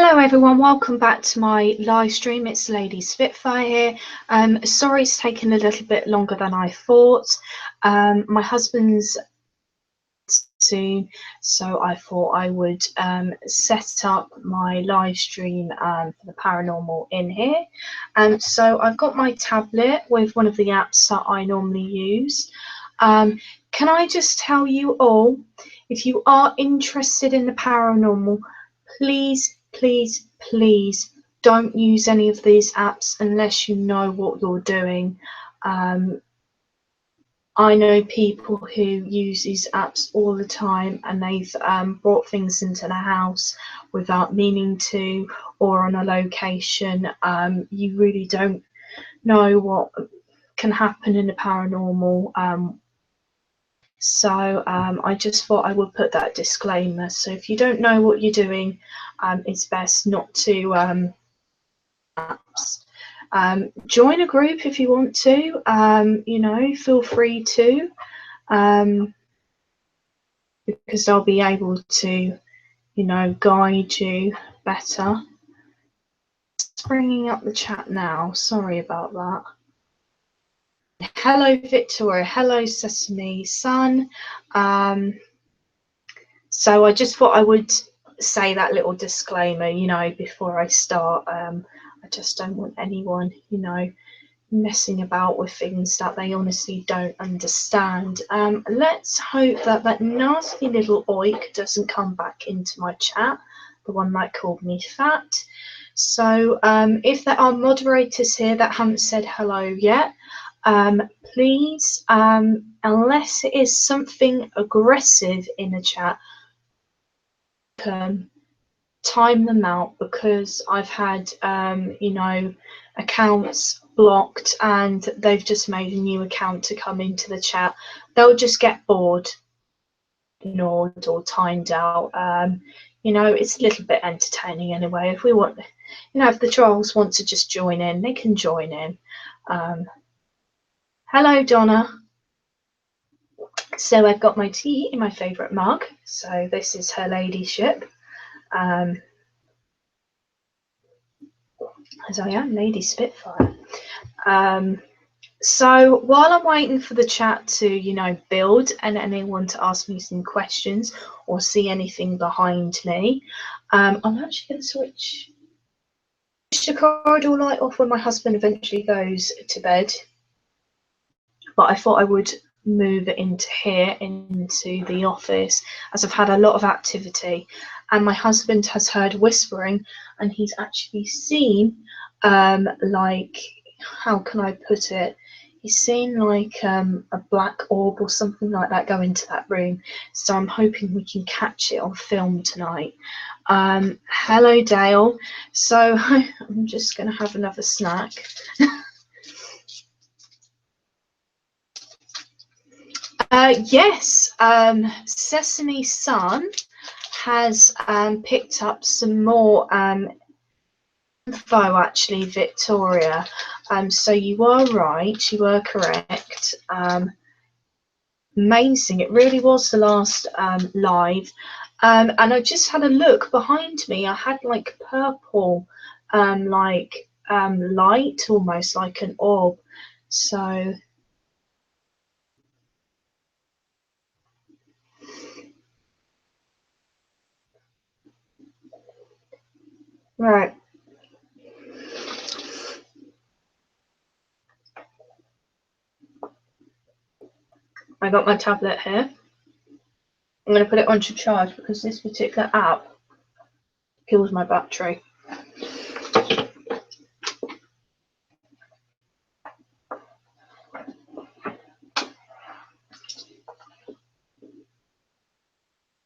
Hello everyone, welcome back to my live stream. It's Lady Spitfire here. Sorry it's taken a little bit longer than I thought. My husband's soon, so I thought I would set up my live stream for the paranormal in here. So I've got my tablet with one of the apps that I normally use. Can I just tell you all, if you are interested in the paranormal, please don't use any of these apps unless you know what you're doing. I know people who use these apps all the time, and they've brought things into the house without meaning to, or on a location. You really don't know what can happen in the paranormal. So I just thought I would put that disclaimer. So if you don't know what you're doing, it's best not to join a group if you want to. You know, feel free to, because they'll be able to, you know, guide you better. Just bringing up the chat now. Sorry about that. Hello Victoria, hello Sesame Sun. So I just thought I would say that little disclaimer, you know, before I start. I just don't want anyone, you know, messing about with things that they honestly don't understand. Let's hope that that nasty little oik doesn't come back into my chat, the one that called me fat. So if there are moderators here that haven't said hello yet, please, unless it is something aggressive in the chat, time them out, because I've had you know, accounts blocked and they've just made a new account to come into the chat. They'll just get bored, ignored or timed out. You know, it's a little bit entertaining anyway. If we want, you know, if the trolls want to just join in, they can join in. Hello Donna. So I've got my tea in my favourite mug, so this is her ladyship. As I am Lady Spitfire. So while I'm waiting for the chat to, you know, build and anyone to ask me some questions or see anything behind me, I'm actually going to switch the corridor light off when my husband eventually goes to bed. But I thought I would move it into here, into the office, as I've had a lot of activity, and my husband has heard whispering, and he's actually seen, like, how can I put it? He's seen like a black orb or something like that go into that room. So I'm hoping we can catch it on film tonight. Hello, Dale. So I'm just going to have another snack. Yes, Sesame Sun has picked up some more info, actually, Victoria. So you are right, you were correct. Amazing, it really was the last live. And I just had a look behind me. I had like purple, like light, almost like an orb. So right. I got my tablet here. I'm going to put it onto charge because this particular app kills my battery.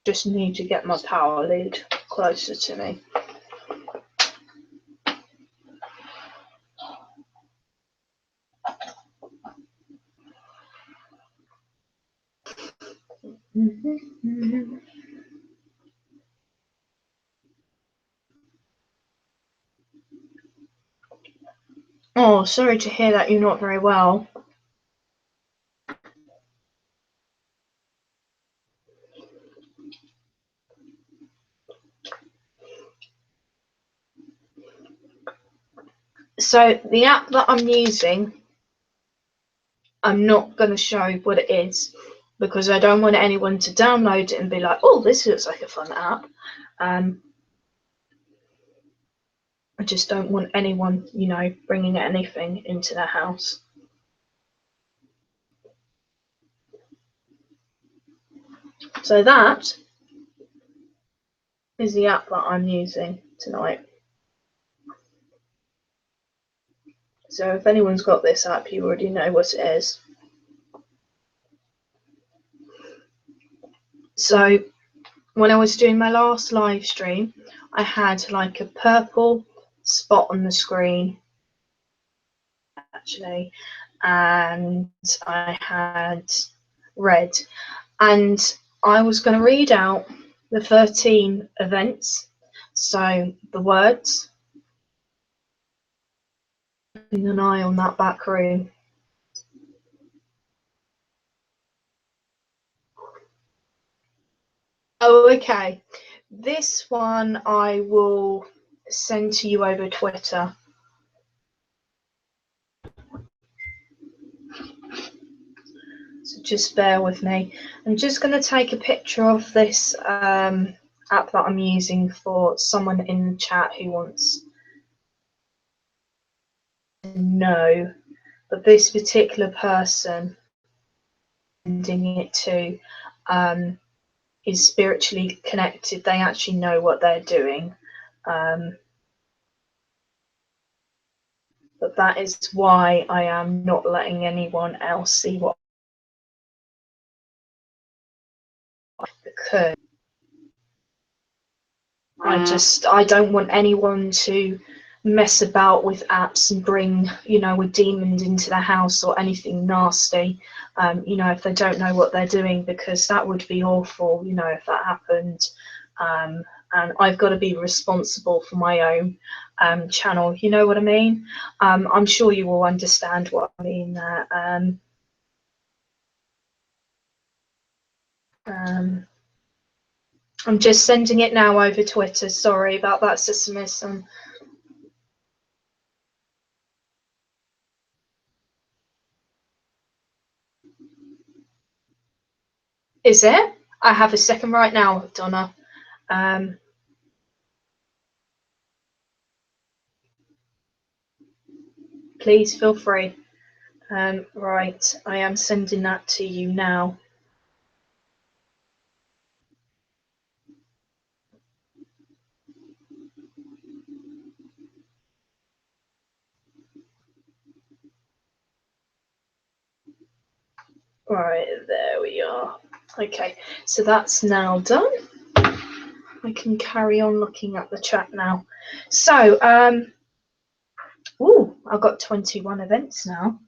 Just need to get my power lead closer to me. Oh, sorry to hear that you're not very well. So the app that I'm using, I'm not going to show what it is because I don't want anyone to download it and be like, oh, this looks like a fun app. I just don't want anyone, bringing anything into their house. So that is the app that I'm using tonight. So if anyone's got this app, you already know what it is. So when I was doing my last live stream, I had like a purple spot on the screen, actually, and I had red. And I was going to read out the 13 events, so the words, keeping an eye on that back room. Oh, okay. This one I will send to you over Twitter. So just bear with me. I'm just going to take a picture of this app that I'm using for someone in the chat who wants to know that this particular person sending it to is spiritually connected. They actually know what they're doing. But that is why I am not letting anyone else see what, because I don't want anyone to mess about with apps and bring, a demon into the house or anything nasty, if they don't know what they're doing, because that would be awful, if that happened. And I've got to be responsible for my own channel, you know what I mean? I'm sure you will understand what I mean there. I'm just sending it now over Twitter. Sorry about that, Sister Miss. Is it? I have a second right now, Donna. Please feel free. Right, I am sending that to you now. Right, there we are. Okay, so that's now done. I can carry on looking at the chat now. So, I've got 21 events now.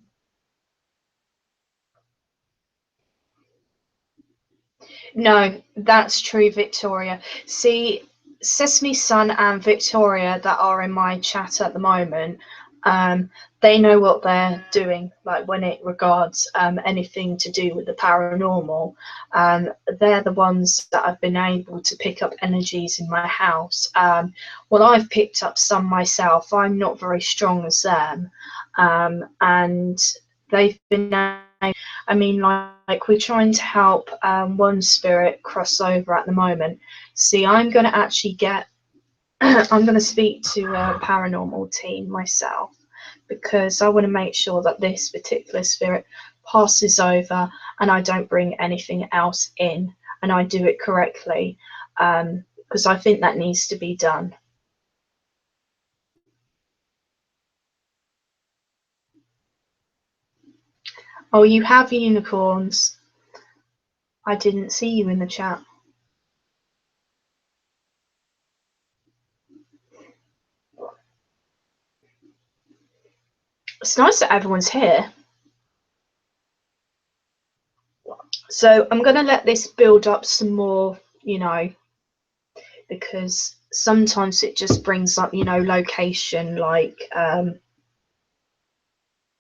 No, that's true, Victoria. See, Sesame Sun and Victoria that are in my chat at the moment, they know what they're doing, like when it regards anything to do with the paranormal. They're the ones that have been able to pick up energies in my house. Well, I've picked up some myself. I'm not very strong as them. And they've been, I mean, like we're trying to help one spirit cross over at the moment. See, I'm going to actually get, I'm going to speak to a paranormal team myself, because I want to make sure that this particular spirit passes over and I don't bring anything else in, and I do it correctly, because I think that needs to be done. Oh, you have unicorns. I didn't see you in the chat. It's nice that everyone's here. So I'm going to let this build up some more, because sometimes it just brings up, location, like, for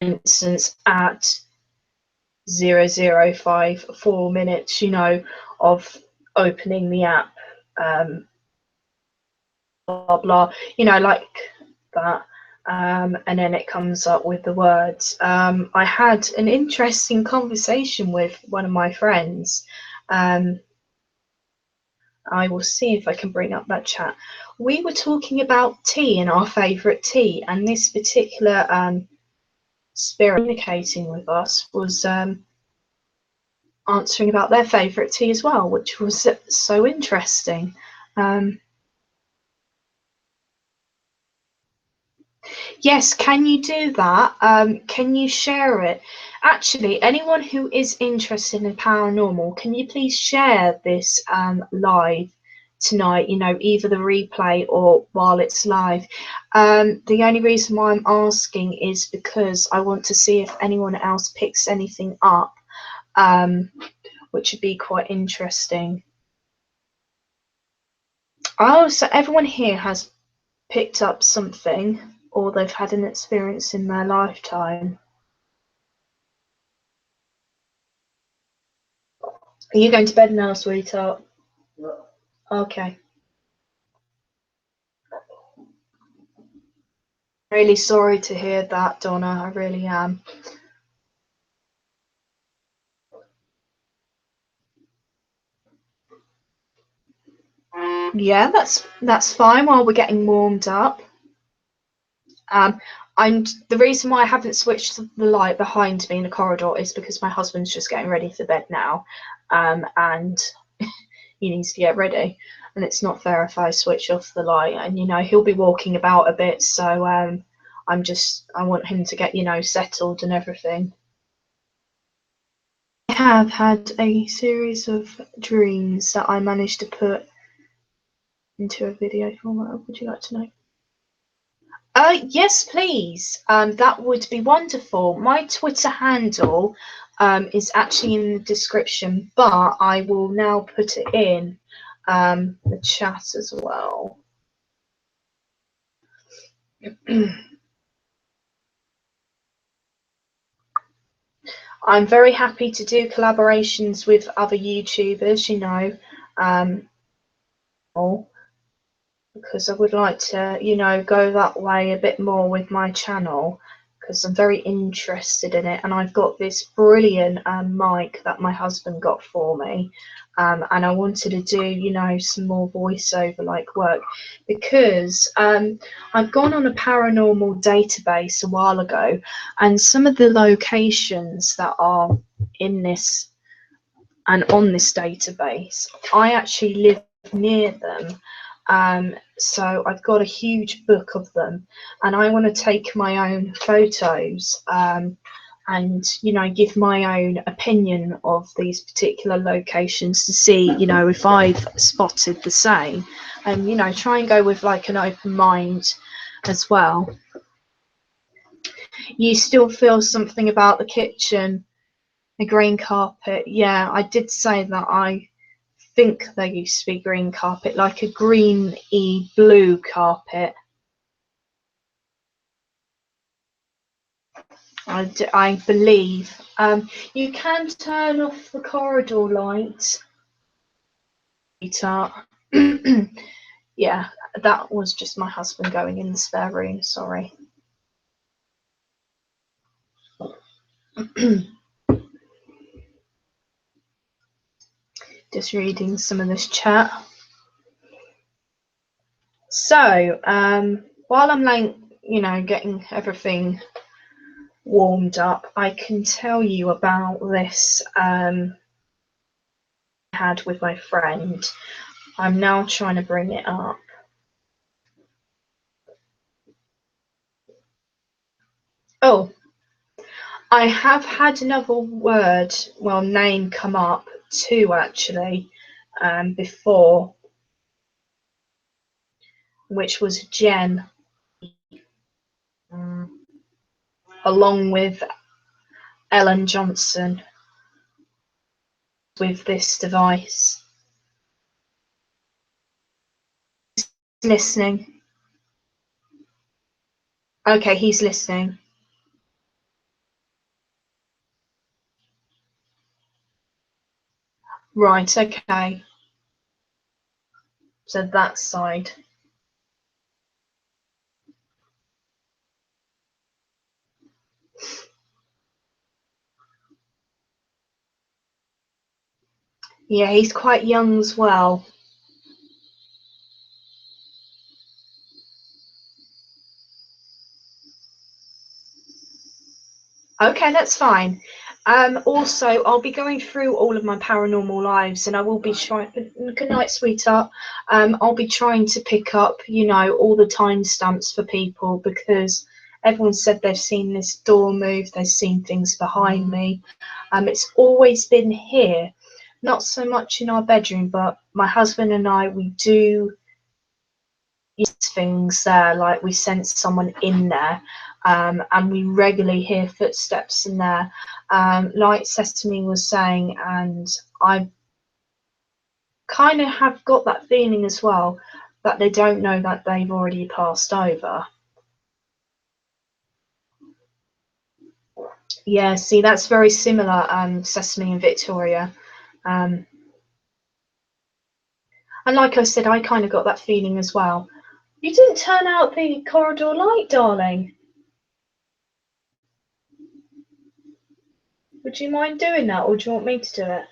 instance, at 0054 minutes, of opening the app, blah, blah, like that. and then it comes up with the words. I had an interesting conversation with one of my friends. I will see if I can bring up that chat. We were talking about tea and our favourite tea, and this particular spirit communicating with us was answering about their favourite tea as well, which was so interesting. Yes, can you do that? Can you share it? Actually, anyone who is interested in paranormal, can you please share this live tonight? You know, either the replay or while it's live. The only reason why I'm asking is because I want to see if anyone else picks anything up, which would be quite interesting. Oh, so everyone here has picked up something, or they've had an experience in their lifetime. Are you going to bed now, sweetheart? Okay. Really sorry to hear that, Donna. I really am. Yeah, that's fine while we're getting warmed up. And the reason why I haven't switched the light behind me in the corridor is because my husband's just getting ready for bed now, and he needs to get ready. And it's not fair if I switch off the light. And you know he'll be walking about a bit, so I want him to get settled and everything. I have had a series of dreams that I managed to put into a video format. Would you like to know? Yes, please. That would be wonderful. My Twitter handle is actually in the description, but I will now put it in the chat as well. I'm very happy to do collaborations with other YouTubers, because I would like to, go that way a bit more with my channel because I'm very interested in it. And I've got this brilliant mic that my husband got for me. And I wanted to do, some more voiceover like work because I've gone on a paranormal database a while ago, and some of the locations that are in this and on this database, I actually live near them. So I've got a huge book of them, and I want to take my own photos and give my own opinion of these particular locations to see if I've spotted the same, and try and go with like an open mind as well. You still feel something about the kitchen, the green carpet? Yeah, I did say that I think there used to be green carpet, like a greeny blue carpet. I believe. You can turn off the corridor light. Yeah, that was just my husband going in the spare room. Sorry. Just reading some of this chat. So, while I'm like, getting everything warmed up, I can tell you about this I had with my friend. I'm now trying to bring it up. Oh, I have had another name come up too, actually, before, which was Jen, along with Ellen Johnson, with this device. Listening. Okay, he's listening. Right, okay. So that side. Yeah, he's quite young as well. Okay, that's fine. Also, I'll be going through all of my paranormal lives, and I will be trying. Good night, sweetheart. I'll be trying to pick up, all the timestamps for people because everyone said they've seen this door move, they've seen things behind me. It's always been here, not so much in our bedroom, but my husband and I, we do things there, like we sense someone in there, and we regularly hear footsteps in there, like Sesame was saying, and I kind of have got that feeling as well that they don't know that they've already passed over. Yeah, see, that's very similar, Sesame and Victoria. Um, and like I said, I kind of got that feeling as well. You didn't turn out the corridor light, darling. Would you mind doing that, or do you want me to do it?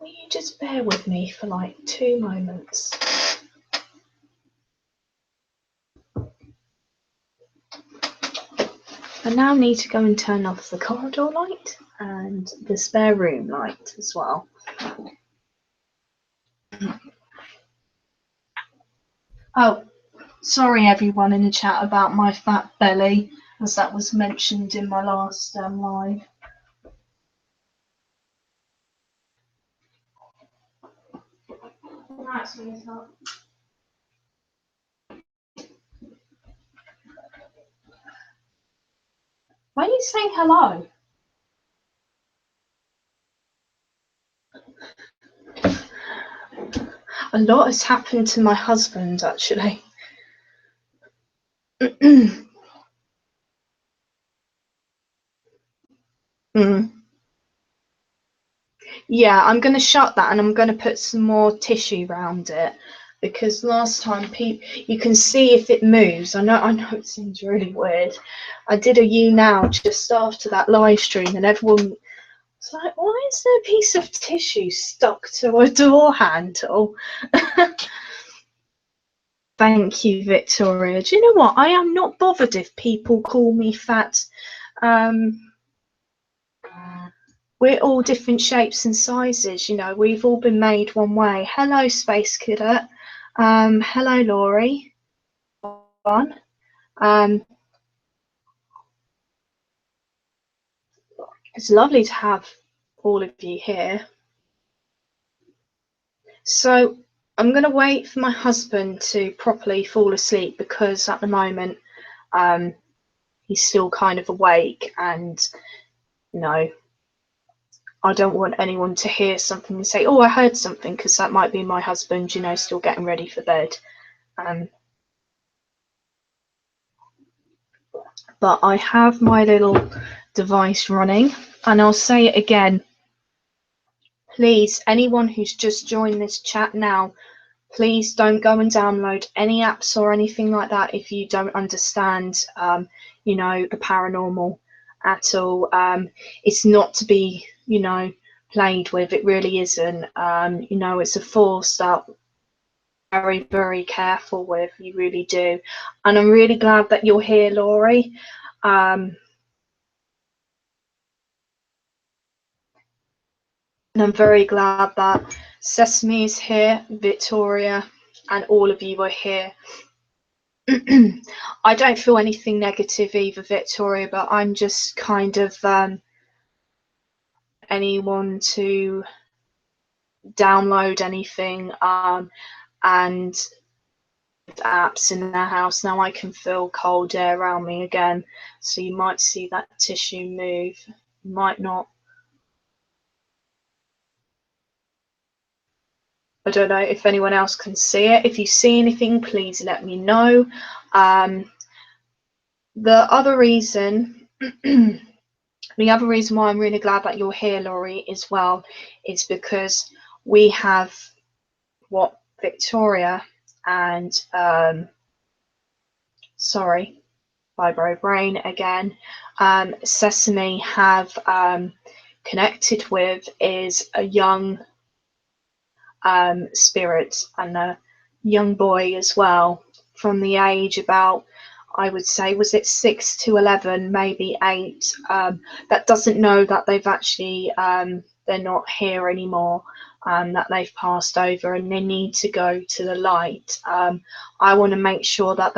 Will you just bear with me for like 2 moments? I now need to go and turn off the corridor light and the spare room light as well. Oh, sorry everyone in the chat about my fat belly, as that was mentioned in my last live. Why are you saying hello? A lot has happened to my husband, actually. Mm. Yeah, I'm going to shut that and I'm going to put some more tissue around it because last time you can see if it moves. I know it seems really weird. I did a you now just after that live stream and everyone was like, why is there a piece of tissue stuck to a door handle? Thank you, Victoria. Do you know what? I am not bothered if people call me fat. We're all different shapes and sizes, we've all been made one way. Hello, Space Cadet. Hello, Laurie. Um, it's lovely to have all of you here. So I'm going to wait for my husband to properly fall asleep because at the moment he's still kind of awake and, I don't want anyone to hear something and say, oh, I heard something, because that might be my husband, still getting ready for bed. But I have my little device running, and I'll say it again. Please, anyone who's just joined this chat now, please don't go and download any apps or anything like that if you don't understand, the paranormal at all. It's not to be, played with. It really isn't. It's a force that very, very careful with. You really do. And I'm really glad that you're here, Laurie. And I'm very glad that Sesame is here, Victoria, and all of you are here. I don't feel anything negative either, Victoria, but I'm just kind of anyone to download anything and apps in their house. Now I can feel cold air around me again, so you might see that tissue move, you might not. I don't know if anyone else can see it. If you see anything, please let me know. The other reason why I'm really glad that you're here, Laurie, as well, is because we have what Victoria and sorry, Vibro Brain again, Sesame have connected with is a young spirit and a young boy as well, from the age about, I would say, was it 6 to 11, maybe 8, that doesn't know that they've actually, they're not here anymore, that they've passed over and they need to go to the light. I want to make sure that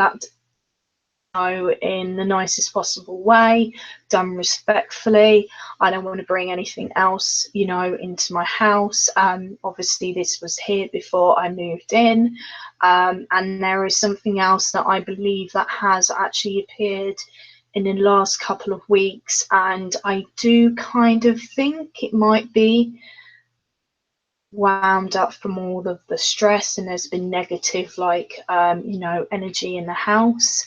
in the nicest possible way, done respectfully. I don't want to bring anything else, into my house. Obviously, this was here before I moved in, and there is something else that I believe that has actually appeared in the last couple of weeks, and I do kind of think it might be wound up from all of the stress, and there's been negative, energy in the house.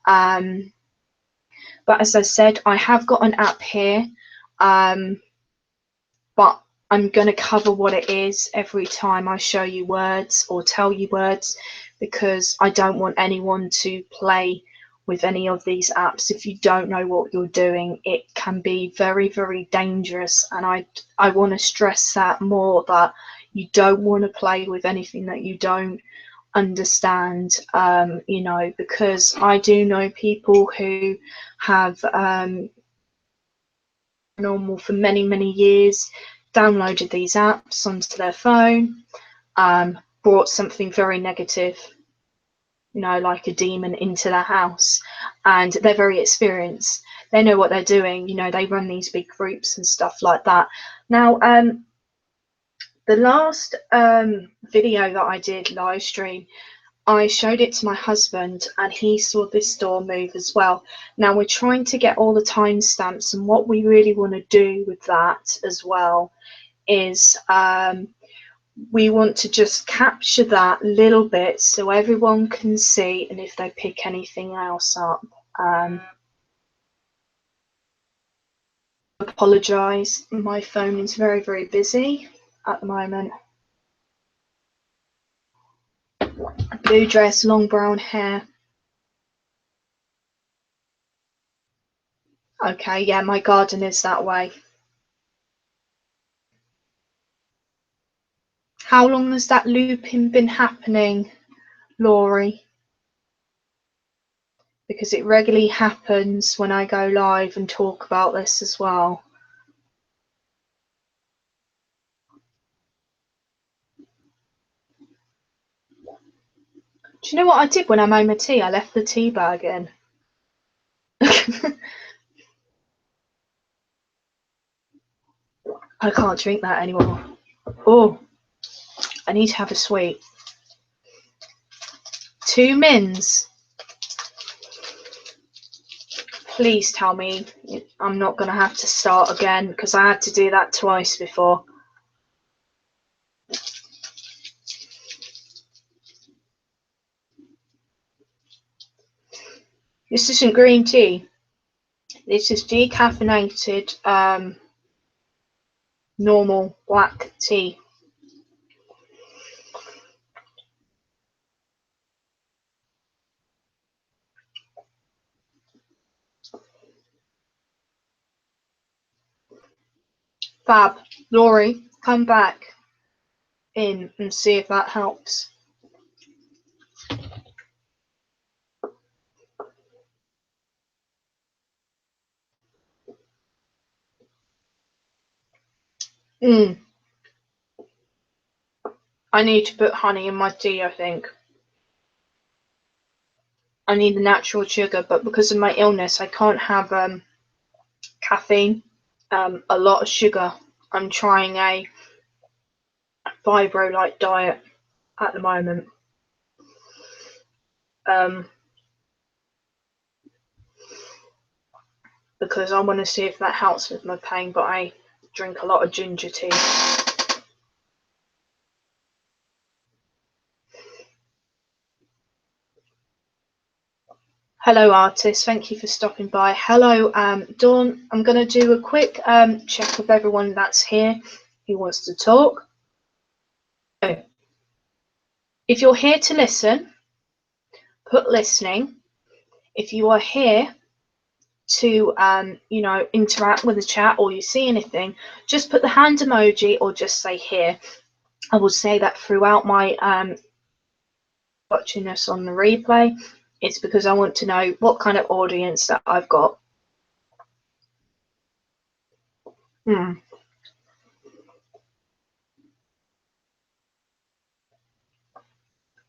But as I said, I have got an app here, but I'm going to cover what it is every time I show you words or tell you words, because I don't want anyone to play with any of these apps. If you don't know what you're doing, it can be very, very dangerous, and I want to stress that more, that you don't want to play with anything that you don't understand, because I do know people who have normal for many, many years, downloaded these apps onto their phone, brought something very negative, like a demon, into their house, and they're very experienced. They know what they're doing. They run these big groups and stuff like that. Now, the last video that I did live stream, I showed it to my husband and he saw this door move as well. Now we're trying to get all the timestamps, and what we really want to do with that as well is we want to just capture that little bit so everyone can see, and if they pick anything else up. Apologise, my phone is very, very busy at the moment. Blue dress, long brown hair. Okay, yeah, my garden is that way. How long has that looping been happening, Laurie? Because it regularly happens when I go live and talk about this as well. Do you know what I did when I made my tea? I left the tea bag in. I can't drink that anymore. Oh, I need to have a sweet. 2 mins. Please tell me I'm not going to have to start again, because I had to do that twice before. This isn't green tea. This is decaffeinated, normal black tea. Fab. Laurie, come back in and see if that helps. I need to put honey in my tea, I think. I need the natural sugar, but because of my illness, I can't have caffeine, a lot of sugar. I'm trying a fibro-like diet at the moment. Because I want to see if that helps with my pain, but I drink a lot of ginger tea. Hello, artist. Thank you for stopping by. Hello, Dawn. I'm going to do a quick check with everyone that's here who wants to talk. So, if you're here to listen, put listening. If you are here to you know, interact with the chat or you see anything, just put the hand emoji or just say here. I will say that throughout my watching us on the replay. It's because I want to know what kind of audience that I've got.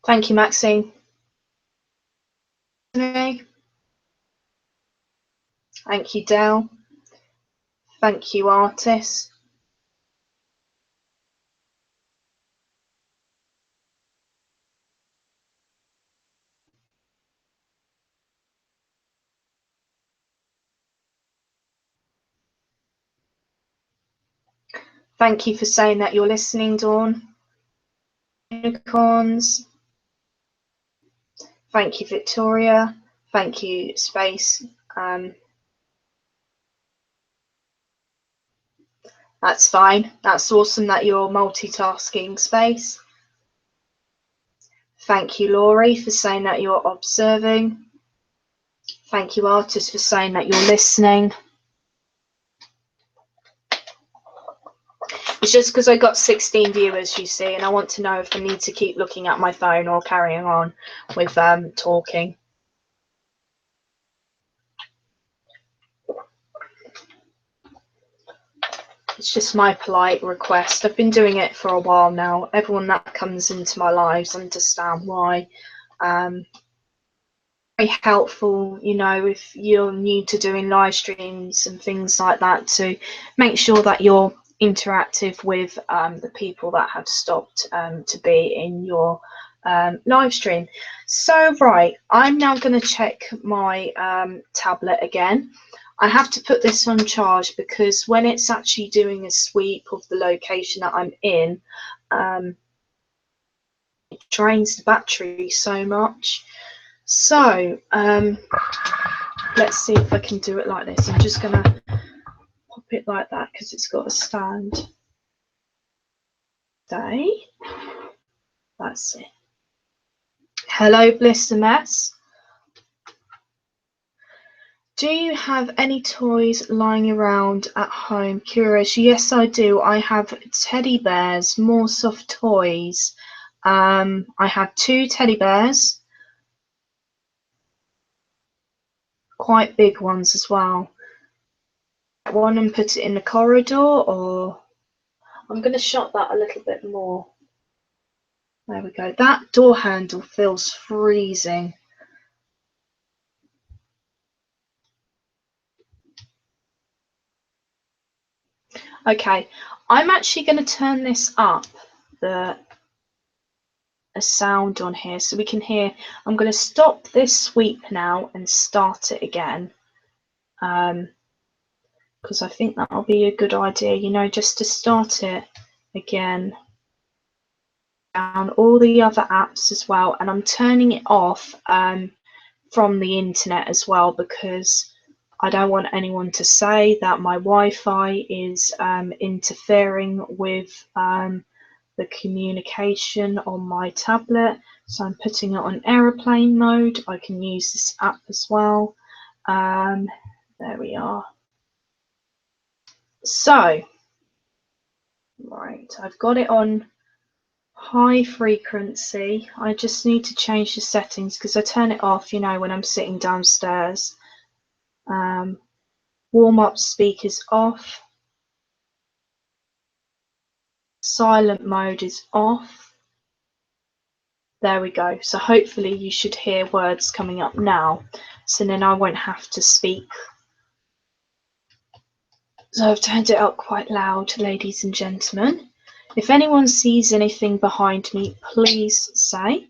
Thank you, Maxine. Thank you, Dale. Thank you, Artis. Thank you for saying that you're listening, Dawn. Unicorns. Thank you, Victoria. Thank you, Space. That's fine. That's awesome that you're multitasking, Space. Thank you, Laurie, for saying that you're observing. Thank you, Artis, for saying that you're listening. It's just because I got 16 viewers, you see, and I want to know if I need to keep looking at my phone or carrying on with talking. It's just my polite request. I've been doing it for a while now. Everyone that comes into my lives understand why. Very helpful, you know, if you're new to doing live streams and things like that, to make sure that you're interactive with the people that have stopped to be in your live stream. So right, I'm now going to check my tablet again. I have to put this on charge because when it's actually doing a sweep of the location that I'm in, it drains the battery so much. So let's see if I can do it like this. I'm just going to pop it like that because it's got a stand. That's it. Hello, Bliss MS. Do you have any toys lying around at home? Curious. Yes, I do. I have teddy bears, more soft toys. I have 2 teddy bears, quite big ones as well. One and put it in the corridor, or I'm going to shut that a little bit more. There we go. That door handle feels freezing. Okay, I'm actually going to turn this up, a sound on here, so we can hear. I'm going to stop this sweep now and start it again, because I think that'll be a good idea, you know, just to start it again. Down all the other apps as well, and I'm turning it off from the internet as well, because I don't want anyone to say that my Wi-Fi is interfering with the communication on my tablet. So I'm putting it on aeroplane mode. I can use this app as well. There we are. So, right, I've got it on high frequency. I just need to change the settings because I turn it off, you know, when I'm sitting downstairs. Warm-up speakers off. Silent mode is off. There we go. So hopefully you should hear words coming up now. So then I won't have to speak. So I've turned it up quite loud, ladies and gentlemen. If anyone sees anything behind me, please say.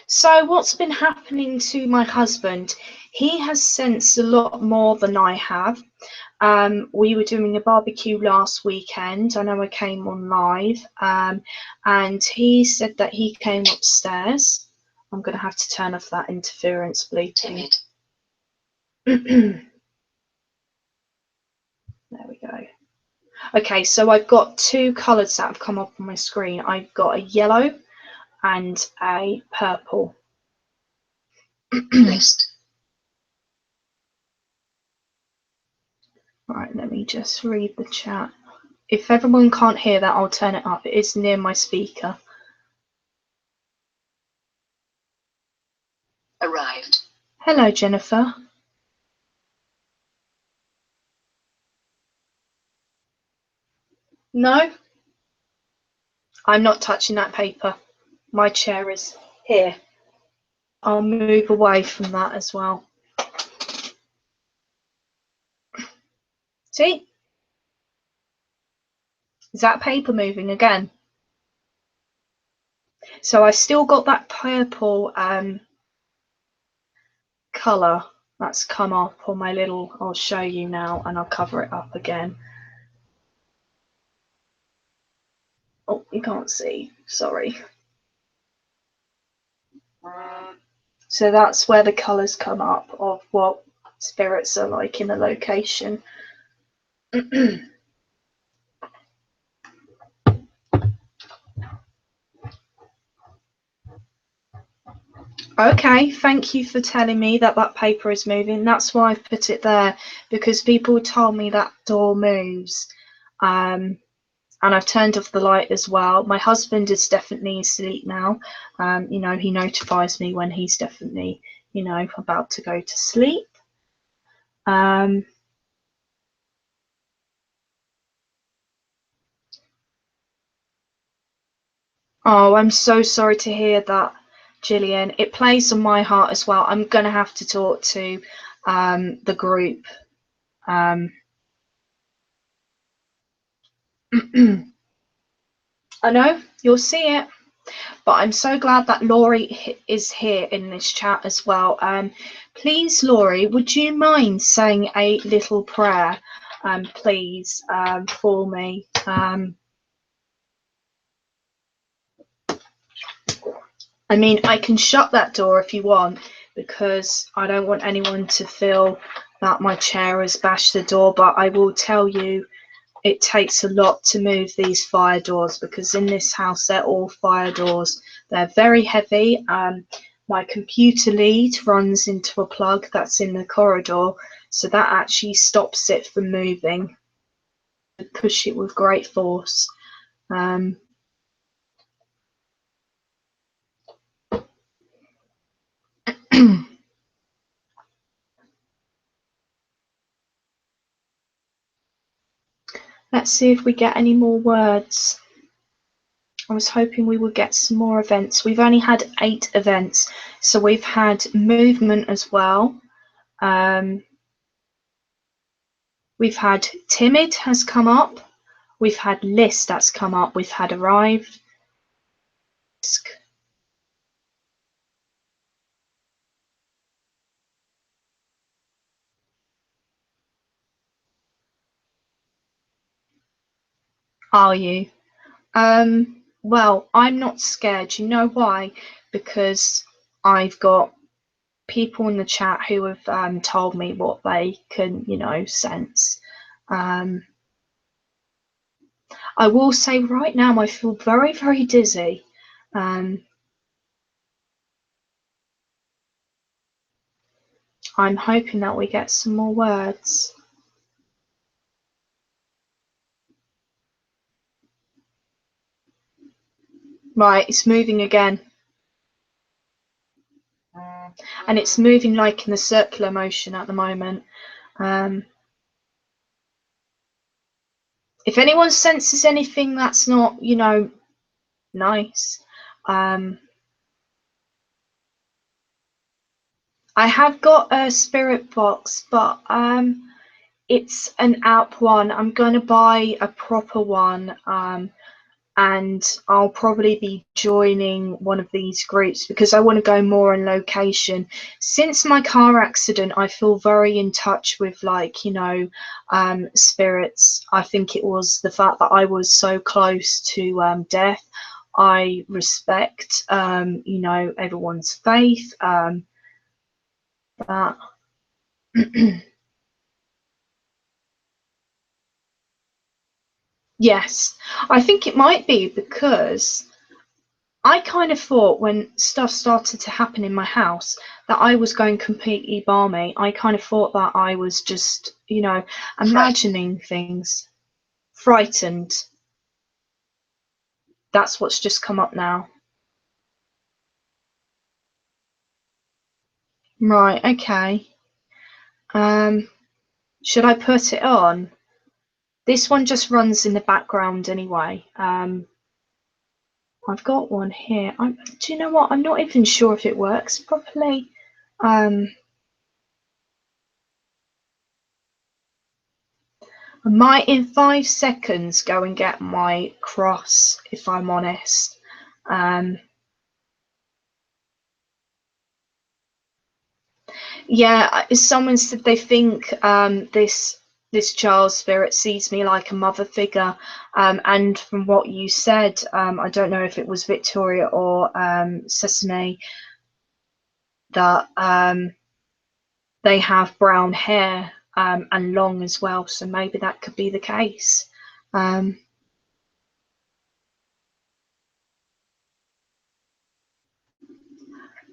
So what's been happening to my husband? He has sensed a lot more than I have. We were doing a barbecue last weekend. I know I came on live, and he said that he came upstairs. I'm going to have to turn off that interference bleeping. There we go. Okay, so I've got 2 colours that have come up on my screen. I've got a yellow and a purple. List. Right, let me just read the chat. If everyone can't hear that, I'll turn it up. It is near my speaker. Arrived. Hello, Jennifer. No, I'm not touching that paper. My chair is here. I'll move away from that as well. See? Is that paper moving again? So I still got that purple colour that's come up on my little, I'll show you now and I'll cover it up again. Oh, you can't see, sorry. So that's where the colours come up of what spirits are like in a location. Okay, thank you for telling me that that paper is moving. That's why I've put it there, because people told me that door moves. And I've turned off the light as well. My husband is definitely asleep now. You know, he notifies me when he's definitely, you know, about to go to sleep. Oh, I'm so sorry to hear that, Gillian. It plays on my heart as well. I'm going to have to talk to the group. I know, you'll see it. But I'm so glad that Laurie is here in this chat as well. Please, Laurie, would you mind saying a little prayer, please, for me? I mean, I can shut that door if you want, because I don't want anyone to feel that my chair has bashed the door, but I will tell you, it takes a lot to move these fire doors, because in this house they're all fire doors. They're very heavy. My computer lead runs into a plug that's in the corridor, so that actually stops it from moving. Push it with great force. Let's see if we get any more words. I was hoping we would get some more events. We've only had 8 events, so we've had movement as well. We've had timid has come up. We've had list that's come up. We've had arrived. Are you? Well, I'm not scared. You know why? Because I've got people in the chat who have told me what they can, you know, sense. I will say right now I feel very, very dizzy. I'm hoping that we get some more words. Right, it's moving again. And it's moving like in the circular motion at the moment. If anyone senses anything that's not, you know, nice, I have got a spirit box, but it's an app one. I'm gonna buy a proper one, and I'll probably be joining one of these groups because I want to go more on location. Since my car accident, I feel very in touch with, like, you know, spirits. I think it was the fact that I was so close to death. I respect, you know, everyone's faith. That yes, I think it might be because I kind of thought when stuff started to happen in my house that I was going completely balmy. I kind of thought that I was just, imagining things. Frightened. That's what's just come up now. Right, okay. Should I put it on? This one just runs in the background anyway. I've got one here. Do you know what? I'm not even sure if it works properly. I might in 5 seconds go and get my cross, if I'm honest. Yeah, someone said they think this child spirit sees me like a mother figure, and from what you said, I don't know if it was Victoria or Sesame, that they have brown hair and long as well, so maybe that could be the case.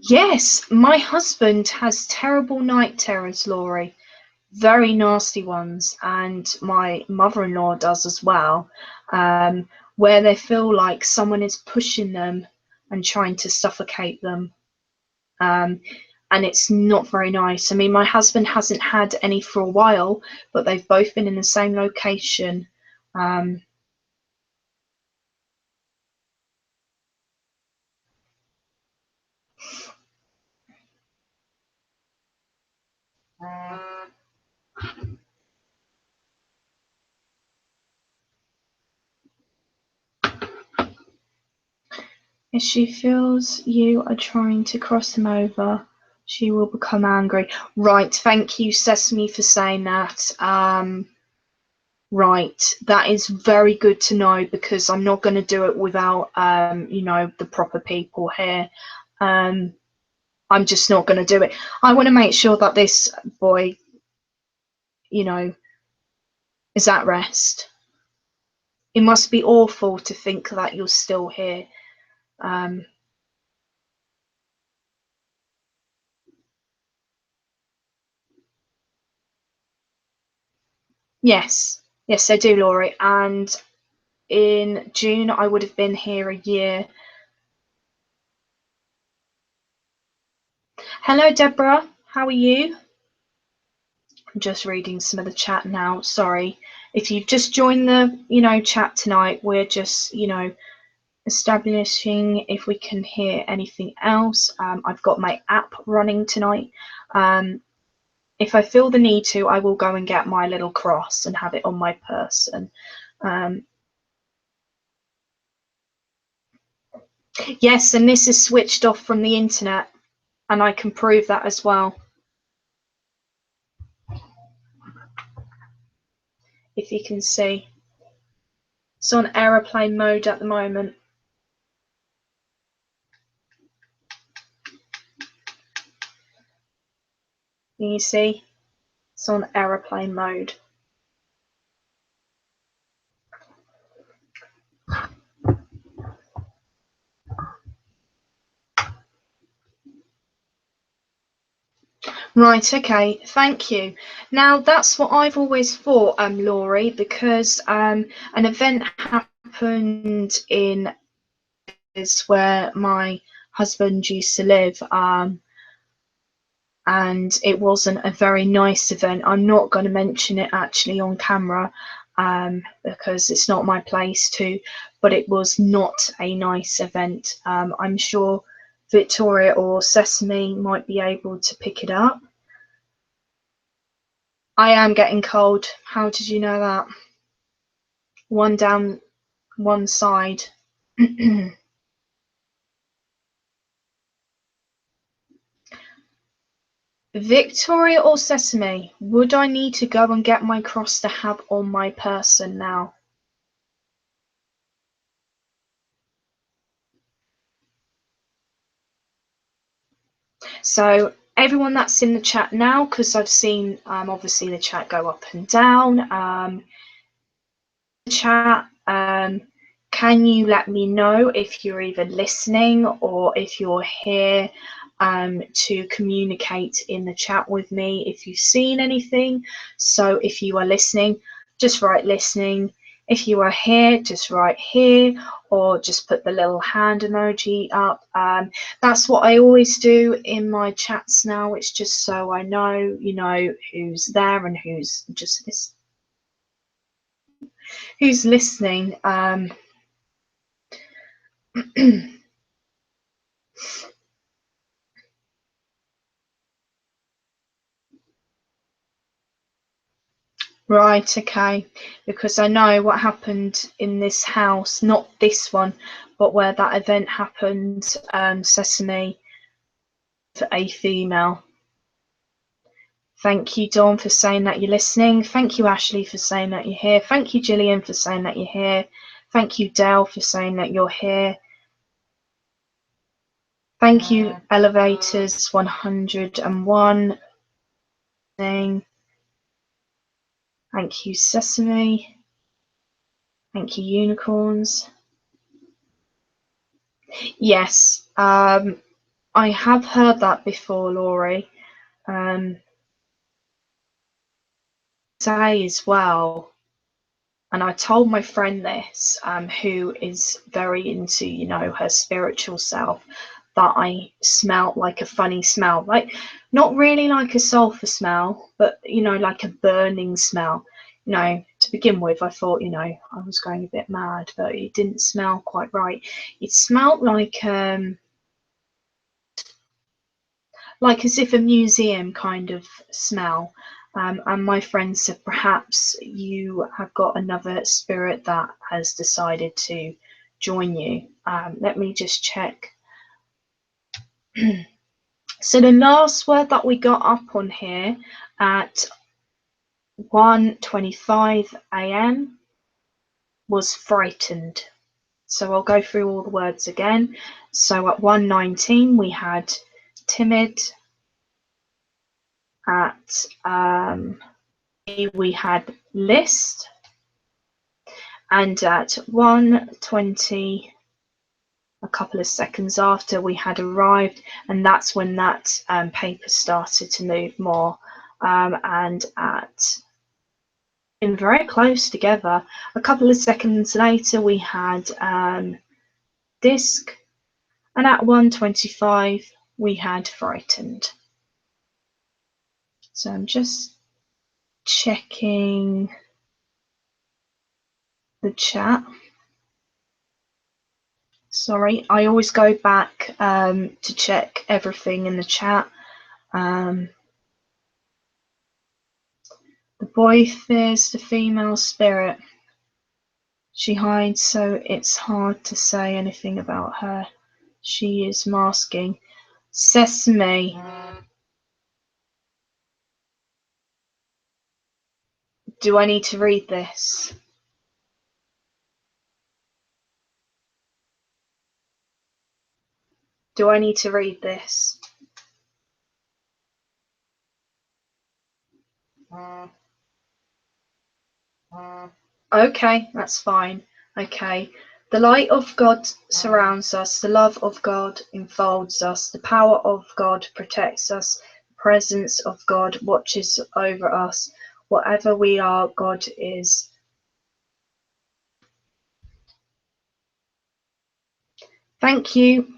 Yes, my husband has terrible night terrors, Laurie. Very nasty ones, and my mother-in-law does as well, where they feel like someone is pushing them and trying to suffocate them. And it's not very nice. I mean, my husband hasn't had any for a while, but they've both been in the same location. If she feels you are trying to cross him over, she will become angry. Right, thank you, Sesame, for saying that. Right, that is very good to know, because I'm not going to do it without, the proper people here. I'm just not going to do it. I want to make sure that this boy, is at rest. It must be awful to think that you're still here. Yes, yes, I do, Laurie. And in June, I would have been here a year. Hello, Deborah. How are you? I'm just reading some of the chat now. Sorry. If you've just joined the, chat tonight, we're just, establishing if we can hear anything else. I've got my app running tonight. If I feel the need to, I will go and get my little cross and have it on my person. Yes, and this is switched off from the internet, and I can prove that as well. If you can see, it's on aeroplane mode at the moment. Can you see? It's on aeroplane mode. Right, okay, thank you. Now that's what I've always thought, Laurie, because an event happened in is where my husband used to live, and it wasn't a very nice event. I'm not going to mention it actually on camera, because it's not my place to, but it was not a nice event. I'm sure Victoria or Sesame might be able to pick it up. I am getting cold. How did you know that? One down one side. Victoria or Sesame, would I need to go and get my cross to have on my person now? So everyone that's in the chat now, because I've seen obviously the chat go up and down. The chat, can you let me know if you're either listening or if you're here to communicate in the chat with me if you've seen anything. So if you are listening, just write listening. If you are here, just write here, or just put the little hand emoji up. That's what I always do in my chats now. It's just so I know, you know, who's there and who's just who's listening. Right, okay, because I know what happened in this house, not this one, but where that event happened, Sesame, for a female. Thank you, Dawn, for saying that you're listening. Thank you, Ashley, for saying that you're here. Thank you, Gillian, for saying that you're here. Thank you, Dale, for saying that you're here. Thank you, Elevators 101. Thank you, Sesame. Thank you, Unicorns. Yes, I have heard that before, Laurie. Say as well, and I told my friend this, who is very into, you know, her spiritual self, that I smelt like a funny smell, like not really like a sulfur smell, but you know, like a burning smell. You know, to begin with, I thought, you know, I was going a bit mad, but it didn't smell quite right. It smelled like as if a museum kind of smell. And my friend said perhaps you have got another spirit that has decided to join you. Let me just check. So the last word that we got up on here at 1:25 a.m. was frightened. So I'll go through all the words again. So at 1:19 we had timid. At we had list, and at 1:20, a couple of seconds after, we had arrived, and that's when that paper started to move more. And at in very close together, a couple of seconds later, we had disc, and at 1:25, we had frightened. So I'm just checking the chat. Sorry, I always go back to check everything in the chat. The boy fears the female spirit. She hides, so it's hard to say anything about her. She is masking. Sesame. Do I need to read this? Do I need to read this? Okay, that's fine. Okay. The light of God surrounds us, the love of God enfolds us, the power of God protects us, the presence of God watches over us. Whatever we are, God is. Thank you.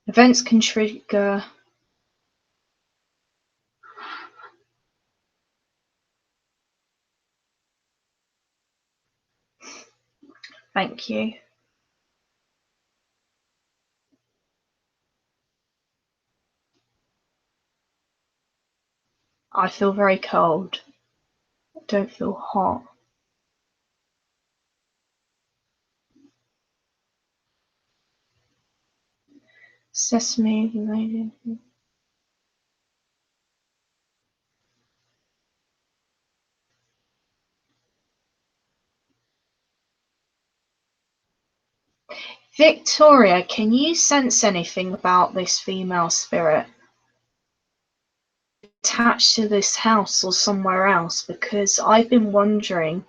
Events can trigger. Thank you. I feel very cold. I don't feel hot. Sesame, amazing. Victoria, can you sense anything about this female spirit? attached to this house or somewhere else, because I've been wondering.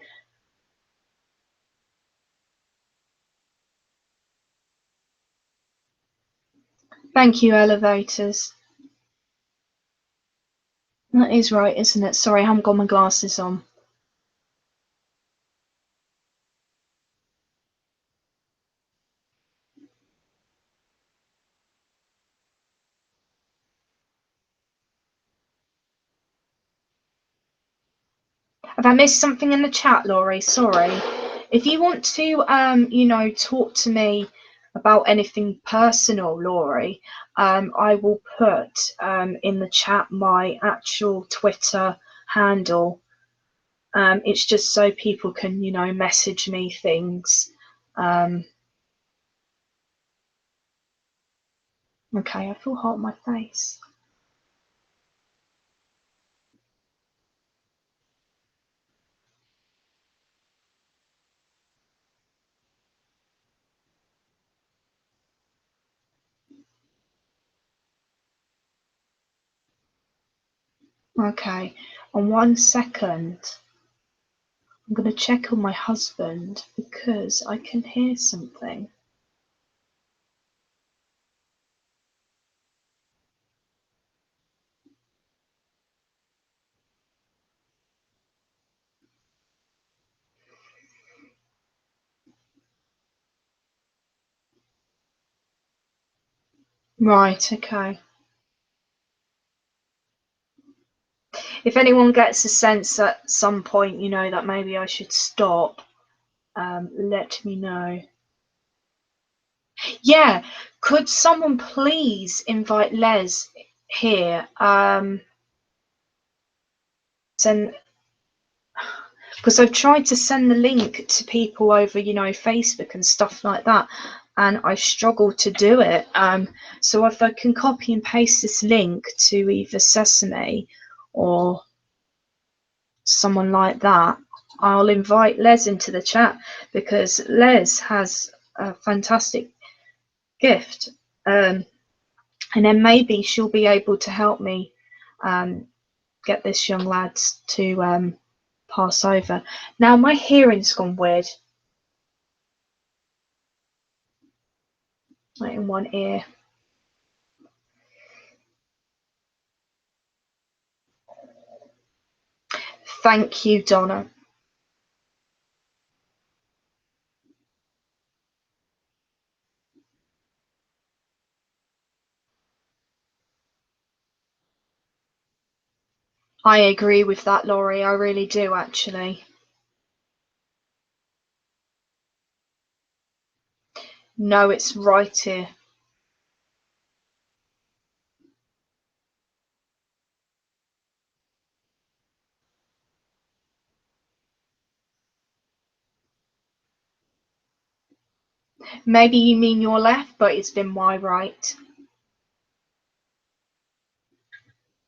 Thank you, elevators. That is right, isn't it? Sorry, I haven't got my glasses on. Have I missed something in the chat, Laurie? Sorry. If you want to, talk to me about anything personal, Laurie, I will put in the chat my actual Twitter handle. It's just so people can, message me things. Okay, I feel hot on my face. Okay, on 1 second, I'm going to check on my husband because I can hear something. Right, okay. If anyone gets a sense at some point, that maybe I should stop, let me know. Yeah, could someone please invite Les here? Send, because I've tried to send the link to people over, Facebook and stuff like that, and I struggle to do it. So if I can copy and paste this link to either Sesame or someone like that, I'll invite Les into the chat, because Les has a fantastic gift, and then maybe she'll be able to help me get this young lad to pass over. Now my hearing's gone weird, like in one ear. Thank you, Donna. I agree with that, Laurie. I really do, actually. No, it's right here. Maybe you mean your left, but it's been my right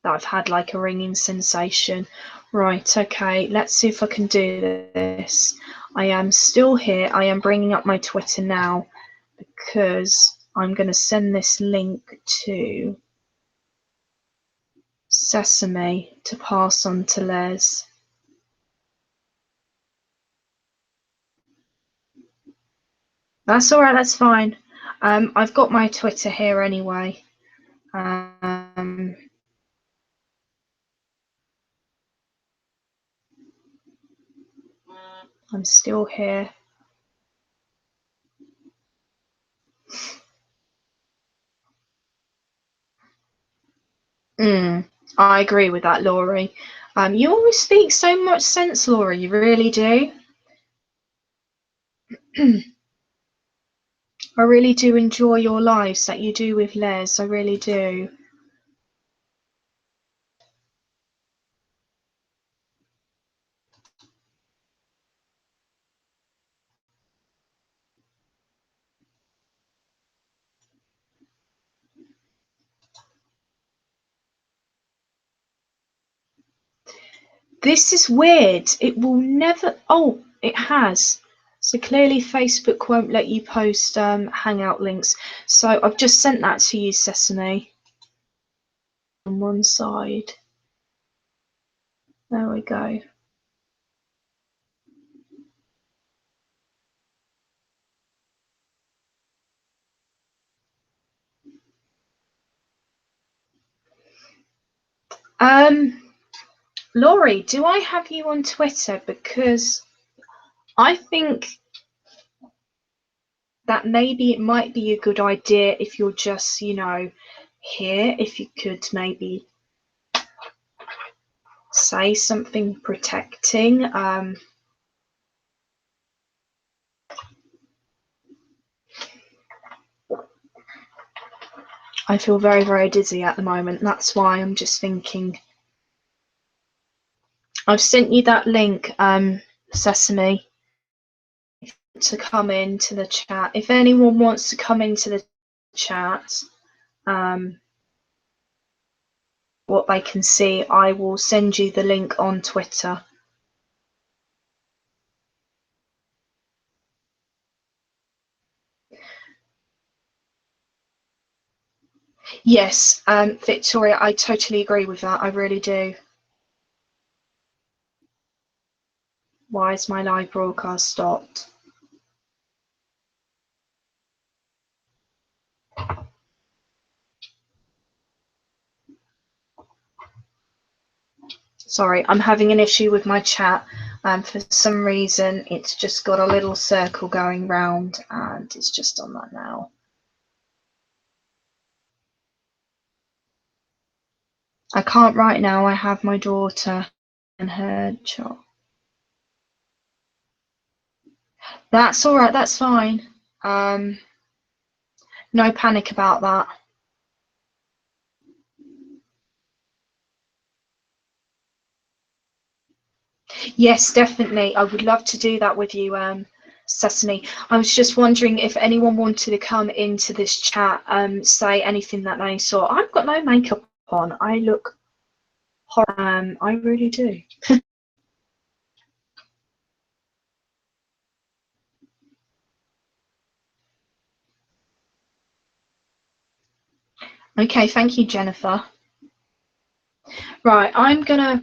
that I've had like a ringing sensation. Right, okay, let's see if I can do this. I am still here. I am bringing up my Twitter now because I'm going to send this link to Sesame to pass on to Les. That's all right, that's fine. I've got my Twitter here anyway. I'm still here. I agree with that, Laurie. You always speak so much sense, Laurie. You really do. I really do enjoy your lives that you do with Les. I really do. This is weird. It will never. Oh, it has. So clearly Facebook won't let you post Hangout links. So I've just sent that to you, Sesame. On one side. There we go. Laurie, do I have you on Twitter? Because I think that maybe it might be a good idea if you're just, here, if you could maybe say something protecting. I feel very, very dizzy at the moment. That's why I'm just thinking. I've sent you that link, Sesame, to come into the chat. If anyone wants to come into the chat, what they can see, I will send you the link on Twitter. Yes, Victoria, I totally agree with that. I really do. Why is my live broadcast stopped? Sorry, I'm having an issue with my chat. For some reason, it's just got a little circle going round, and it's just on that now. I can't right now. I have my daughter and her child. That's all right. That's fine. No panic about that. Yes, definitely. I would love to do that with you, Sesame. I was just wondering if anyone wanted to come into this chat, say anything that they saw. I've got no makeup on. I look horrible. I really do. Okay, thank you, Jennifer. Right, I'm gonna,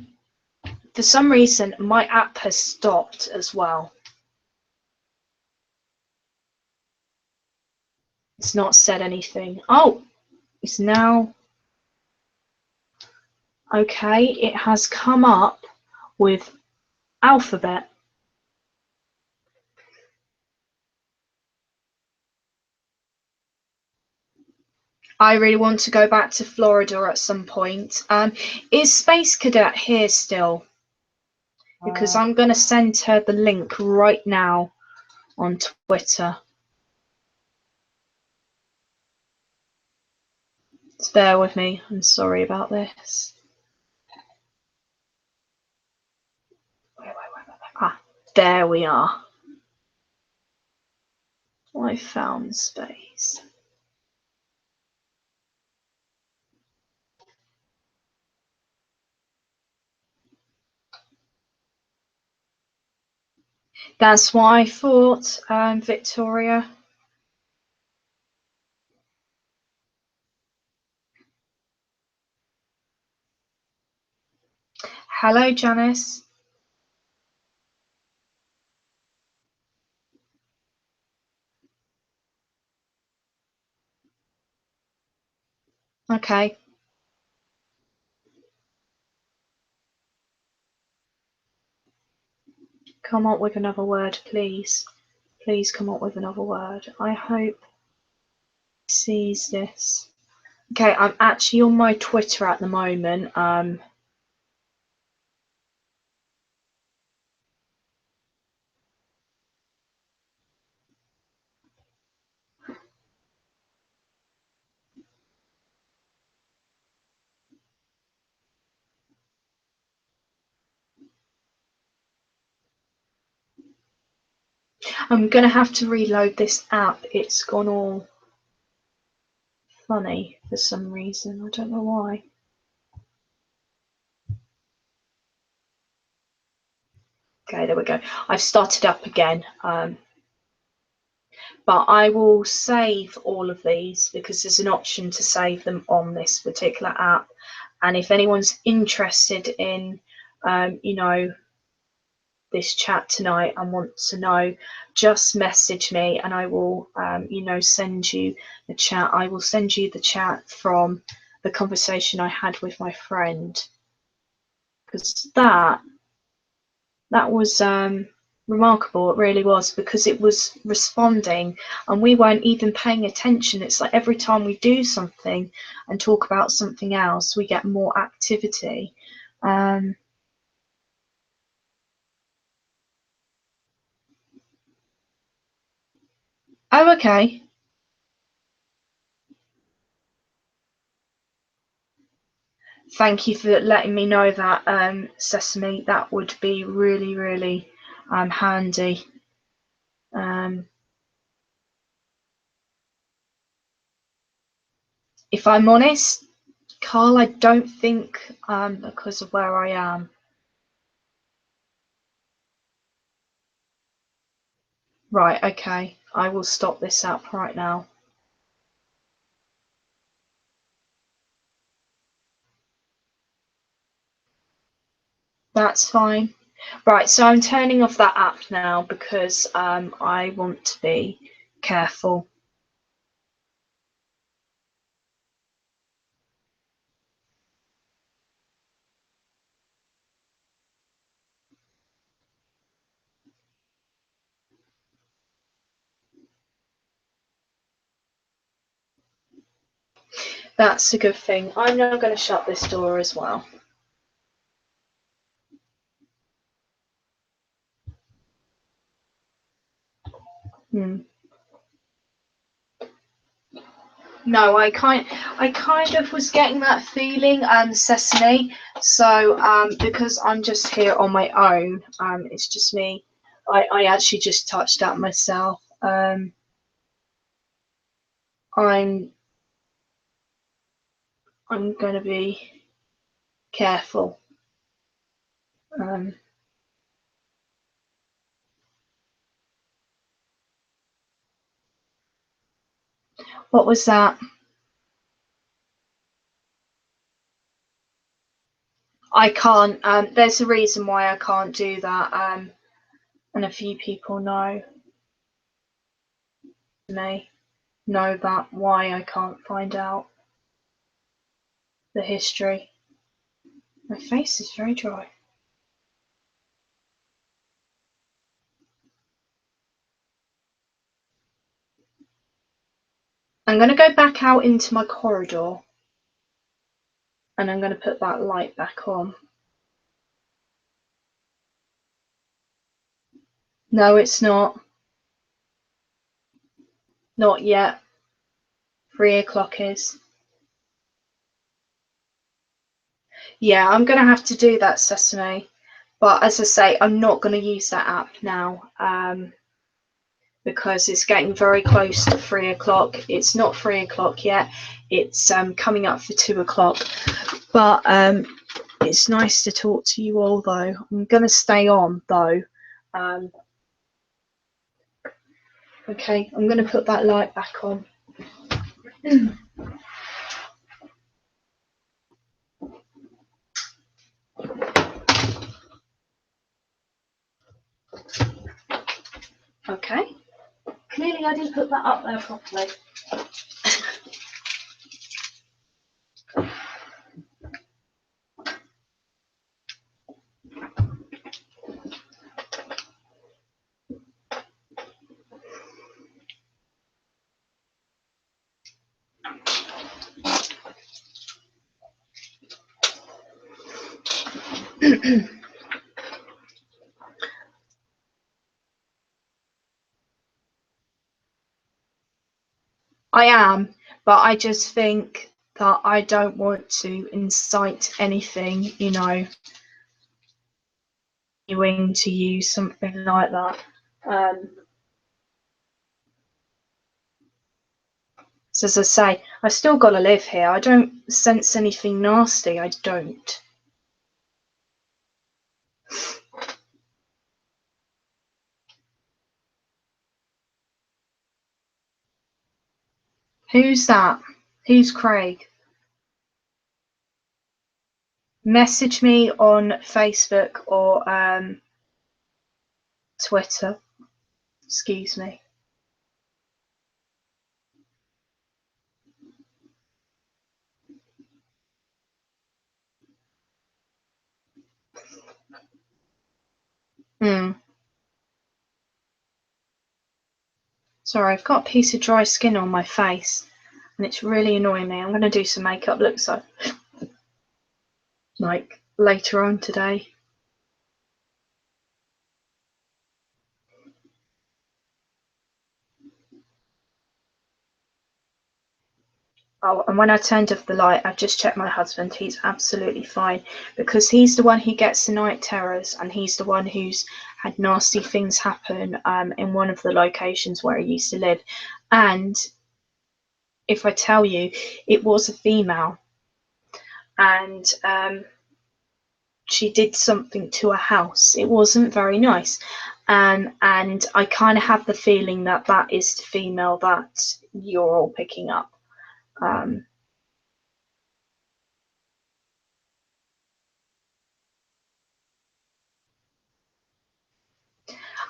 for some reason, my app has stopped as well. It's not said anything. Oh, it's now, okay, it has come up with alphabet. I really want to go back to Florida at some point. Is Space Cadet here still? Because I'm going to send her the link right now on Twitter. Just bear with me. I'm sorry about this. Ah, there we are. I found Space. That's what I thought, Victoria. Hello, Janice. Okay. Come up with another word, please. Please come up with another word. I hope he sees this. Okay, I'm actually on my Twitter at the moment. I'm going to have to reload this app. It's gone all funny for some reason. I don't know why. Okay, there we go. I've started up again. But I will save all of these because there's an option to save them on this particular app. And if anyone's interested in you know, this chat tonight and want to know, just message me and I will, you know, send you the chat. I will send you the chat from the conversation I had with my friend, because that was remarkable. It really was, because it was responding and we weren't even paying attention. It's like every time we do something and talk about something else, we get more activity. Oh, okay. Thank you for letting me know that, Sesame. That would be really, really handy. Um, if I'm honest, Carl, I don't think, because of where I am. Right, okay. I will stop this app right now. That's fine. Right, so I'm turning off that app now because I want to be careful. That's a good thing. I'm now going to shut this door as well. No, I kind of was getting that feeling, Sesame. So, because I'm just here on my own, it's just me. I actually just touched that myself. I'm going to be careful. Um, what was that? I can't. There's a reason why I can't do that. And a few people may know that why I can't find out the history. My face is very dry. I'm going to go back out into my corridor and I'm going to put that light back on. No, it's not. Not yet. 3 o'clock is. Yeah, I'm going to have to do that, Sesame. But as I say, I'm not going to use that app now, because it's getting very close to 3 o'clock. It's not 3 o'clock yet. It's coming up for 2 o'clock. But it's nice to talk to you all, though. I'm going to stay on, though. Okay, I'm going to put that light back on. Okay. Clearly I didn't put that up there properly. I am, but I just think that I don't want to incite anything, to use something like that. So as I say, I still got to live here. I don't sense anything nasty. I don't. Who's that? Who's Craig? Message me on Facebook or Twitter. Excuse me. Hmm. Sorry, I've got a piece of dry skin on my face and it's really annoying me. I'm going to do some makeup looks like later on today. Oh, and when I turned off the light, I've just checked my husband. He's absolutely fine because he's the one who gets the night terrors and he's the one who's had nasty things happen in one of the locations where he used to live. And if I tell you, it was a female and she did something to a house. It wasn't very nice. And I kind of have the feeling that that is the female that you're all picking up. Um,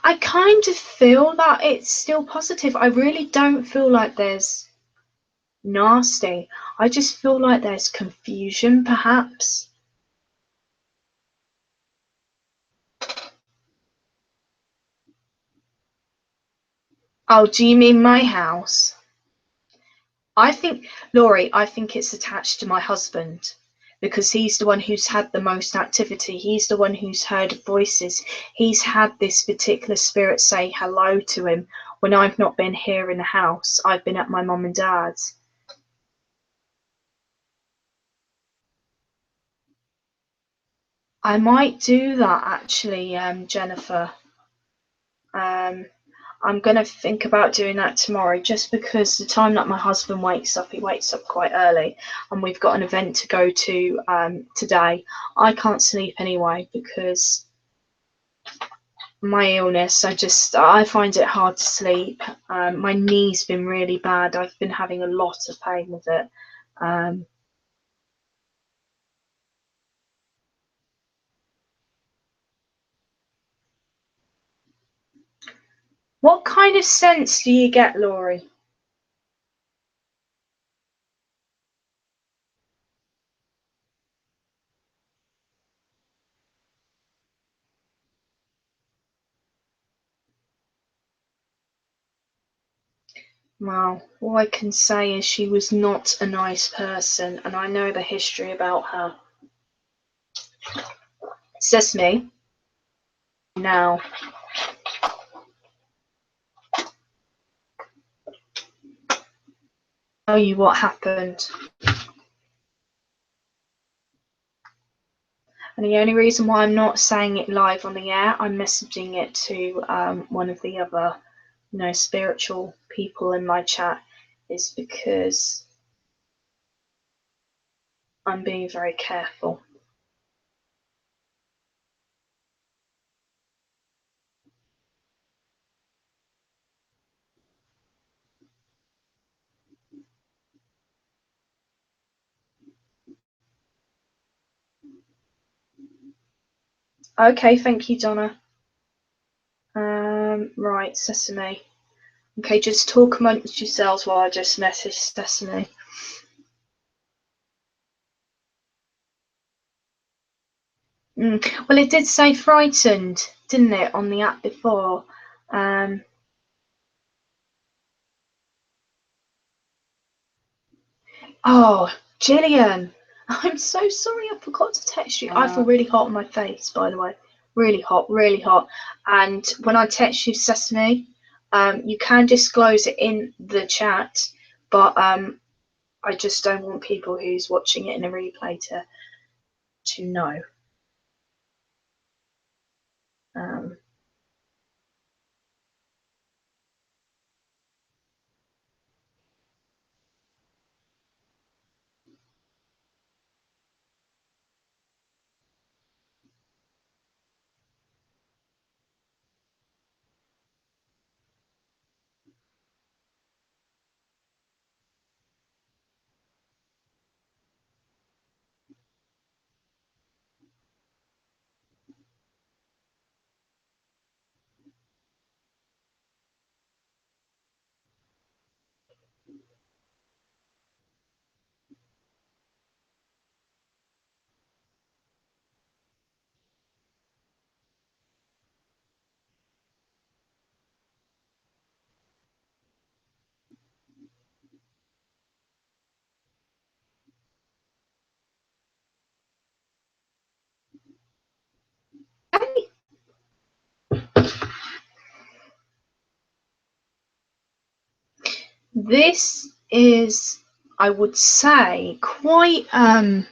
I kind of feel that it's still positive. I really don't feel like there's nasty. I just feel like there's confusion, perhaps. Oh, do you mean my house? I think, Laurie, I think it's attached to my husband because he's the one who's had the most activity. He's the one who's heard voices. He's had this particular spirit say hello to him when I've not been here in the house. I've been at my mum and dad's. I might do that actually, Jennifer. Um, I'm gonna think about doing that tomorrow just because the time that my husband wakes up, he wakes up quite early, and we've got an event to go to today. I can't sleep anyway because my illness. I find it hard to sleep. My knee's been really bad. I've been having a lot of pain with it. Um, what kind of sense do you get, Laurie? Well, all I can say is she was not a nice person, and I know the history about her. Sesame, now, tell you what happened. And the only reason why I'm not saying it live on the air, I'm messaging it to one of the other, spiritual people in my chat, is because I'm being very careful. Okay, thank you, Donna. Right, Sesame. Okay, just talk amongst yourselves while I just message Sesame. Well, it did say frightened, didn't it, on the app before? Um, oh, Gillian, I'm so sorry I forgot to text you. I feel really hot on my face, by the way. Really hot, really hot. And when I text you, Sesame, you can disclose it in the chat, but I just don't want people who's watching it in a replay to know. Um, This is, I would say, quite a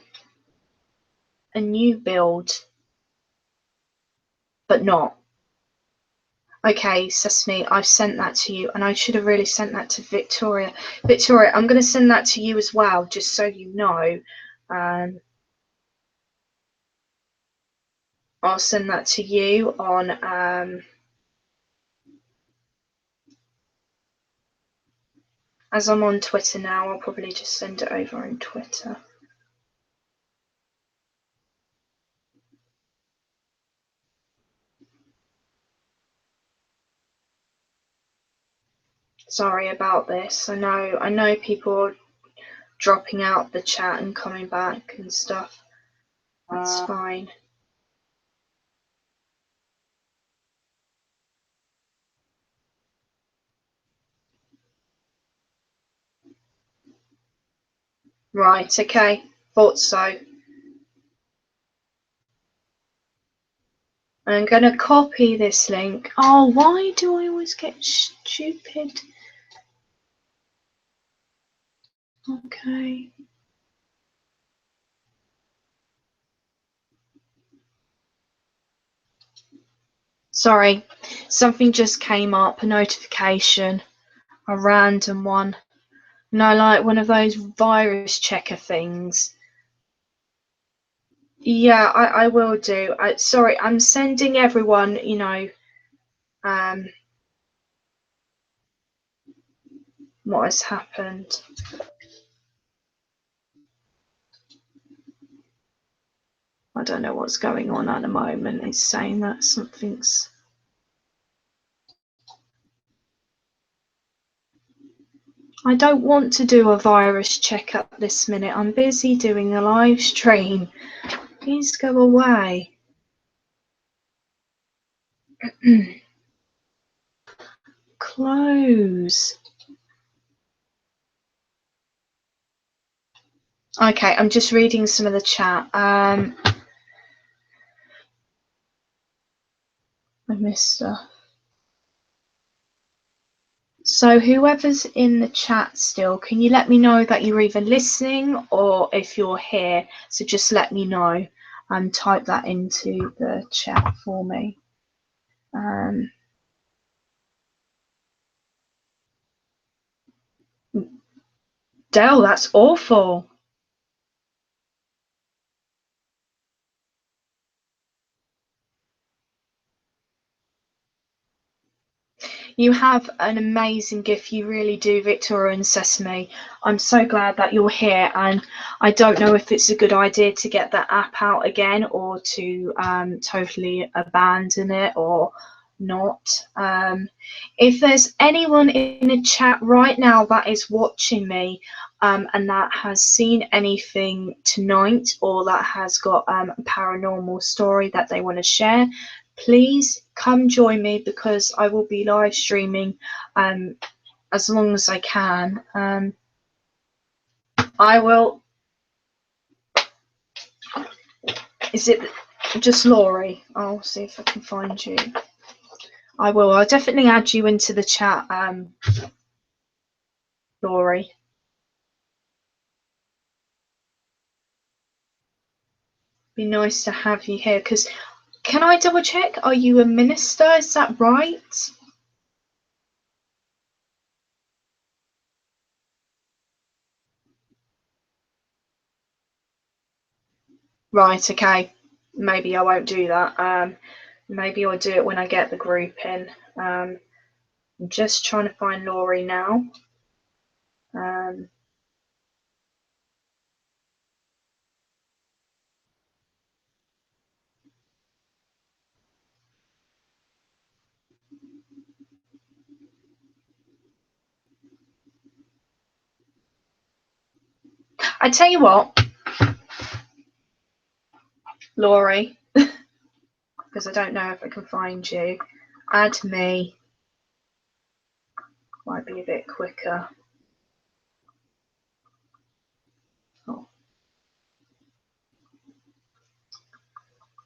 new build, but not. Okay, Sesame, I've sent that to you, and I should have really sent that to Victoria. Victoria, I'm going to send that to you as well, just so you know. I'll send that to you on as I'm on Twitter now. I'll probably just send it over on Twitter. Sorry about this. I know people are dropping out the chat and coming back and stuff. That's fine. Right, okay. Thought so. I'm going to copy this link. Oh, why do I always get stupid? Okay. Sorry, something just came up, a notification, a random one. No, like one of those virus checker things. Yeah, I will do. Sorry, I'm sending everyone, what has happened. I don't know what's going on at the moment. It's saying that something's. I don't want to do a virus check up this minute. I'm busy doing a live stream. Please go away. Close. Okay, I'm just reading some of the chat. I missed stuff. So whoever's in the chat still, can you let me know that you're either listening or if you're here? So just let me know and type that into the chat for me. Dell, that's awful. You have an amazing gift, you really do, Victoria and Sesame. I'm so glad that you're here, and I don't know if it's a good idea to get that app out again or to totally abandon it or not. If there's anyone in the chat right now that is watching me and that has seen anything tonight or that has got a paranormal story that they want to share, please come join me because I will be live streaming as long as I can. I will. Is it just Laurie? I'll see if I can find you. I will. I'll definitely add you into the chat, Laurie. Be nice to have you here because can I double check? Are you a minister? Is that right? Right, okay. Maybe I won't do that. Maybe I'll do it when I get the group in. I'm just trying to find Laurie now. I tell you what, Laurie, because I don't know if I can find you. Add me. Might be a bit quicker. Oh.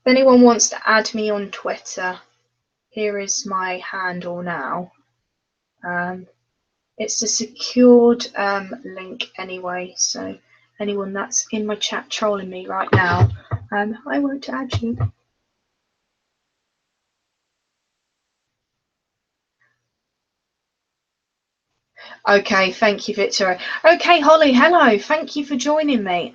If anyone wants to add me on Twitter, here is my handle now. It's a secured link anyway, so anyone that's in my chat trolling me right now, I won't add you. Okay, thank you, Victoria. Okay, Holly, hello. Thank you for joining me.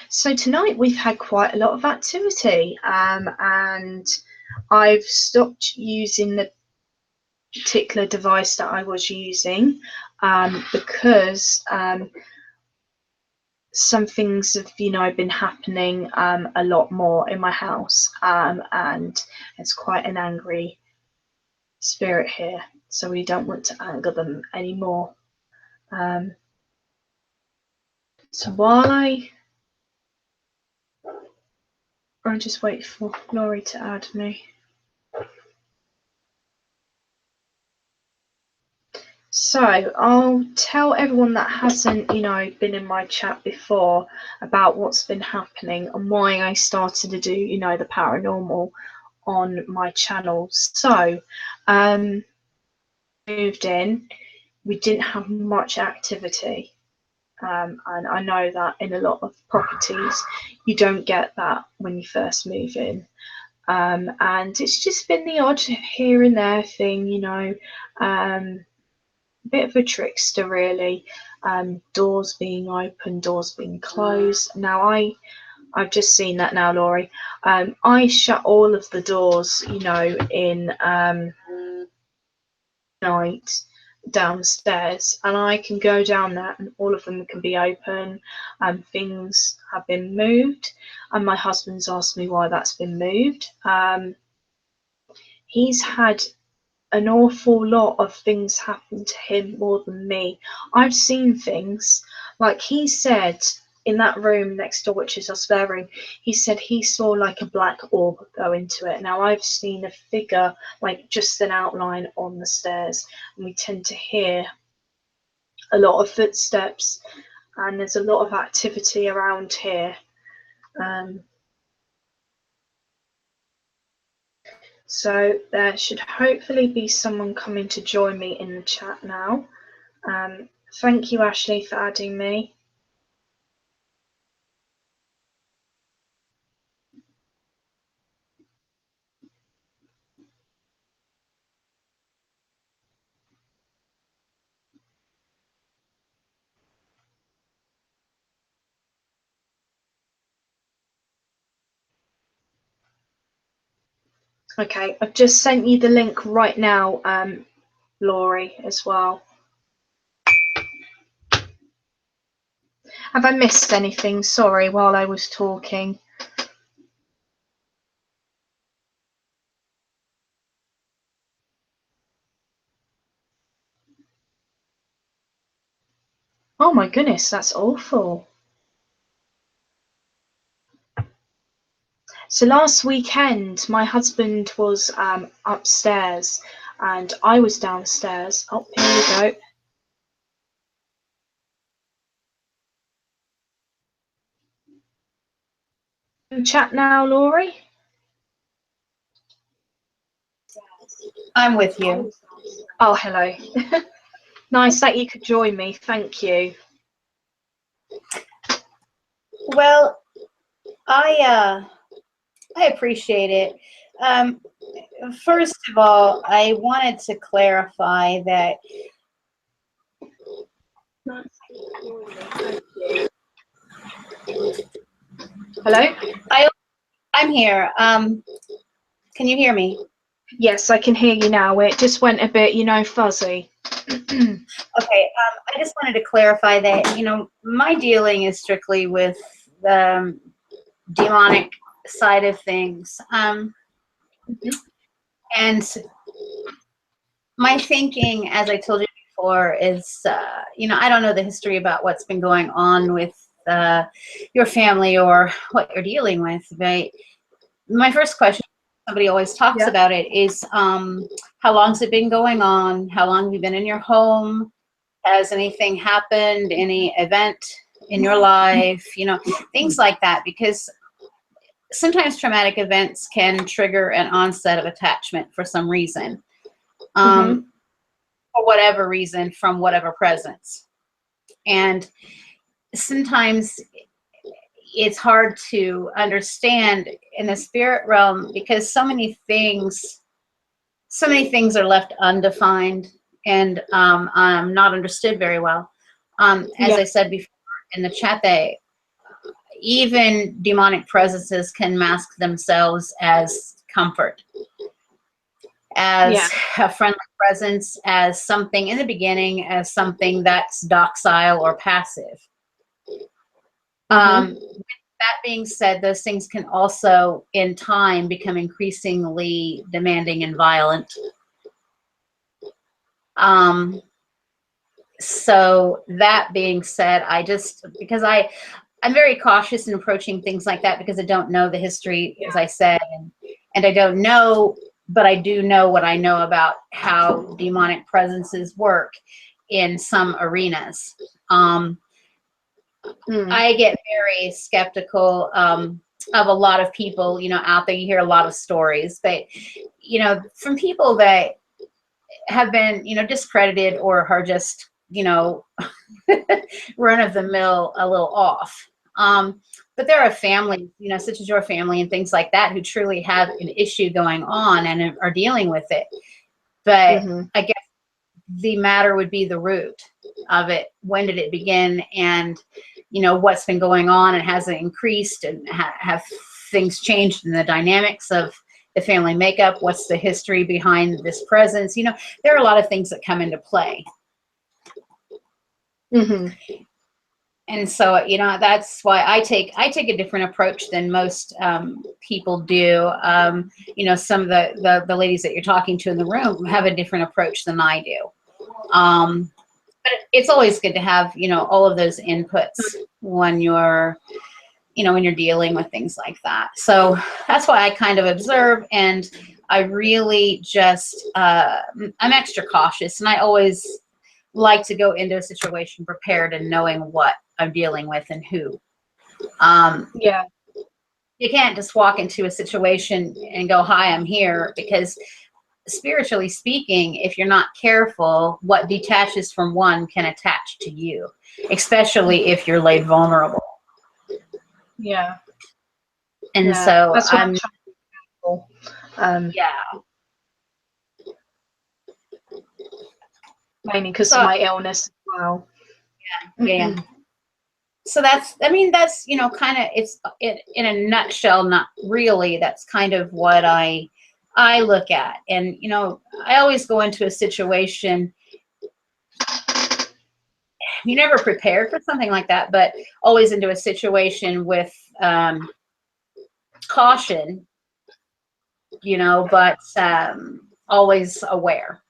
So tonight we've had quite a lot of activity, and I've stopped using the particular device that I was using because some things have, been happening a lot more in my house, and it's quite an angry spirit here, so we don't want to anger them anymore. So while I'll just wait for Laurie to add me. So I'll tell everyone that hasn't, been in my chat before about what's been happening and why I started to do, the paranormal on my channel. So, moved in, we didn't have much activity. And I know that in a lot of properties, you don't get that when you first move in. And it's just been the odd here and there thing, bit of a trickster really. Doors being open, doors being closed. Now I've just seen that now, Laurie. I shut all of the doors, in night downstairs, and I can go down there and all of them can be open. Things have been moved, and my husband's asked me why that's been moved. He's had an awful lot of things happen to him more than me. I've seen things, like he said in that room next door, which is our spare room, he said he saw like a black orb go into it. Now I've seen a figure, like just an outline on the stairs, and we tend to hear a lot of footsteps, and there's a lot of activity around here. So there should hopefully be someone coming to join me in the chat now. Thank you, Ashley, for adding me. Okay, I've just sent you the link right now, Laurie, as well. Have I missed anything? Sorry, while I was talking. Oh my goodness, that's awful. So last weekend, my husband was upstairs and I was downstairs. Oh, here we go. Chat now, Laurie. I'm with you. Oh, hello. Nice that you could join me. Thank you. Well, I appreciate it. First of all, I wanted to clarify that. Hello? I'm here. Can you hear me? Yes, I can hear you now. It just went a bit, fuzzy. Okay. I just wanted to clarify that, my dealing is strictly with the demonic side of things. And my thinking, as I told you before, is, I don't know the history about what's been going on with your family or what you're dealing with, but my first question, somebody always talks about it, is how long's it been going on? How long have you been in your home? Has anything happened? Any event in your life? Things like that, because sometimes traumatic events can trigger an onset of attachment for some reason. for whatever reason from whatever presence. And sometimes it's hard to understand in the spirit realm because so many things are left undefined and not understood very well. As I said before in the chat, that even demonic presences can mask themselves as comfort, as a friendly presence, as something in the beginning, as something that's docile or passive. With that being said, those things can also, in time, become increasingly demanding and violent. So that being said, because I'm very cautious in approaching things like that because I don't know the history, as I said, and I don't know, but I do know what I know about how demonic presences work in some arenas. I get very skeptical of a lot of people, out there. You hear a lot of stories, but, from people that have been, discredited or are just, run of the mill, a little off. But there are families, such as your family and things like that, who truly have an issue going on and are dealing with it. But I guess the matter would be the root of it. When did it begin? And, what's been going on, and has it increased, and have things changed in the dynamics of the family makeup? What's the history behind this presence? There are a lot of things that come into play. And so, that's why I take a different approach than most people do. Some of the ladies that you're talking to in the room have a different approach than I do. But it's always good to have, all of those inputs when you're dealing with things like that. So that's why I kind of observe, and I really just, I'm extra cautious, and I always like to go into a situation prepared and knowing what I'm dealing with and who. You can't just walk into a situation and go, hi, I'm here, because spiritually speaking, if you're not careful, what detaches from one can attach to you, especially if you're laid vulnerable. And so that's what I'm trying to be mainly because of my illness as well. So that's kind of, it's in a nutshell, not really, that's kind of what I look at. And, I always go into a situation, you never prepared for something like that, but always into a situation with caution, but always aware.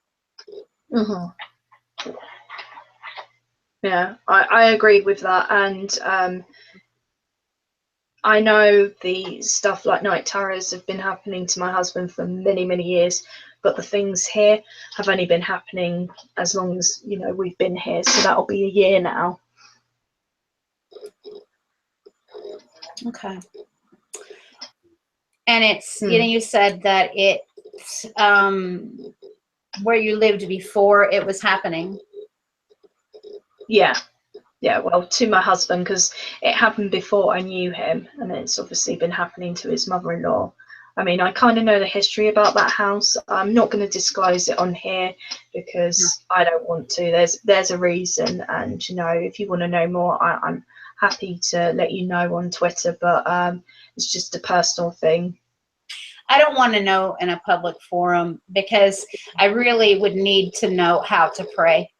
Yeah, I agreed with that. And I know the stuff like night terrors have been happening to my husband for many, many years, but the things here have only been happening as long as, we've been here. So that'll be a year now. Okay. And it's, you said that it's where you lived before it was happening. Yeah, well, to my husband, because it happened before I knew him, and it's obviously been happening to his mother-in-law. I mean, I kind of know the history about that house. I'm not going to disclose it on here because I don't want to. There's a reason, and if you want to know more, I'm happy to let you know on Twitter, but it's just a personal thing. I don't want to know in a public forum because I really would need to know how to pray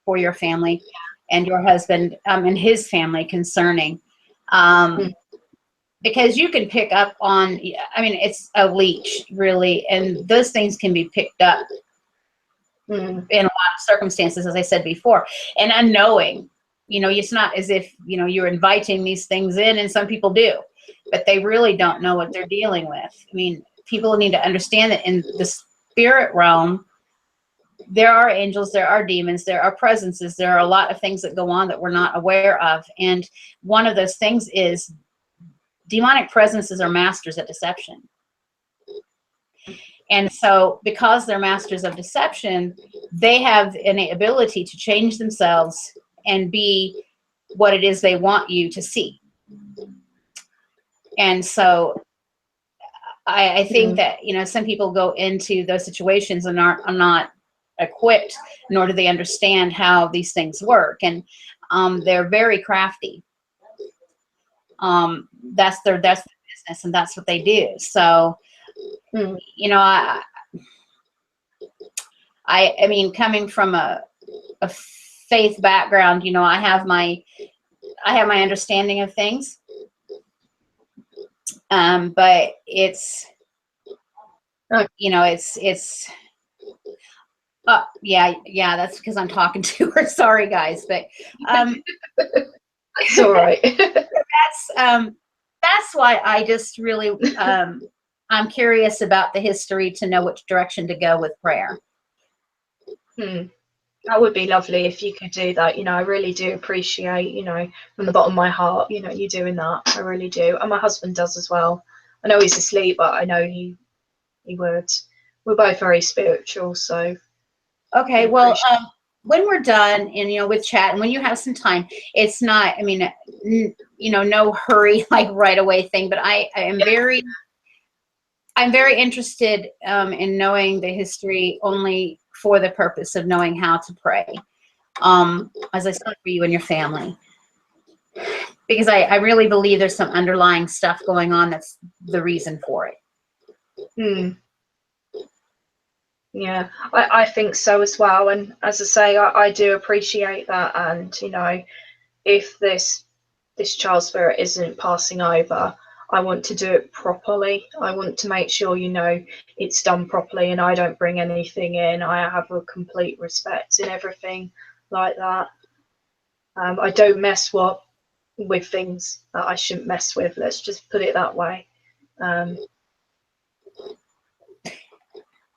for your family and your husband and his family concerning, because you can pick up on, it's a leech really, and those things can be picked up in a lot of circumstances, as I said before, and unknowing, it's not as if, you're inviting these things in, and some people do, but they really don't know what they're dealing with. People need to understand that in the spirit realm, there are angels, there are demons, there are presences, there are a lot of things that go on that we're not aware of. And one of those things is demonic presences are masters at deception. And so because they're masters of deception, they have an ability to change themselves and be what it is they want you to see. And so I think that, you know, some people go into those situations and are not equipped, nor do they understand how these things work. And they're very crafty. That's their business, and that's what they do. So, you know, I mean, coming from a faith background, you know, I have my understanding of things. But it's, you know, it's yeah, that's because I'm talking to her. Sorry, guys, but it's all right. That's why I just really I'm curious about the history to know which direction to go with prayer. That would be lovely if you could do that. You know, I really do appreciate, you know, from the bottom of my heart, you know, you doing that. I really do. And my husband does as well. I know he's asleep, but I know he would. We're both very spiritual, so. Okay, well, when we're done and, you know, with chat, and when you have some time, it's not, I mean, you know, no hurry, like right away thing, but I'm very interested in knowing the history only for the purpose of knowing how to pray. As I said, for you and your family, because I really believe there's some underlying stuff going on that's the reason for it. Yeah, I think so as well. And as I say, I do appreciate that. And, you know, if this child spirit isn't passing over, I want to do it properly. I want to make sure, you know, it's done properly and I don't bring anything in. I have a complete respect and everything like that. I don't mess with things that I shouldn't mess with. Let's just put it that way.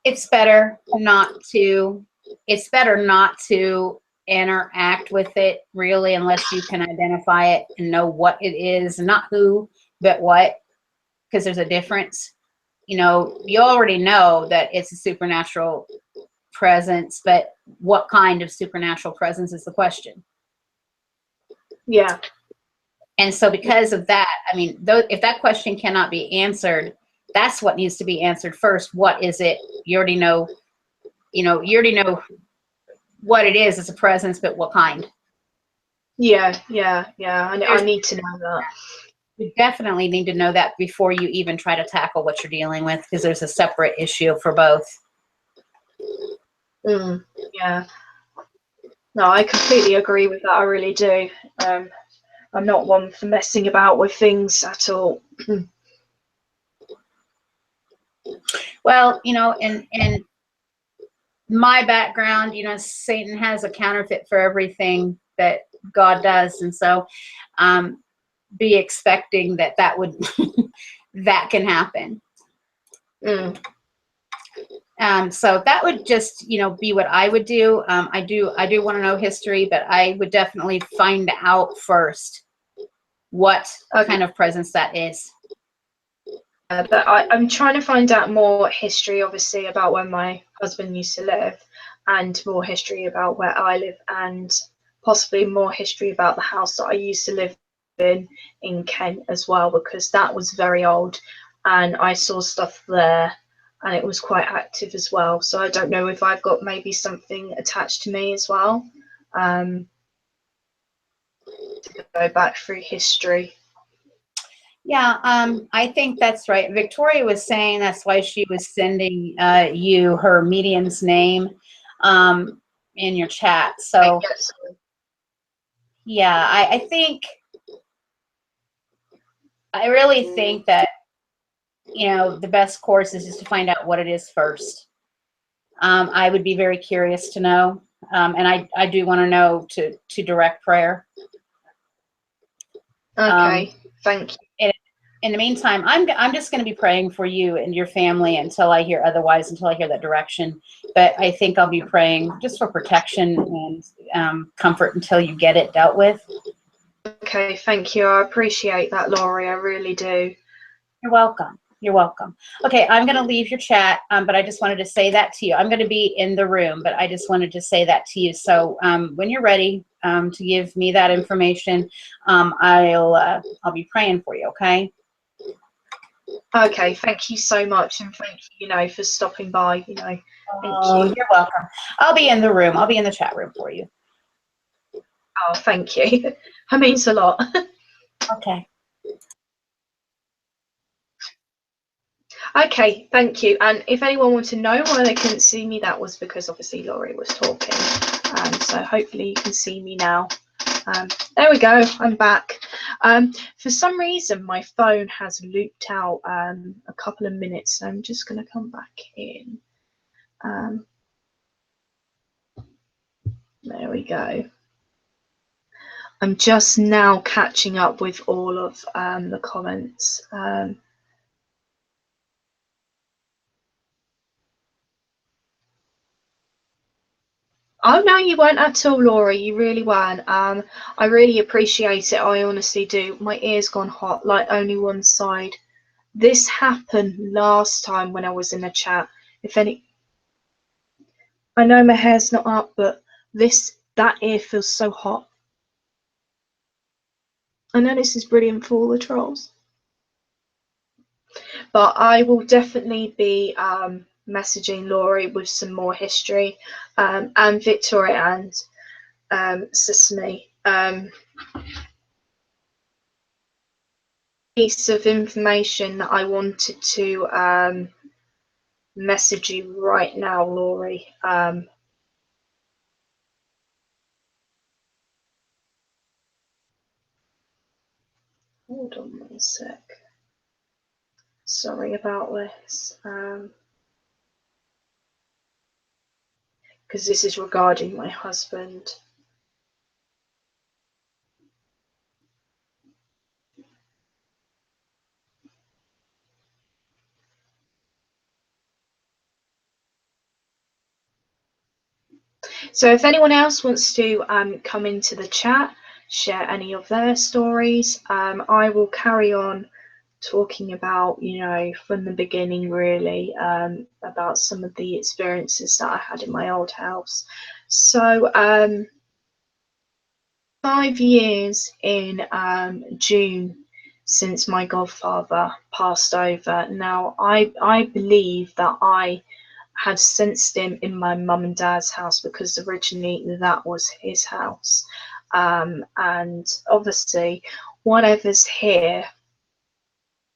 It's better not to interact with it, really, unless you can identify it and know what it is, not who, but what, because there's a difference. You know, you already know that it's a supernatural presence, but what kind of supernatural presence is the question. Yeah. And so because of that, I mean, if that question cannot be answered, that's what needs to be answered first. What is it? You already know, you already know what it is. It's a presence, but what kind? Yeah. I need to know that. You definitely need to know that before you even try to tackle what you're dealing with, because there's a separate issue for both. Yeah. No, I completely agree with that. I really do. I'm not one for messing about with things at all. Well, you know, in my background, you know, Satan has a counterfeit for everything that God does. And so be expecting that would, that can happen. So that would just, you know, be what I would do. I do want to know history, but I would definitely find out first what kind of presence that is. But I'm trying to find out more history, obviously, about where my husband used to live, and more history about where I live, and possibly more history about the house that I used to live in Kent as well, because that was very old, and I saw stuff there, and it was quite active as well. So I don't know if I've got maybe something attached to me as well. To go back through history. Yeah, I think that's right. Victoria was saying that's why she was sending you her medium's name in your chat. So, yeah, I really think that, you know, the best course is just to find out what it is first. I would be very curious to know, and I do want to know to direct prayer. Okay, thank you. In the meantime, I'm just going to be praying for you and your family until I hear otherwise, until I hear that direction. But I think I'll be praying just for protection and comfort until you get it dealt with. Okay, thank you. I appreciate that, Laurie. I really do. You're welcome. You're welcome. Okay, I'm going to leave your chat, but I just wanted to say that to you. I'm going to be in the room, but I just wanted to say that to you. So when you're ready to give me that information, I'll be praying for you. Okay. Okay, thank you so much, and thank you, for stopping by. Thank Oh, you. you're welcome. I'll be in the room. I'll be in the chat room for you. Oh, thank you. That means a lot. Okay. Okay, thank you. And if anyone wants to know why they couldn't see me, that was because obviously Laurie was talking. So hopefully you can see me now. There we go, I'm back. For some reason, my phone has looped out a couple of minutes, so I'm just going to come back in. There we go. I'm just now catching up with all of the comments. Oh, no, you weren't at all, Laura. You really weren't. I really appreciate it. I honestly do. My ear's gone hot, like only one side. This happened last time when I was in a chat. I know my hair's not up, but that ear feels so hot. I know this is brilliant for all the trolls. But I will definitely be messaging Laurie with some more history, and Victoria and Sesame. Piece of information that I wanted to message you right now, Laurie. Hold on one sec. Sorry about this. Because this is regarding my husband. So if anyone else wants to come into the chat, share any of their stories, I will carry on talking about, from the beginning, really, about some of the experiences that I had in my old house. So 5 years in June since my godfather passed over. Now, I believe that I had sensed him in my mum and dad's house because originally that was his house. And obviously, whatever's here,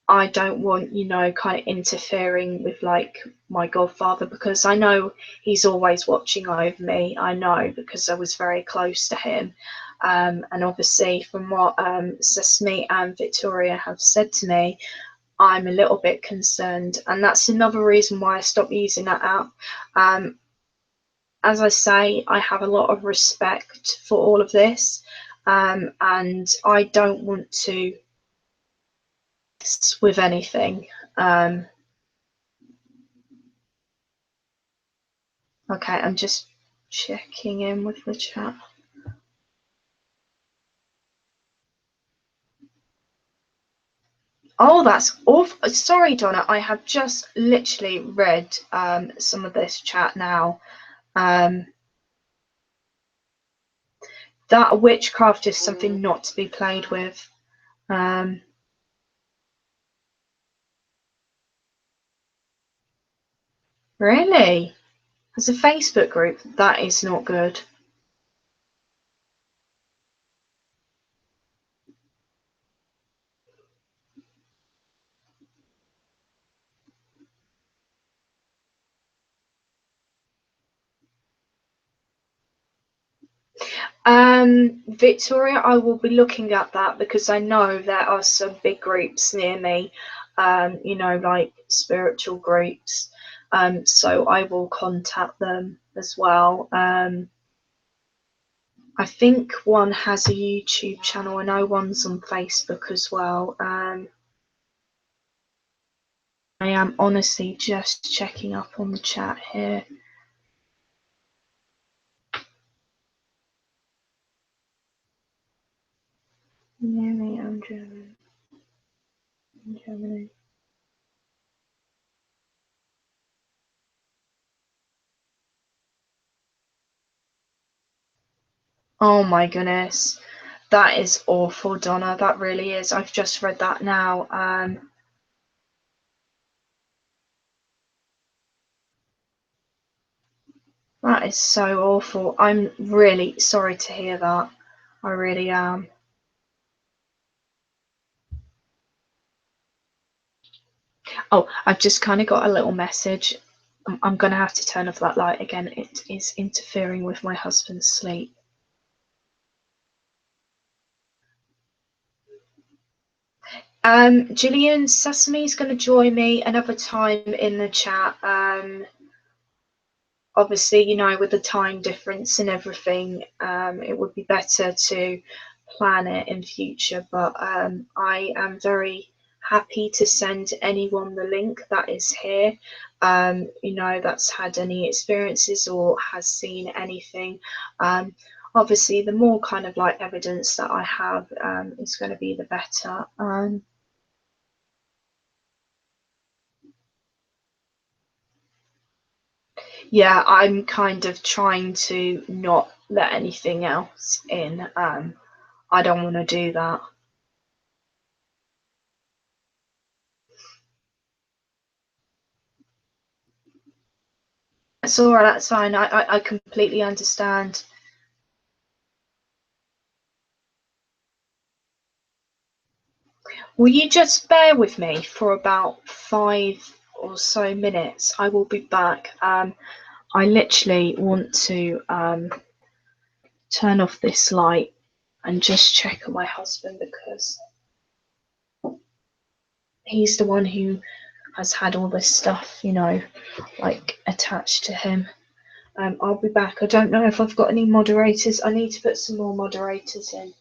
I don't want, kind of interfering with like my godfather, because I know he's always watching over me. I know because I was very close to him. And obviously, from what Sesame and Victoria have said to me, I'm a little bit concerned. And that's another reason why I stopped using that app. As I say, I have a lot of respect for all of this. And I don't want to mess with anything. Okay, I'm just checking in with the chat. Oh, that's awful. Sorry, Donna. I have just literally read some of this chat now. That witchcraft is something not to be played with. Really? As a Facebook group, that is not good. Victoria, I will be looking at that because I know there are some big groups near me, like spiritual groups. So I will contact them as well. I think one has a YouTube channel. I know one's on Facebook as well. I am honestly just checking up on the chat here. Near me, I'm German. Germany. Oh my goodness. That is awful, Donna. That really is. I've just read that now. That is so awful. I'm really sorry to hear that. I really am. Oh, I've just kind of got a little message. I'm going to have to turn off that light again. It is interfering with my husband's sleep. Gillian, Sesame's going to join me another time in the chat. Obviously, you know, with the time difference and everything, it would be better to plan it in future. But I am very happy to send anyone the link that is here, you know, that's had any experiences or has seen anything. Obviously, the more kind of like evidence that I have is going to be the better. Yeah, I'm kind of trying to not let anything else in. I don't want to do that. That's all right. That's fine. I completely understand. Will you just bear with me for about 5 or so minutes? I will be back. I literally want to turn off this light and just check on my husband because he's the one who has had all this stuff, you know, like attached to him. I'll be back. I don't know if I've got any moderators. I need to put some more moderators in.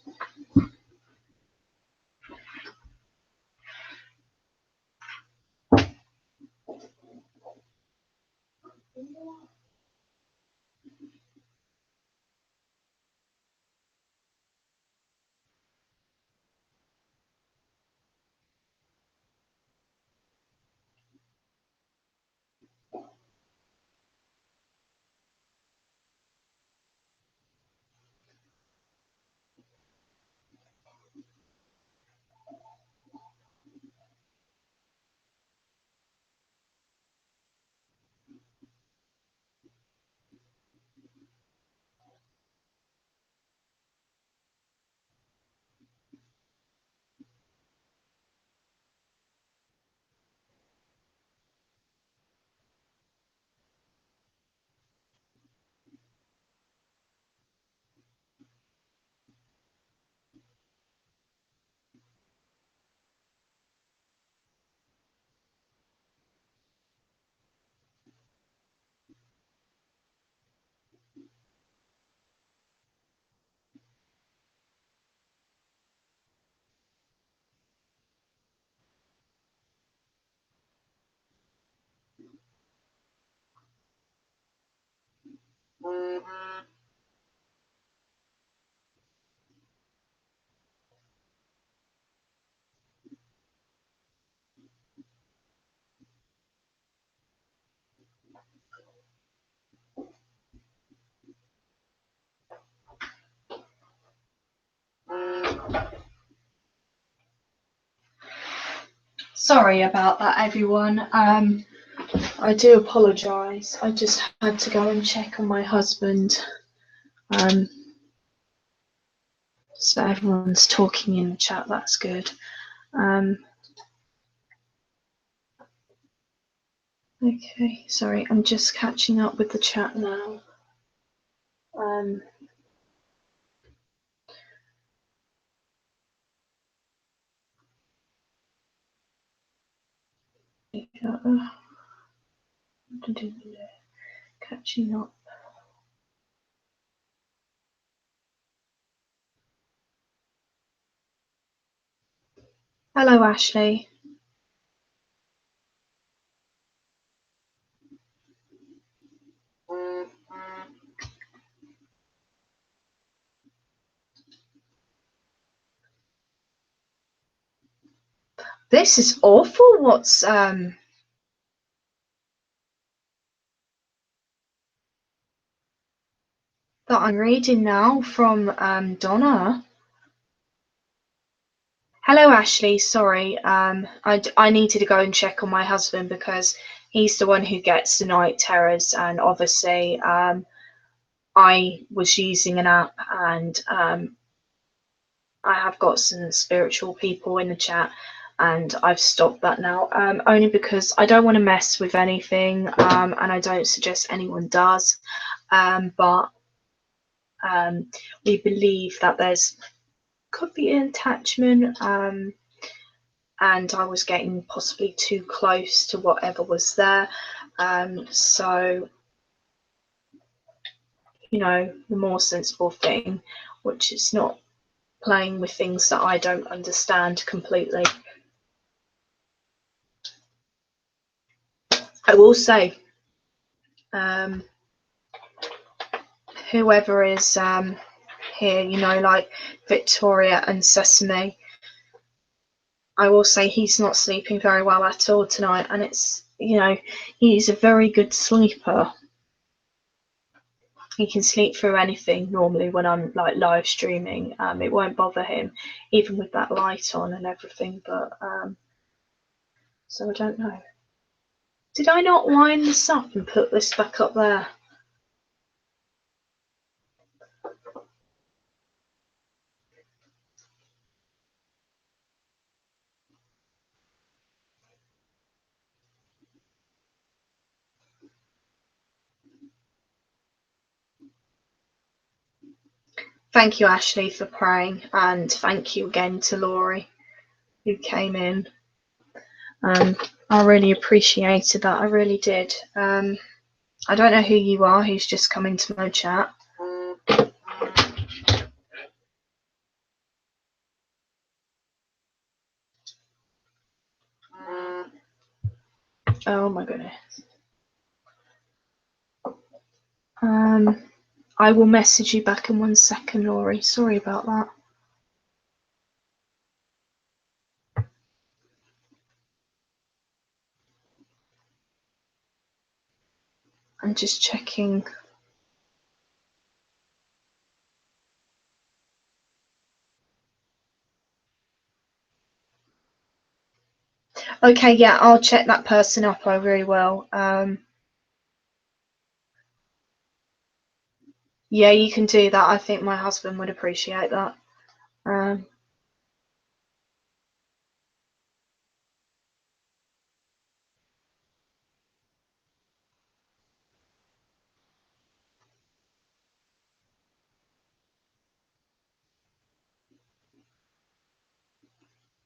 Sorry about that, everyone. I do apologise. I just had to go and check on my husband. Um, so everyone's talking in the chat. That's good. Okay, sorry. I'm just catching up with the chat now. Catching up. Hello, Ashley. This is awful. What's that I'm reading now from Donna. Hello, Ashley. Sorry, I needed to go and check on my husband because he's the one who gets the night terrors, and obviously, I was using an app, and I have got some spiritual people in the chat, and I've stopped that now, only because I don't want to mess with anything, and I don't suggest anyone does, but we believe that there's could be an attachment. And I was getting possibly too close to whatever was there. So, you know, the more sensible thing, which is not playing with things that I don't understand completely. I will say, whoever is here, you know, like Victoria and Sesame, I will say he's not sleeping very well at all tonight, and it's, you know, he's a very good sleeper. He can sleep through anything normally when I'm like live streaming. It won't bother him, even with that light on and everything. But so I don't know. Did I not line this up and put this back up there? Thank you, Ashley, for praying, and thank you again to Laurie who came in. I really appreciated that. I really did. I don't know who you are who's just come into my chat. Oh my goodness. I will message you back in 1 second, Laurie. Sorry about that. I'm just checking. Okay, yeah, I'll check that person up. I really will. Yeah, you can do that. I think my husband would appreciate that.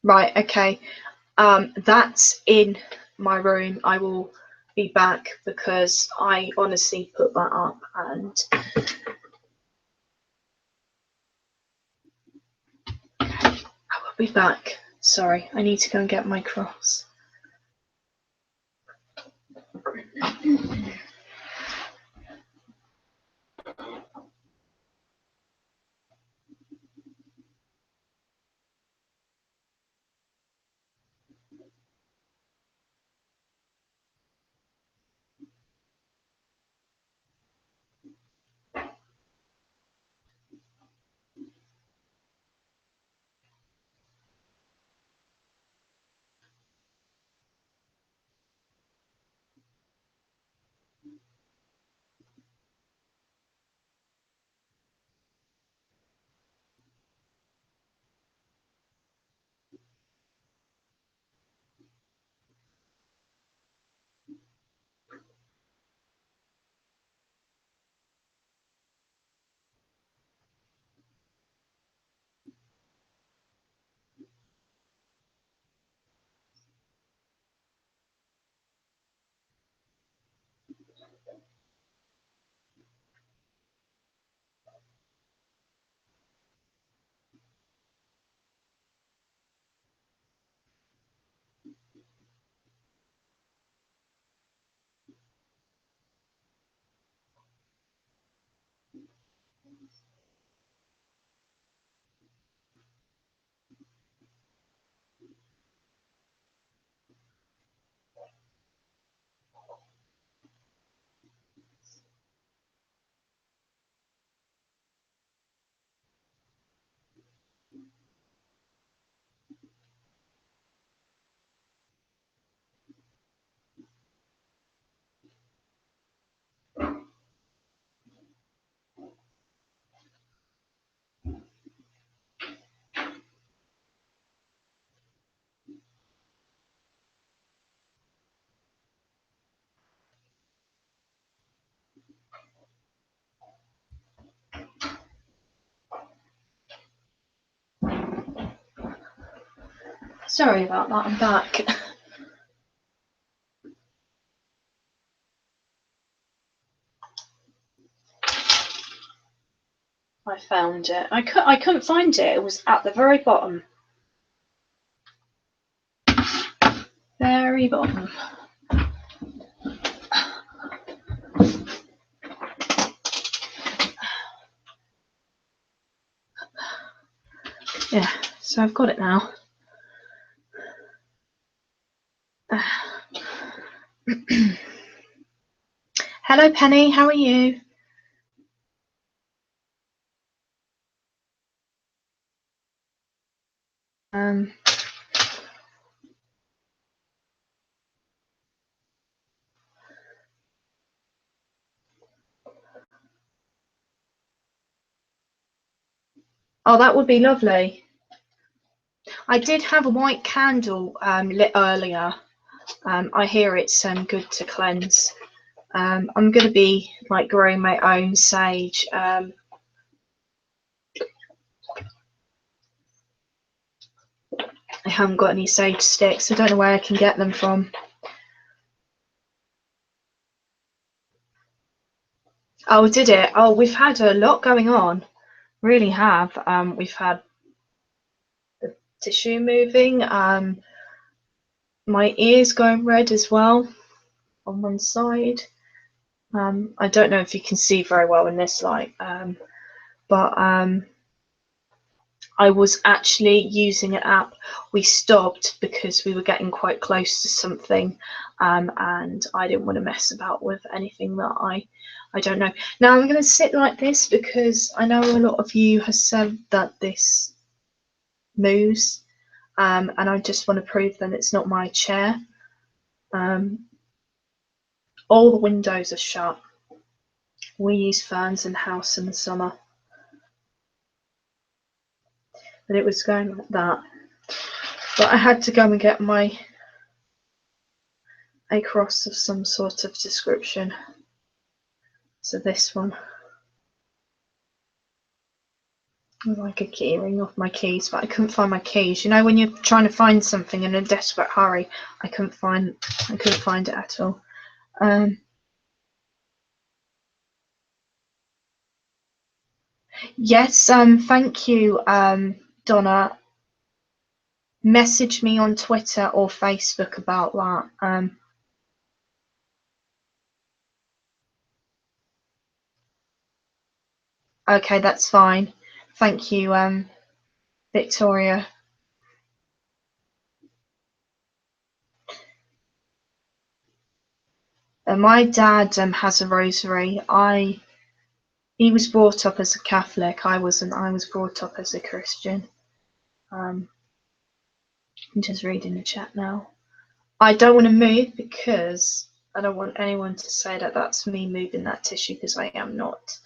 Right, okay. That's in my room. I will be back because I honestly put that up, and I will be back. Sorry, I need to go and get my cross. Sorry about that, I'm back. I found it. I couldn't find it. It was at the very bottom. Very bottom. Yeah, so I've got it now. Hello, Penny. How are you? Oh, that would be lovely. I did have a white candle lit earlier. I hear it's good to cleanse. I'm going to be like growing my own sage. I haven't got any sage sticks. I don't know where I can get them from. Oh, did it? Oh, we've had a lot going on. Really have. We've had the tissue moving. My ears going red as well on one side. I don't know if you can see very well in this light, but I was actually using an app. We stopped because we were getting quite close to something, and I didn't want to mess about with anything that I don't know. Now I'm going to sit like this because I know a lot of you have said that this moves, and I just want to prove that it's not my chair. All the windows are shut. We use fans in the house in the summer. But it was going like that. But I had to go and get a cross of some sort of description. So this one. Like a keyring of my keys, but I couldn't find my keys. You know when you're trying to find something in a desperate hurry, I couldn't find it at all. Yes, thank you, Donna. Message me on Twitter or Facebook about that. Okay, that's fine. Thank you, Victoria. My dad has a rosary. He was brought up as a Catholic. I wasn't. I was brought up as a Christian. I'm just reading the chat now. I don't want to move because I don't want anyone to say that that's me moving that tissue, because I am not.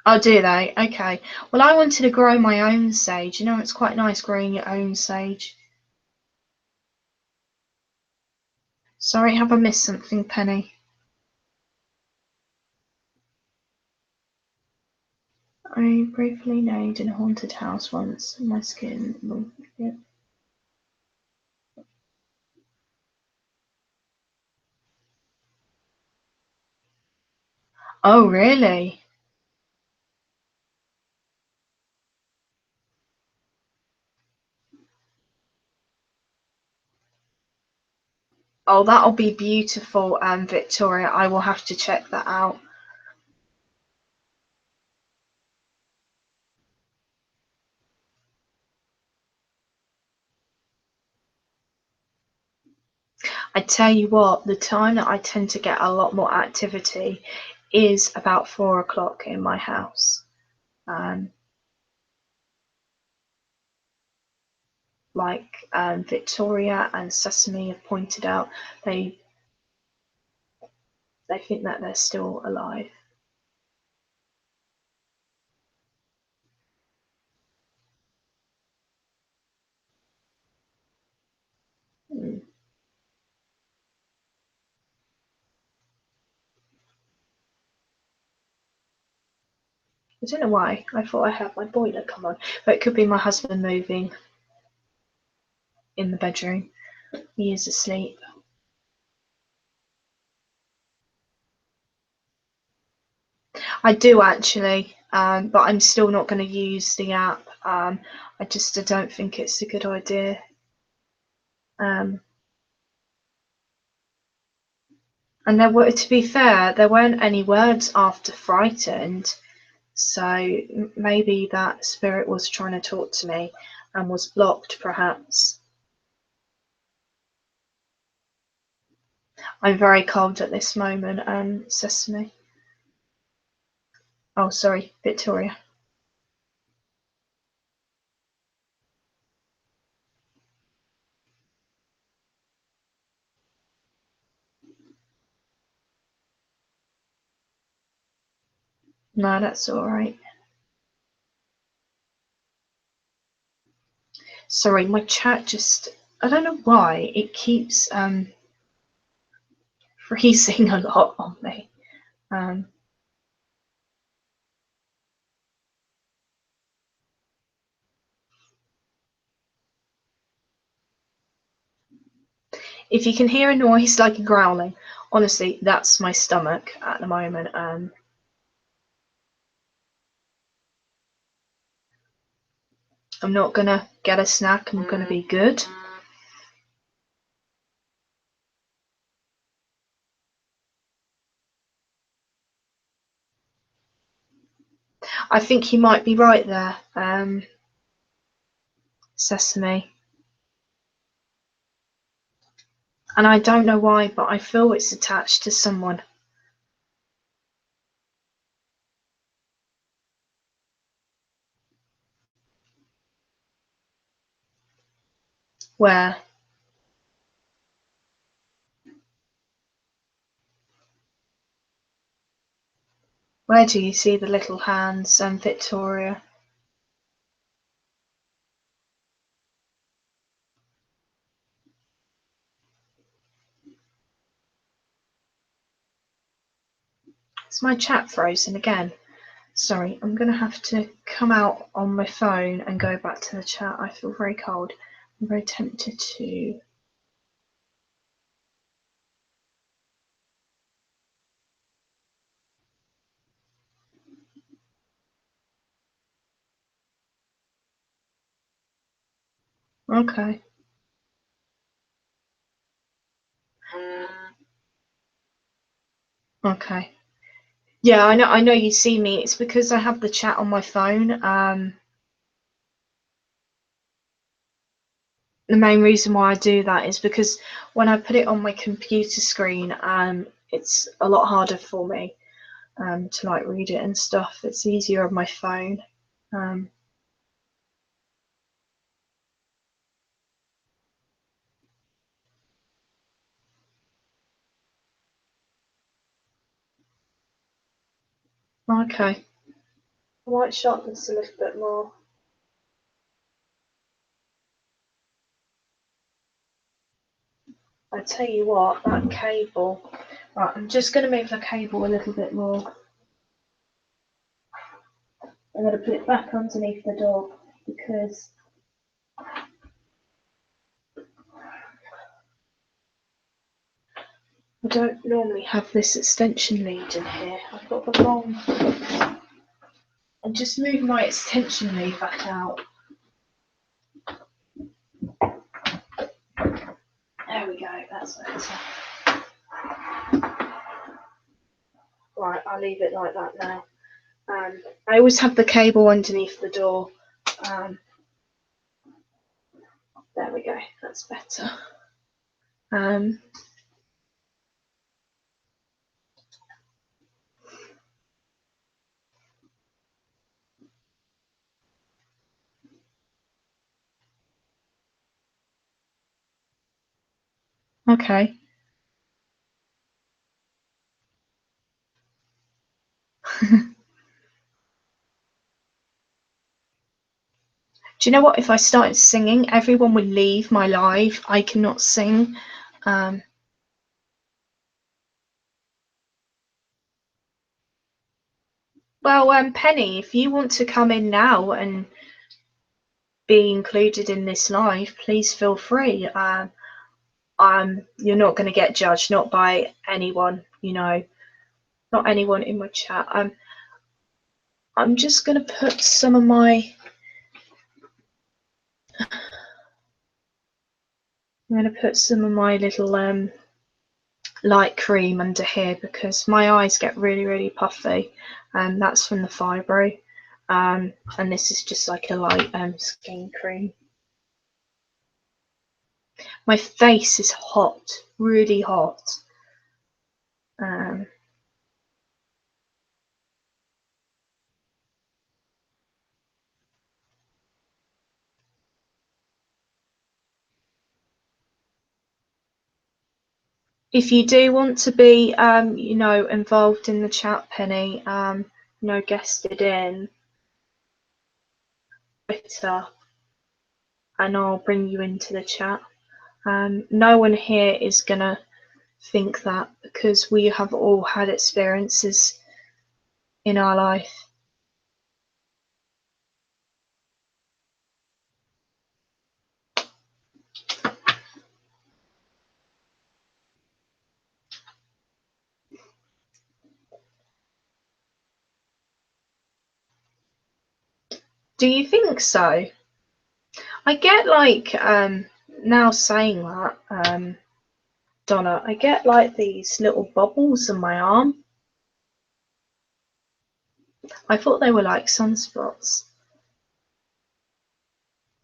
Oh, do they? Okay. Well, I wanted to grow my own sage. You know, it's quite nice growing your own sage. Sorry, have I missed something, Penny? I briefly laid in a haunted house once. My skin. Yeah. Oh, really? Oh, that'll be beautiful, Victoria. I will have to check that out. I tell you what, the time that I tend to get a lot more activity is about 4 o'clock in my house. Like Victoria and Sesame have pointed out, they think that they're still alive. Mm. I don't know why. I thought I had my boiler come on, but it could be my husband moving in the bedroom. He is asleep. I do actually, but I'm still not going to use the app. I don't think it's a good idea. And to be fair, there weren't any words after frightened, so maybe that spirit was trying to talk to me and was blocked, perhaps. I'm very cold at this moment, Sesame. Oh, sorry, Victoria. No, that's all right. Sorry, my chat just, I don't know why, it keeps freezing a lot on me. If you can hear a noise like a growling, honestly, that's my stomach at the moment. I'm not gonna get a snack, I'm gonna be good. I think you might be right there, Sesame. And I don't know why, but I feel it's attached to someone. Where? Where do you see the little hands, Victoria? Is my chat frozen again? Sorry, I'm gonna have to come out on my phone and go back to the chat. I feel very cold. I'm very tempted to. Okay. Okay. Yeah, I know you see me. It's because I have the chat on my phone. The main reason why I do that is because when I put it on my computer screen, it's a lot harder for me to like read it and stuff. It's easier on my phone. Okay. I might sharpen this a little bit more. I tell you what, that cable. Right, I'm just going to move the cable a little bit more. I'm going to put it back underneath the door because I don't normally have this extension lead in here. I've got the wrong. And just move my extension lead back out. There we go, that's better. Right, I'll leave it like that now. I always have the cable underneath the door. There we go, that's better. Okay. Do you know what? If I started singing, everyone would leave my live. I cannot sing. Well, Penny, if you want to come in now and be included in this live, please feel free. You're not going to get judged, not by anyone, not anyone in my chat. I'm just going to put some of my. I'm going to put some of my little light cream under here because my eyes get really, really puffy, and that's from the fibro. And this is just like a light skin cream. My face is hot, really hot. If you do want to be, involved in the chat, Penny, guest it in Twitter, and I'll bring you into the chat. No one here is gonna think that because we have all had experiences in our life. Do you think so? I get like now saying that, Donna, I get like these little bubbles on my arm. I thought they were like sunspots.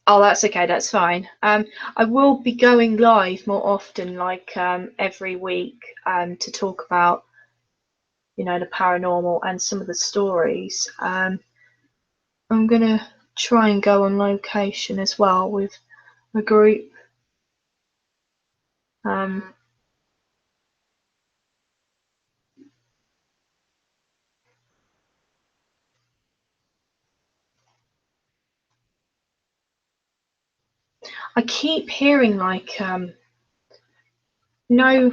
Oh, that's okay. That's fine. I will be going live more often, like every week, to talk about, the paranormal and some of the stories. I'm gonna try and go on location as well with a group. I keep hearing like no,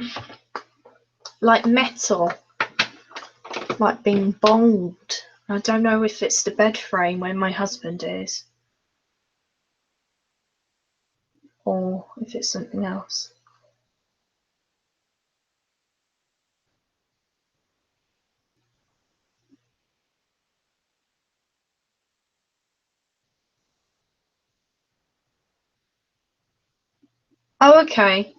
like metal, like being bonged. I don't know if it's the bed frame where my husband is, or if it's something else. Oh, okay.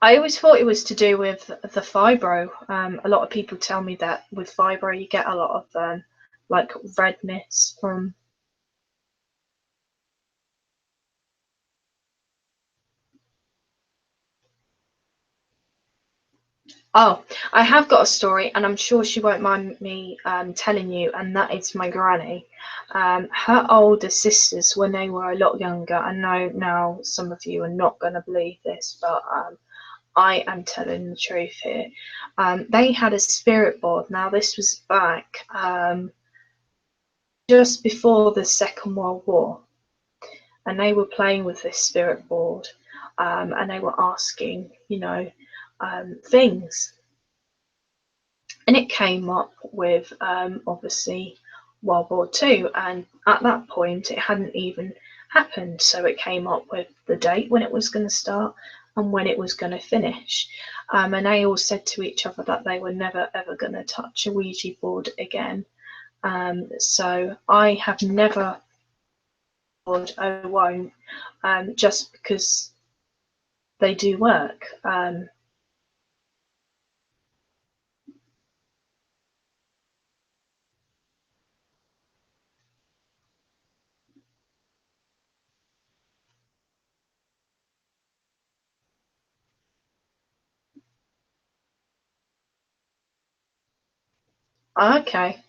I always thought it was to do with the fibro. A lot of people tell me that with fibro you get a lot of like redness from. Oh, I have got a story, and I'm sure she won't mind me telling you, and that is my granny. Her older sisters, when they were a lot younger, I know now some of you are not going to believe this, but I am telling the truth here. They had a spirit board. Now, this was back just before the Second World War, and they were playing with this spirit board, and they were asking, things. And it came up with obviously World War II, and at that point it hadn't even happened. So it came up with the date when it was going to start and when it was going to finish. And they all said to each other that they were never ever going to touch a Ouija board again. So I have never, I won't, just because they do work. Okay.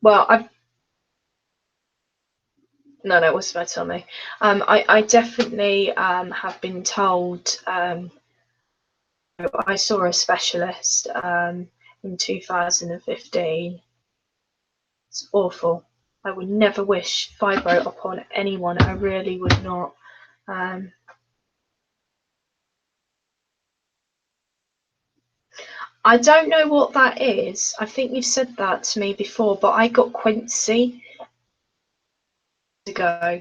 Well, no, it was my tummy. I definitely have been told. I saw a specialist in 2015. It's awful. I would never wish fibro upon anyone. I really would not. I don't know what that is. I think you've said that to me before, but I got Quincy ago.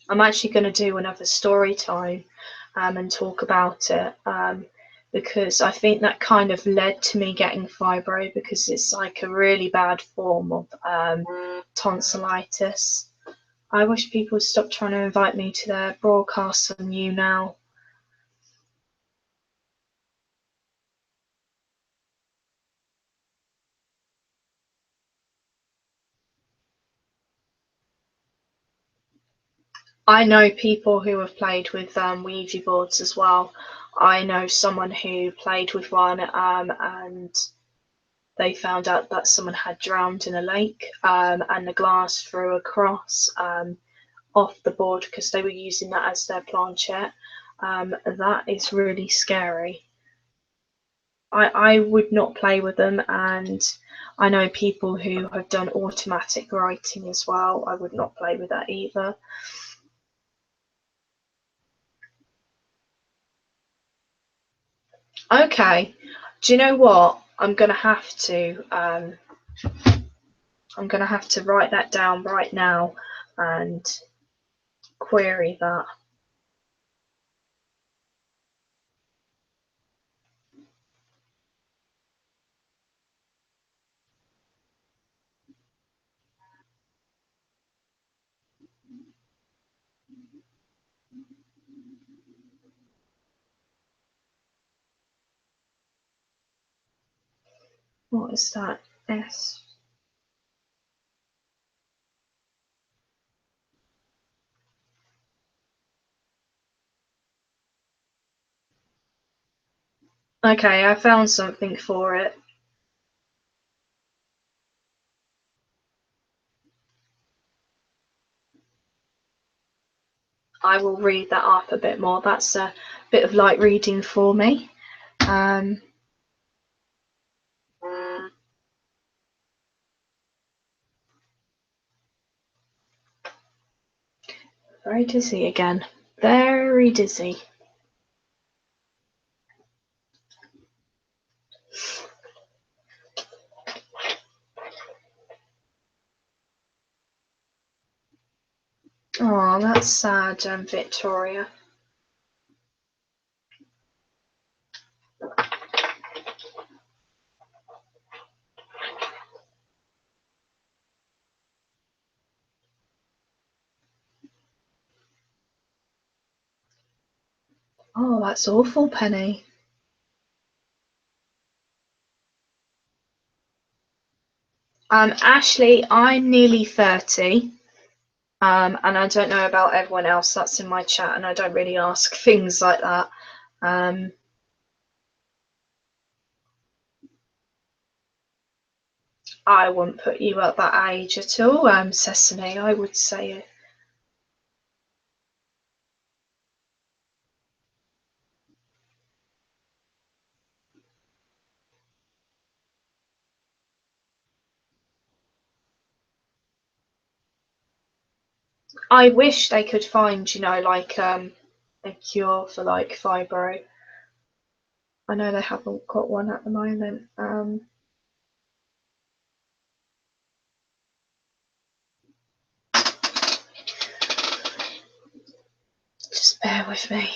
I'm actually going to do another story time and talk about it because I think that kind of led to me getting fibro, because it's like a really bad form of tonsillitis. I wish people would stop trying to invite me to their broadcasts on You Now. I know people who have played with Ouija boards as well. I know someone who played with one and they found out that someone had drowned in a lake and the glass flew across off the board because they were using that as their planchette. That is really scary. I would not play with them, and I know people who have done automatic writing as well. I would not play with that either. Okay, do you know what? I'm gonna have to write that down right now and query that. What is that? S. Okay, I found something for it. I will read that up a bit more. That's a bit of light reading for me. Very dizzy again. Very dizzy. Oh, that's sad, Victoria. Oh, that's awful, Penny. Ashley, I'm nearly 30. And I don't know about everyone else that's in my chat, and I don't really ask things like that. I wouldn't put you at that age at all, Sesame. I would say I wish they could find, like a cure for like fibro. I know they haven't got one at the moment. Just bear with me.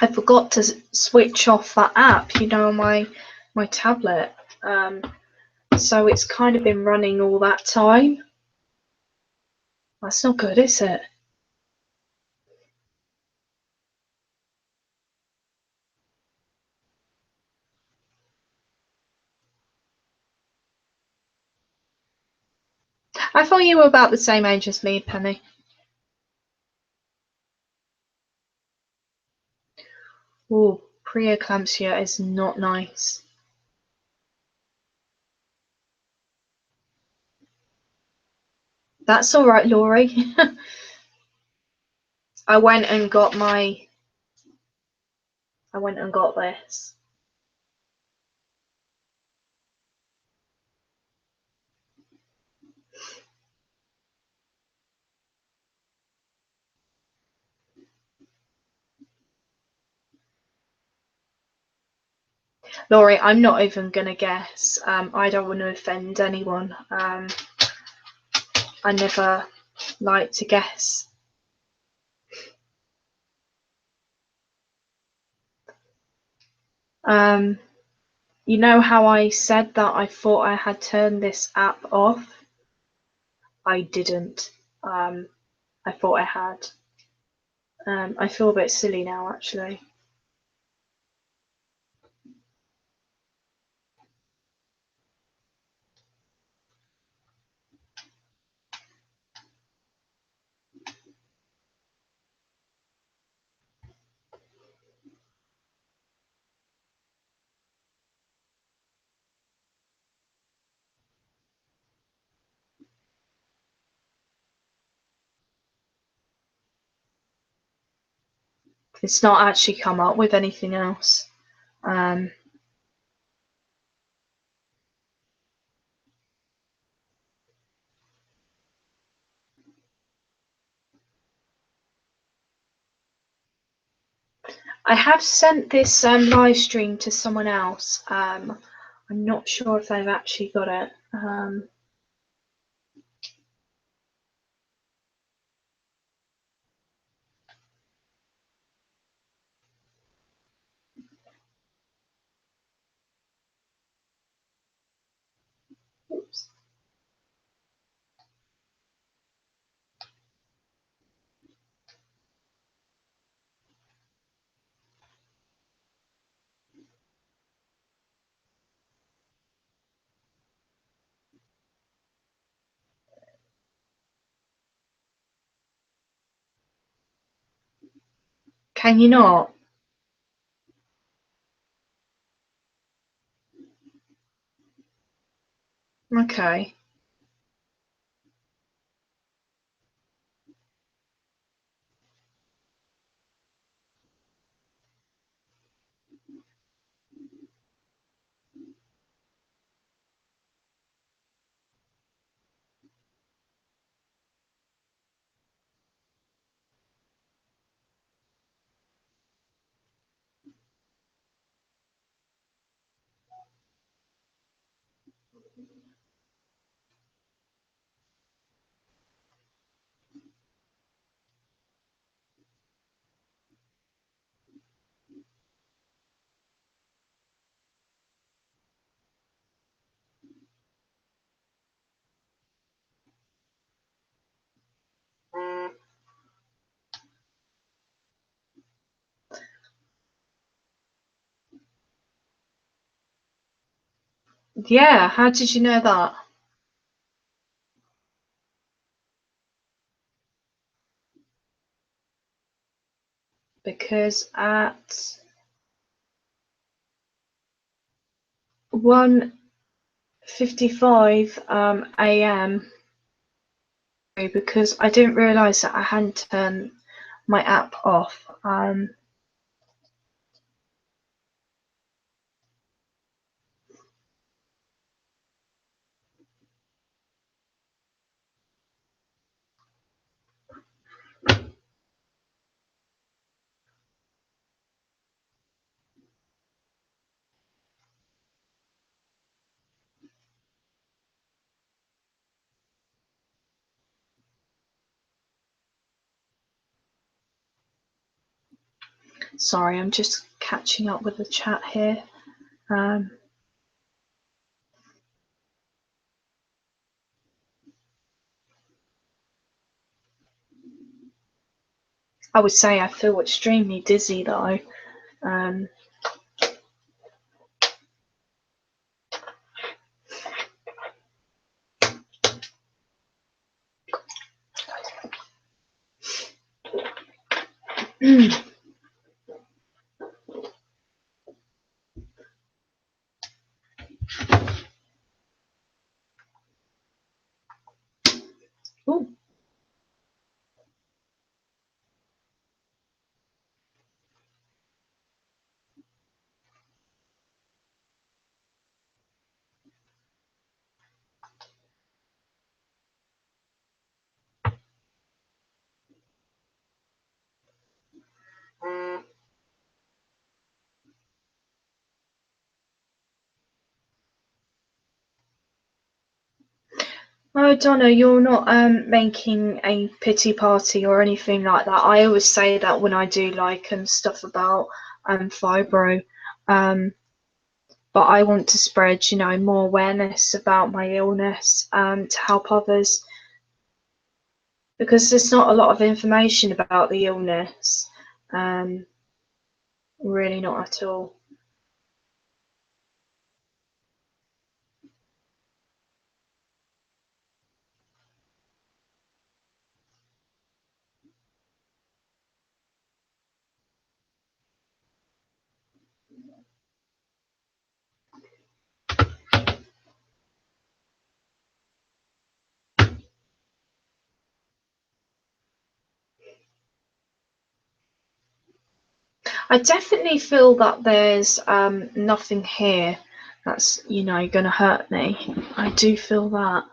I forgot to switch off that app, on my tablet. So it's kind of been running all that time. That's not good, is it? I thought you were about the same age as me, Penny. Oh, preeclampsia is not nice. That's all right, Laurie. I went and got this. Laurie, I'm not even gonna guess. I don't want to offend anyone. I never like to guess. You know how I said that I thought I had turned this app off? I didn't. I thought I had. I feel a bit silly now, actually. It's not actually come up with anything else. I have sent this live stream to someone else. I'm not sure if they've actually got it. Oops. Can you not? Okay. Yeah, how did you know that? Because at 1:55 a.m. because I didn't realise that I hadn't turned my app off. Sorry, I'm just catching up with the chat here. I would say I feel extremely dizzy though. no, Donna, you're not making a pity party or anything like that. I always say that when I do like stuff about fibro, but I want to spread, more awareness about my illness to help others, because there's not a lot of information about the illness, really not at all. I definitely feel that there's nothing here that's going to hurt me. I do feel that.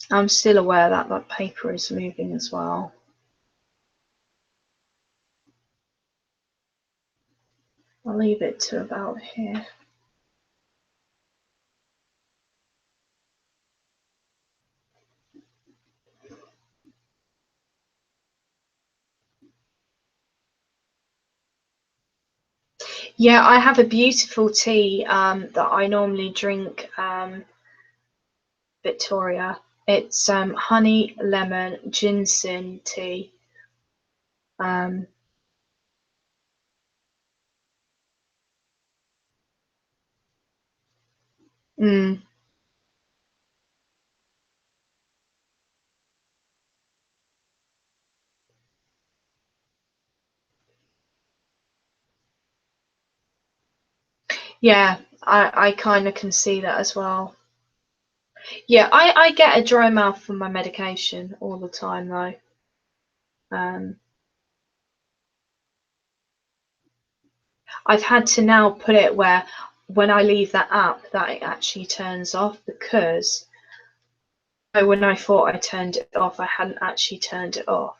I'm still aware that that paper is moving as well. I'll leave it to about here. Yeah, I have a beautiful tea that I normally drink, Victoria. It's honey, lemon, ginseng tea. Um, mm, yeah, I kind of can see that as well. Yeah, I get a dry mouth from my medication all the time though. Um, I've had to now put it where when I leave that app that it actually turns off, because when I thought I turned it off, I hadn't actually turned it off.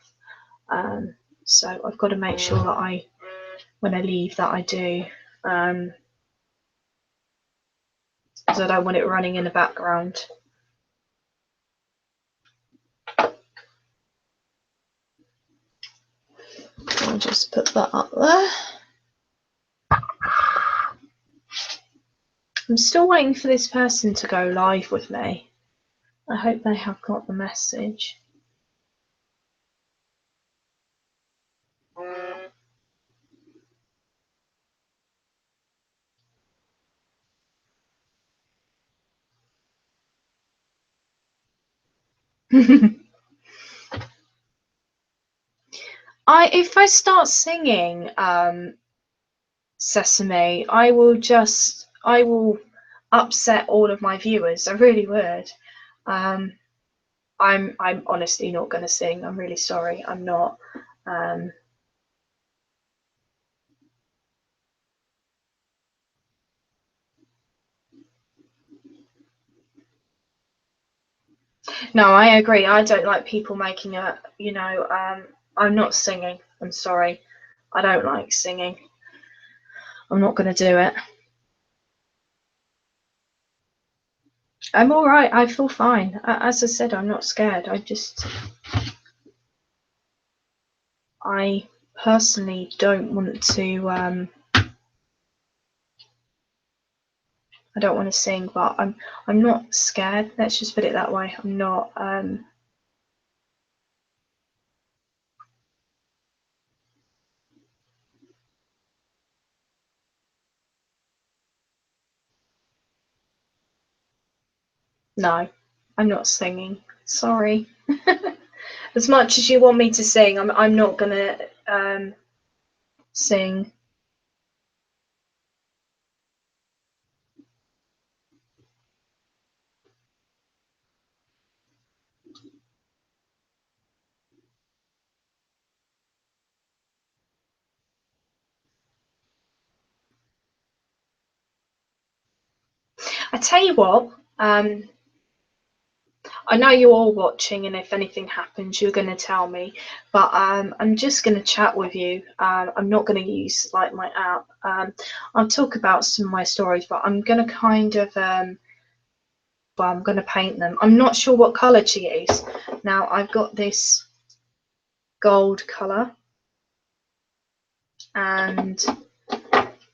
So I've got to make sure that when I leave that I do, because I don't want it running in the background. I'll just put that up there. I'm still waiting for this person to go live with me. I hope they have got the message. If I start singing Sesame, I will upset all of my viewers. I really would. I'm honestly not going to sing. I'm really sorry. I'm not. No, I agree. I don't like people making I'm not singing. I'm sorry. I don't like singing. I'm not going to do it. I'm all right. I feel fine. As I said, I'm not scared. I personally don't want to. I don't want to sing, but I'm not scared. Let's just put it that way. I'm not. No, I'm not singing. Sorry. As much as you want me to sing, I'm not gonna sing. I tell you what, I know you're all watching, and if anything happens, you're going to tell me. But I'm just going to chat with you. I'm not going to use like my app. I'll talk about some of my stories, but I'm going to kind of well, I'm going to paint them. I'm not sure what colour to use. Now I've got this gold colour, and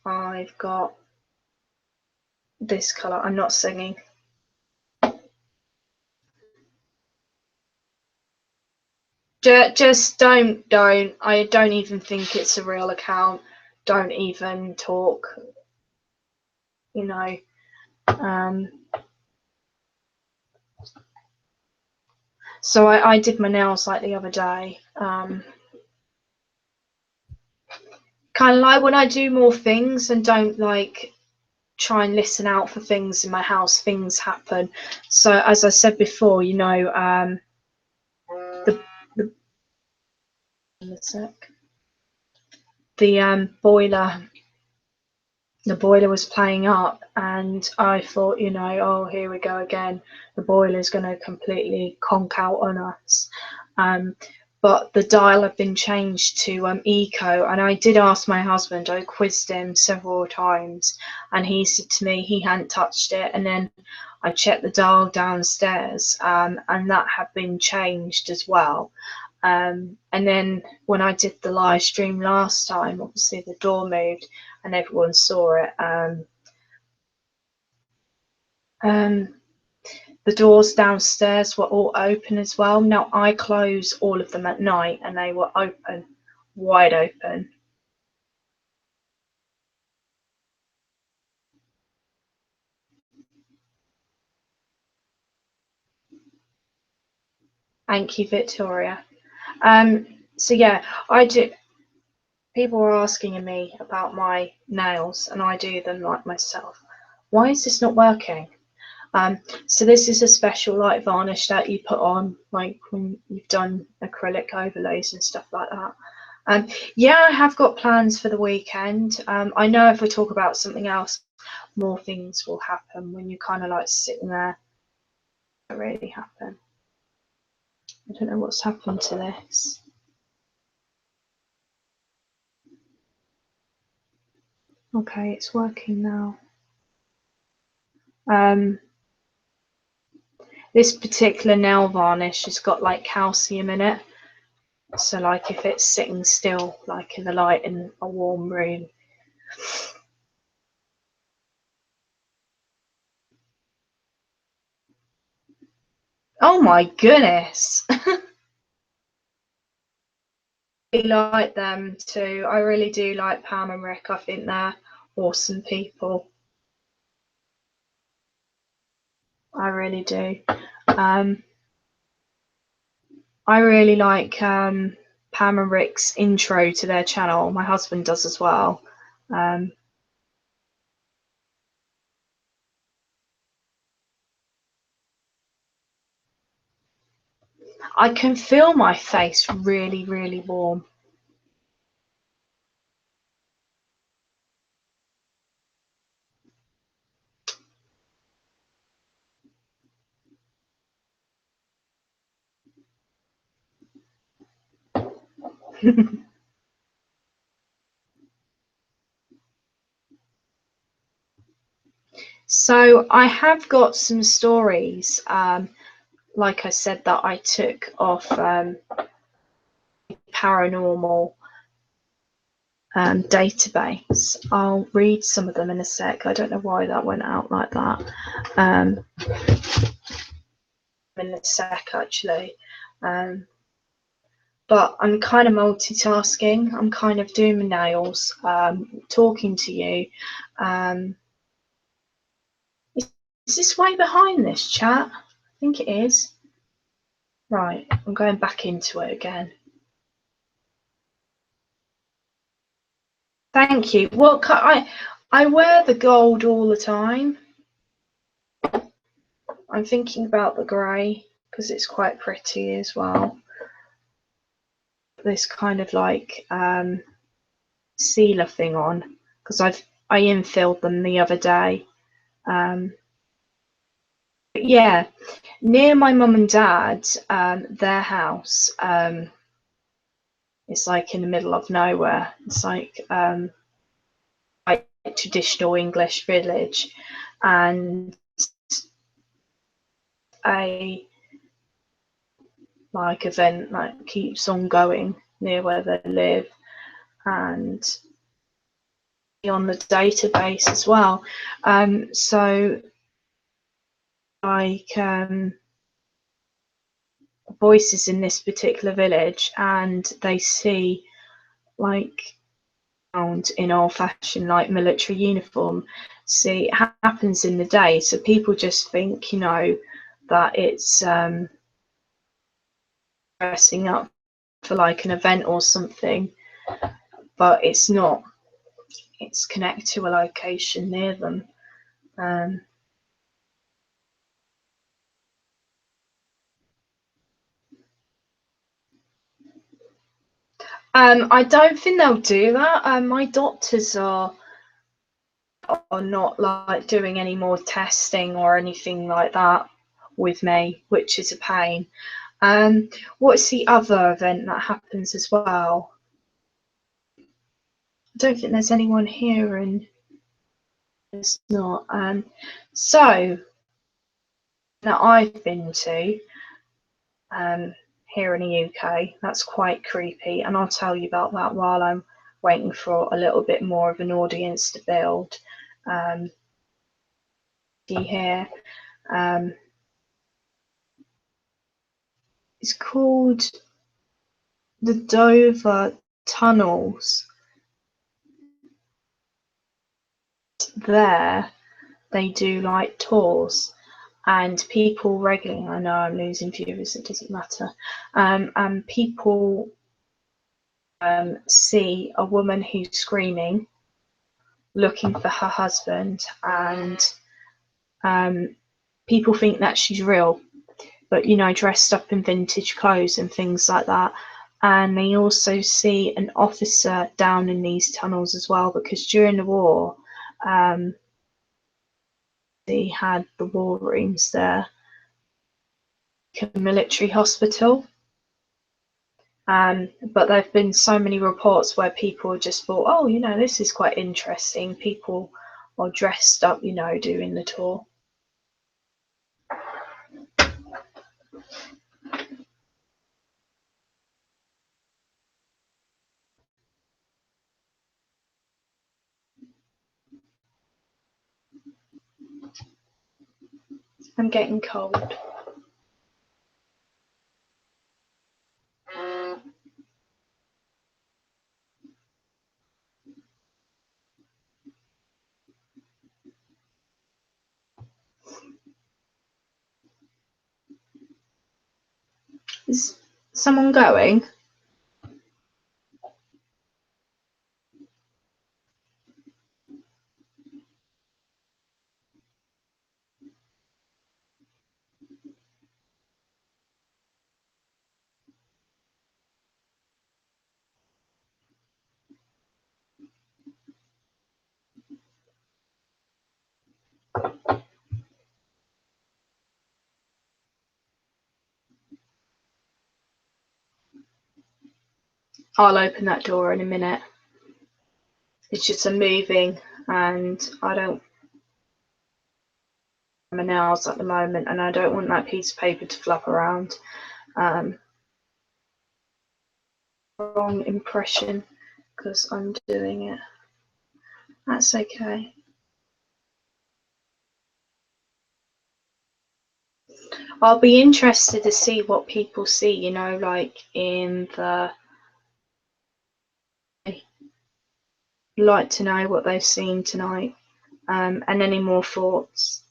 I've got this colour. I'm not singing. Just don't. I don't even think it's a real account. Don't even talk. You know. So I did my nails like the other day. Kind of like when I do more things and don't like try and listen out for things in my house, things happen. So as I said before, you know, the boiler, the boiler was playing up, and I thought, you know, oh, here we go again. The boiler's going to completely conk out on us. But the dial had been changed to eco, and I did ask my husband. I quizzed him several times, and he said to me he hadn't touched it. And then I checked the dial downstairs, and that had been changed as well. And then when I did the live stream last time, obviously the door moved and everyone saw it. The doors downstairs were all open as well. Now I close all of them at night, and they were open, wide open. Thank you, Victoria. So yeah, I do. People are asking me about my nails, and I do them like myself. Why is this not working? So this is a special light varnish that you put on like when you've done acrylic overlays and stuff like that. Yeah, I have got plans for the weekend. I know if we talk about something else, more things will happen when you're kind of like sitting there. It really happen. I don't know what's happened to this. Okay, it's working now. This particular nail varnish has got like calcium in it. So like if it's sitting still, like in the light in a warm room. Oh my goodness. I like them too. I really do like Pam and Rick. I think they're awesome people. I really do. I really like Pam and Rick's intro to their channel. My husband does as well. I can feel my face really, really warm. So I have got some stories, like I said, that I took off Paranormal database. I'll read some of them in a sec. I don't know why that went out like that. In a sec, actually. But I'm kind of multitasking. I'm kind of doing my nails, talking to you. Is this way behind this chat? I think it is. Right, I'm going back into it again. Thank you. Well, I wear the gold all the time. I'm thinking about the grey because it's quite pretty as well. This kind of like sealer thing on because I infilled them the other day. yeah, near my mum and dad, their house, it's like in the middle of nowhere. It's like traditional English village, and a like event like keeps on going near where they live, and on the database as well. So like voices in this particular village, and they see like found in old-fashioned like military uniform. See, it happens in the day, so people just think, you know, that it's dressing up for like an event or something, but it's not. It's connected to a location near them. Um, I don't think they'll do that. My doctors are not like doing any more testing or anything like that with me, which is a pain. What's the other event that happens as well? I don't think there's anyone here, and it's not. So that I've been to here in the UK, that's quite creepy, and I'll tell you about that while I'm waiting for a little bit more of an audience to build. Here, it's called the Dover Tunnels. There, they do like tours, and people regularly. I know I'm losing viewers. It doesn't matter. And people see a woman who's screaming, looking for her husband, and people think that she's real, but you know, dressed up in vintage clothes and things like that. And they also see an officer down in these tunnels as well, because during the war, they had the war rooms there, a military hospital. But there have been so many reports where people just thought, oh, you know, this is quite interesting. People are dressed up, you know, doing the tour. I'm getting cold. Is someone going? I'll open that door in a minute. It's just a moving, and I don't my nails at the moment, and I don't want that piece of paper to flap around. Wrong impression because I'm doing it. That's okay. I'll be interested to see what people see, you know, like in the. Like to know what they've seen tonight, and any more thoughts.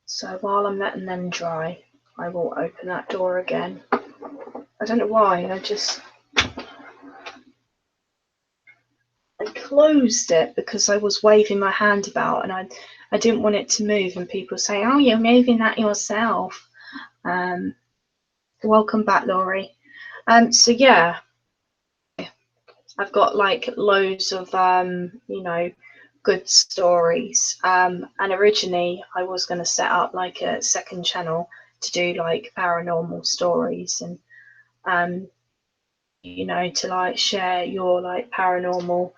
So while I'm letting them dry, I will open that door again. I don't know why, I closed it because I was waving my hand about and I didn't want it to move, and people say, oh, you're moving that yourself. Welcome back, Laurie. So yeah, I've got like loads of good stories. And originally I was going to set up like a second channel to do like paranormal stories and to like share your like paranormal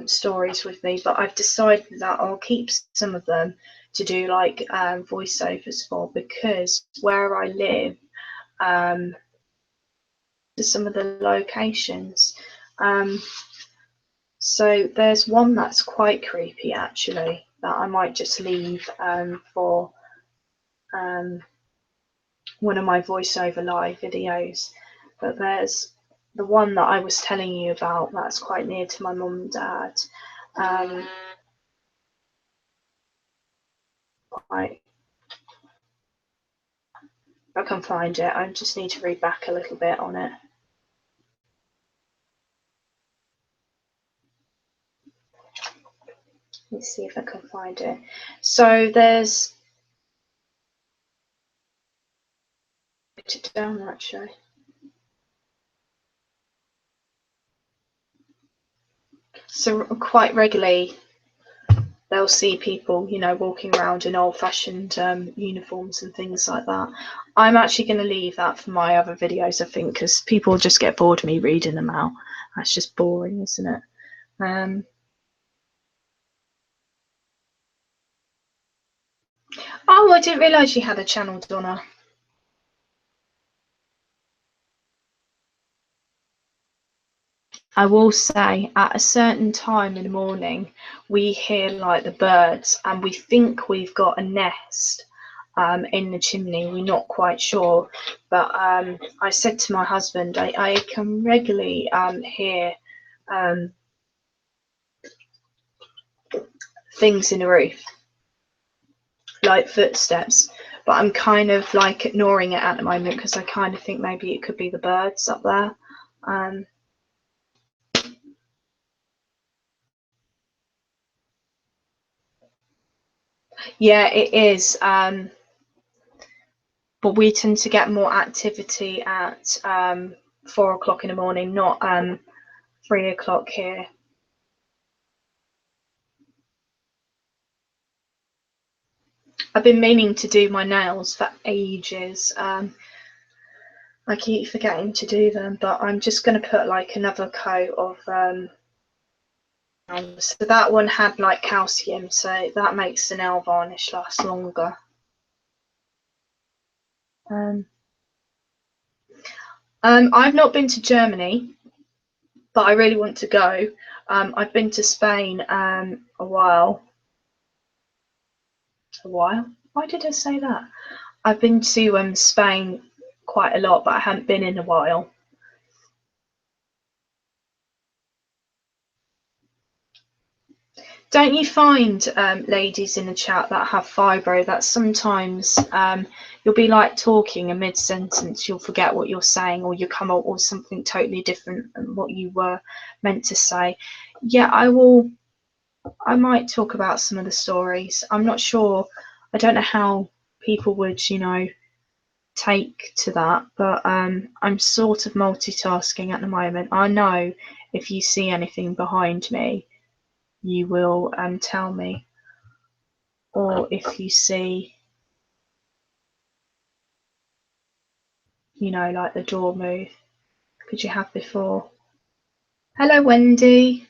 stories with me, but I've decided that I'll keep some of them to do like voiceovers for, because where I live, some of the locations, so there's one that's quite creepy actually that I might just leave for one of my voiceover live videos. But there's the one that I was telling you about that's quite near to my mum and dad. I can find it. I just need to read back a little bit on it. Let's see if I can find it. So there's put it down actually. So quite regularly they'll see people, walking around in old-fashioned uniforms and things like that. I'm actually going to leave that for my other videos, I think, because people just get bored of me reading them out. That's just boring, isn't it? Oh, I didn't realise you had a channel, Donna. I will say at a certain time in the morning, we hear like the birds and we think we've got a nest in the chimney. We're not quite sure. But I said to my husband, I can regularly hear things in the roof, like footsteps. But I'm kind of like ignoring it at the moment because I kind of think maybe it could be the birds up there. Yeah, it is. But we tend to get more activity at 4 o'clock in the morning, not 3 o'clock here. I've been meaning to do my nails for ages. I keep forgetting to do them, but I'm just going to put like another coat of so that one had like calcium, so that makes the nail varnish last longer. I've not been to Germany, but I really want to go. I've been to Spain a while. Why did I say that? I've been to Spain quite a lot, but I haven't been in a while. Don't you find, ladies in the chat that have fibro, that sometimes you'll be like talking a mid-sentence, you'll forget what you're saying, or you come up with something totally different than what you were meant to say? Yeah, I might talk about some of the stories. I'm not sure. I don't know how people would, take to that, but I'm sort of multitasking at the moment. I know if you see anything behind me, you will tell me, or if you see, like the door move. Could you have before? Hello, Wendy.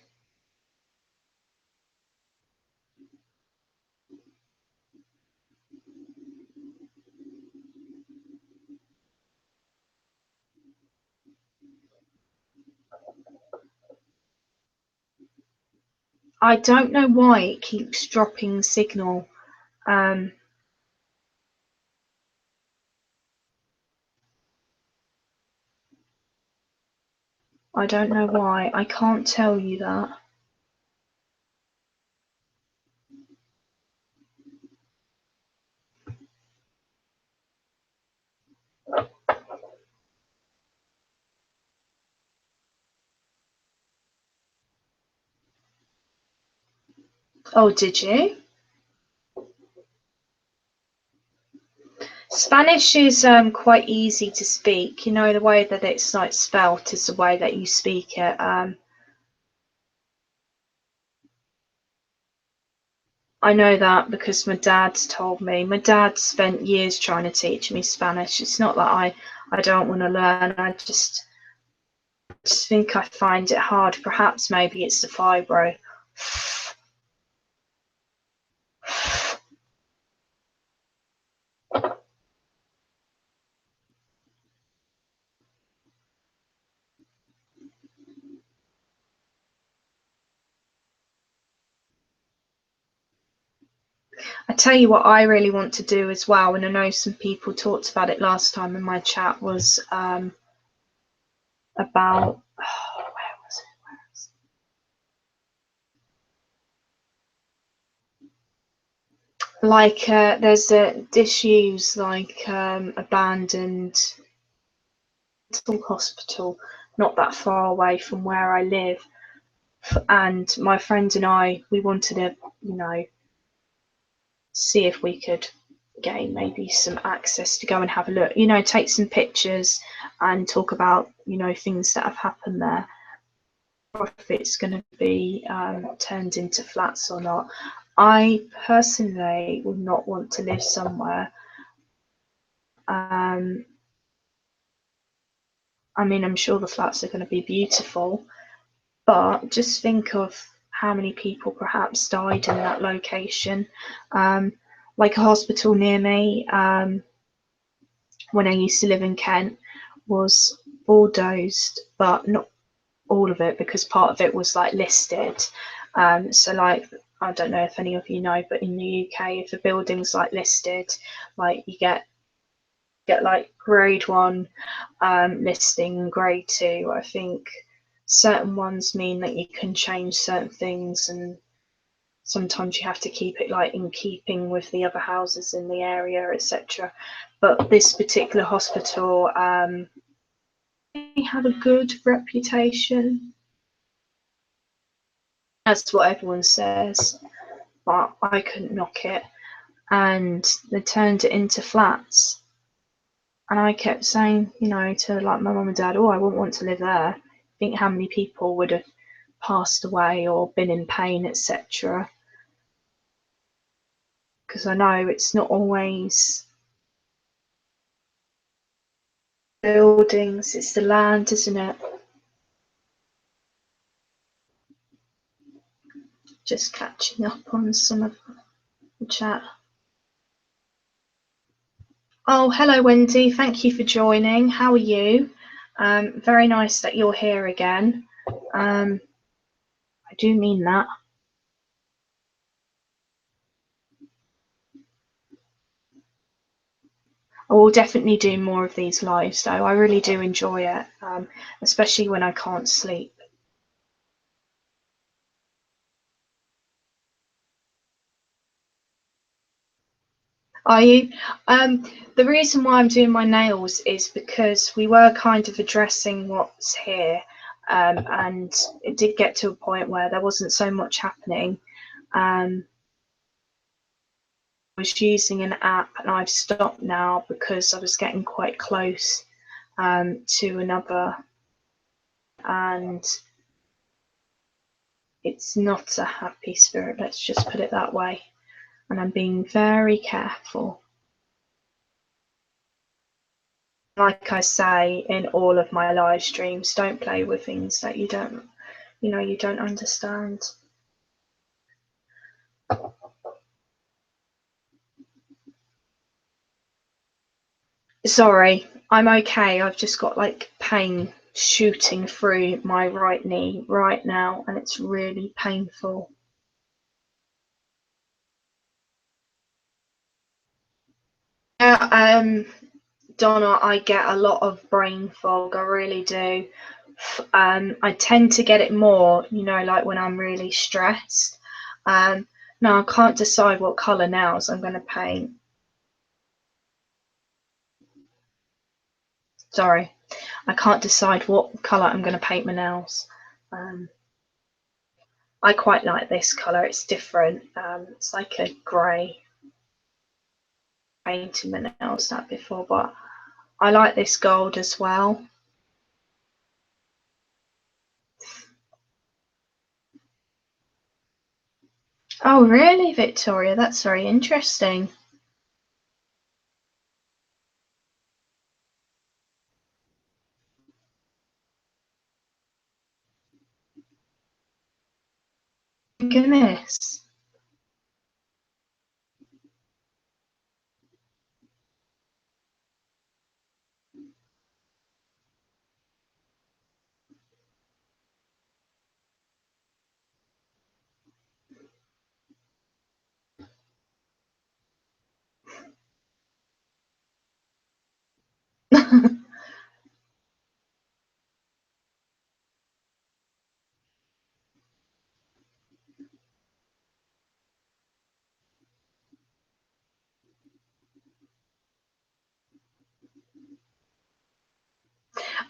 I don't know why it keeps dropping signal. I don't know why. I can't tell you that. Oh, did you? Spanish is quite easy to speak. You know, the way that it's like spelt is the way that you speak it. I know that because my dad's told me. My dad spent years trying to teach me Spanish. It's not that I don't want to learn. I just think I find it hard. Perhaps maybe it's the fibro. I tell you what I really want to do as well, and I know some people talked about it last time in my chat, was about where was it? Like there's a disused like abandoned mental hospital not that far away from where I live, and my friend and we wanted to, you know, see if we could gain maybe some access to go and have a look, you know, take some pictures and talk about, you know, things that have happened there, or if it's going to be turned into flats or not. I personally would not want to live somewhere. um, I mean, I'm sure the flats are going to be beautiful, but just think of how many people perhaps died in that location. Um, like a hospital near me, when I used to live in Kent, was bulldozed, but not all of it because part of it was like listed. So like, I don't know if any of you know, but in the UK, if a building's like listed, like you get like grade one listing, grade two. I think certain ones mean that you can change certain things, and sometimes you have to keep it like in keeping with the other houses in the area, etc. But this particular hospital had a good reputation. That's what everyone says, but I couldn't knock it. And they turned it into flats. And I kept saying, you know, to like my mum and dad, oh, I wouldn't want to live there. Think how many people would have passed away or been in pain, etc. Because I know it's not always buildings, it's the land, isn't it? Just catching up on some of the chat. Oh, hello, Wendy. Thank you for joining. How are you? Very nice that you're here again. I do mean that. I will definitely do more of these lives, though. I really do enjoy it, especially when I can't sleep. Are you? The reason why I'm doing my nails is because we were kind of addressing what's here, and it did get to a point where there wasn't so much happening. I was using an app, and I've stopped now because I was getting quite close to another, and it's not a happy spirit. Let's just put it that way. And I'm being very careful. Like I say in all of my live streams, don't play with things that you don't, you know, you don't understand. Sorry, I'm okay. I've just got like pain shooting through my right knee right now, and it's really painful. Yeah, Donna, I get a lot of brain fog. I really do. I tend to get it more, you know, like when I'm really stressed. Now I can't decide what colour nails I'm going to paint. Sorry, I can't decide what colour I'm going to paint my nails. I quite like this colour. It's different. It's like a grey. Painted my nails that before, but I like this gold as well. Oh, really, Victoria? That's very interesting. Goodness.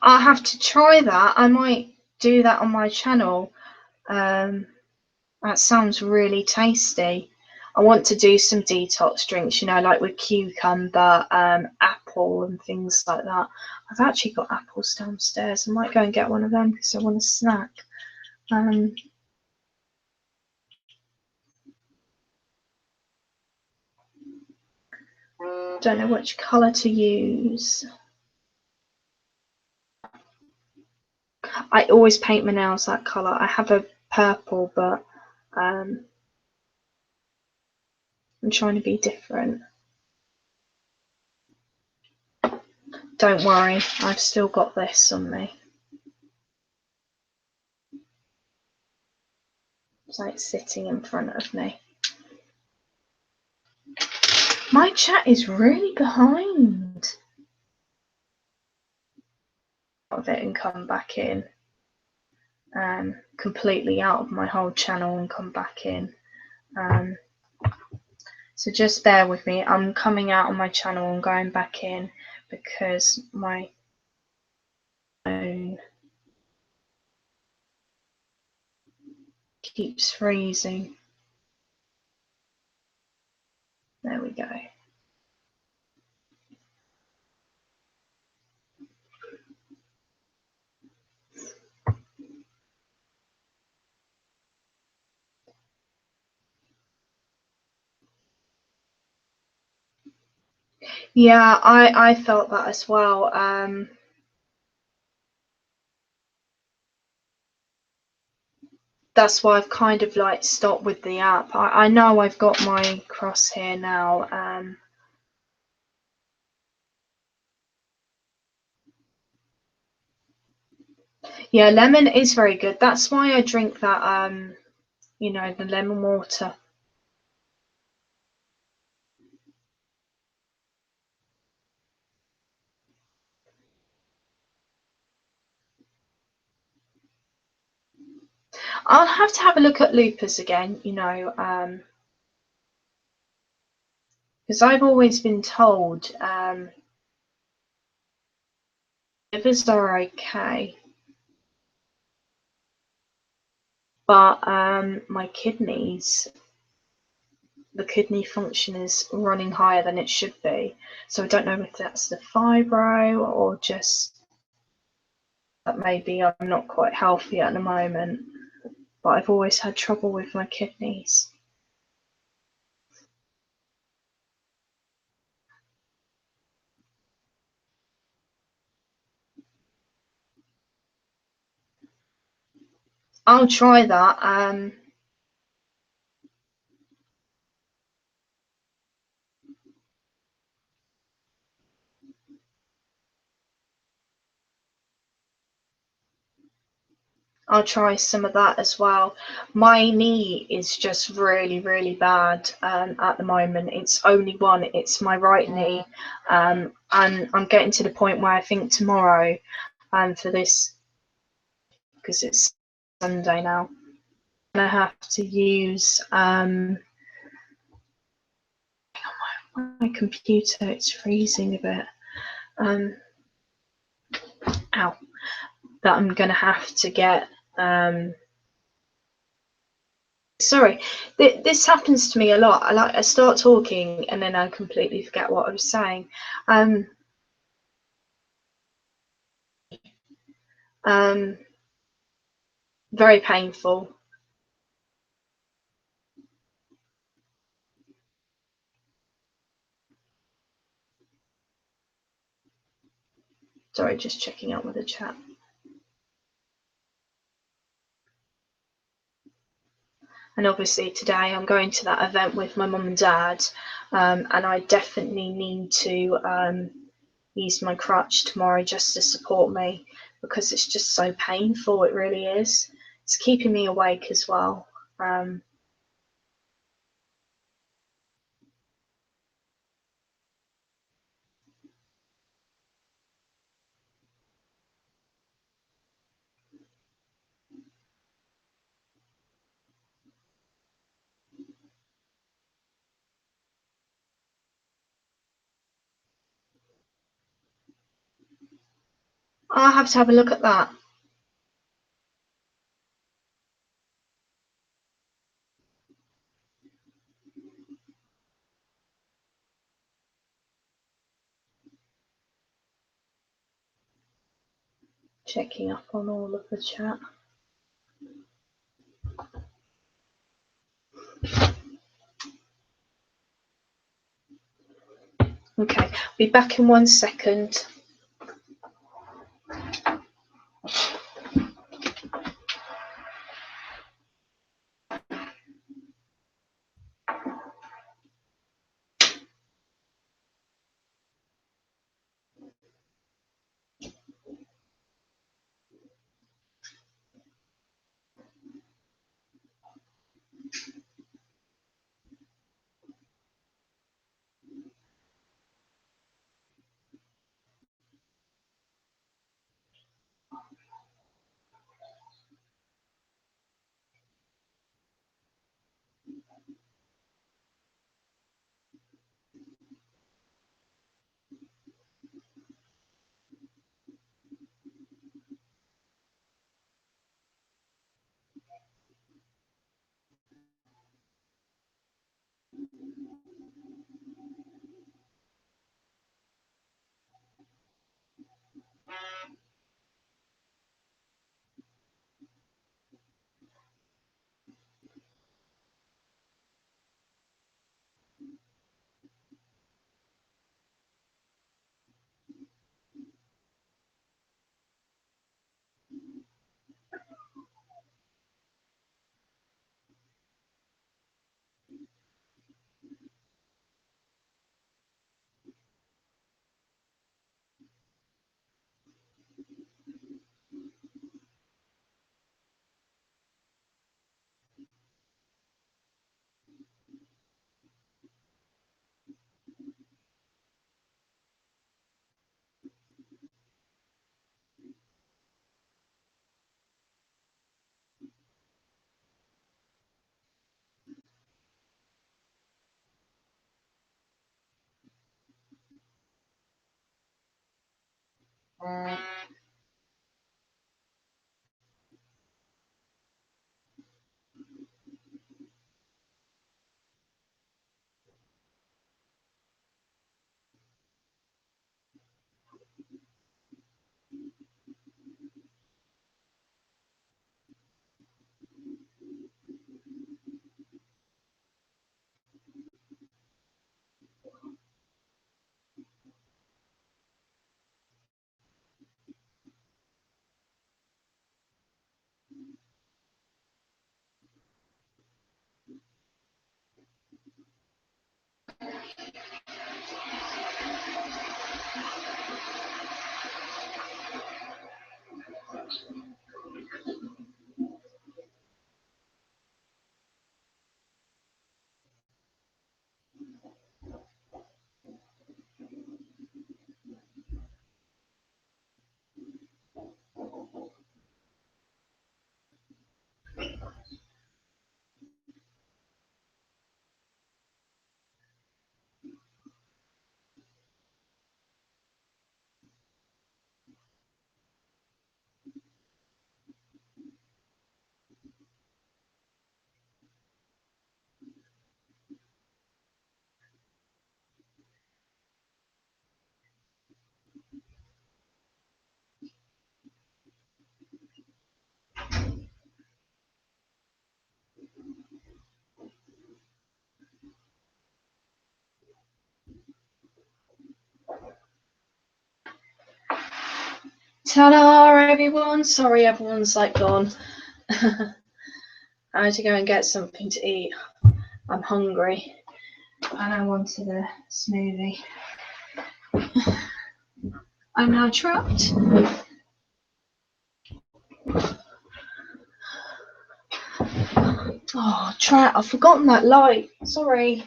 I'll have to try that. I might do that on my channel. That sounds really tasty. I want to do some detox drinks, you know, like with cucumber, apple and things like that. I've actually got apples downstairs. I might go and get one of them because I want a snack. Don't know which colour to use. I always paint my nails that colour. I have a purple, but I'm trying to be different. Don't worry, I've still got this on me. It's like sitting in front of me. My chat is really behind. Of it and come back in. Completely out of my whole channel and come back in. So just bear with me. I'm coming out on my channel and going back in because my phone keeps freezing. There we go. Yeah, I felt that as well. That's why I've kind of like stopped with the app. I know I've got my cross here now. Yeah, lemon is very good. That's why I drink that, you know, the lemon water. I'll have to have a look at lupus again, you know, because I've always been told livers are okay, but my kidneys, the kidney function is running higher than it should be. So I don't know if that's the fibro or just that maybe I'm not quite healthy at the moment, but I've always had trouble with my kidneys. I'll try that. I'll try some of that as well. My knee is just really, really bad at the moment. It's only one, it's my right knee. And I'm getting to the point where I think tomorrow, for this, because it's Sunday now, I'm going to have to use my computer. It's freezing a bit. Ow. That I'm going to have to get Sorry, this happens to me a lot. I start talking and then I completely forget what I was saying. Um, um, very painful. Sorry, just checking out with the chat. And obviously today I'm going to that event with my mum and dad, and I definitely need to use my crutch tomorrow just to support me because it's just so painful. It really is. It's keeping me awake as well. Um, I'll have to have a look at that. Checking up on all of the chat. Okay, I'll be back in 1 second. Ta-da, everyone! Sorry, everyone's like gone. I had to go and get something to eat. I'm hungry, and I wanted a smoothie. I'm now trapped. Oh, I've forgotten that light. Sorry.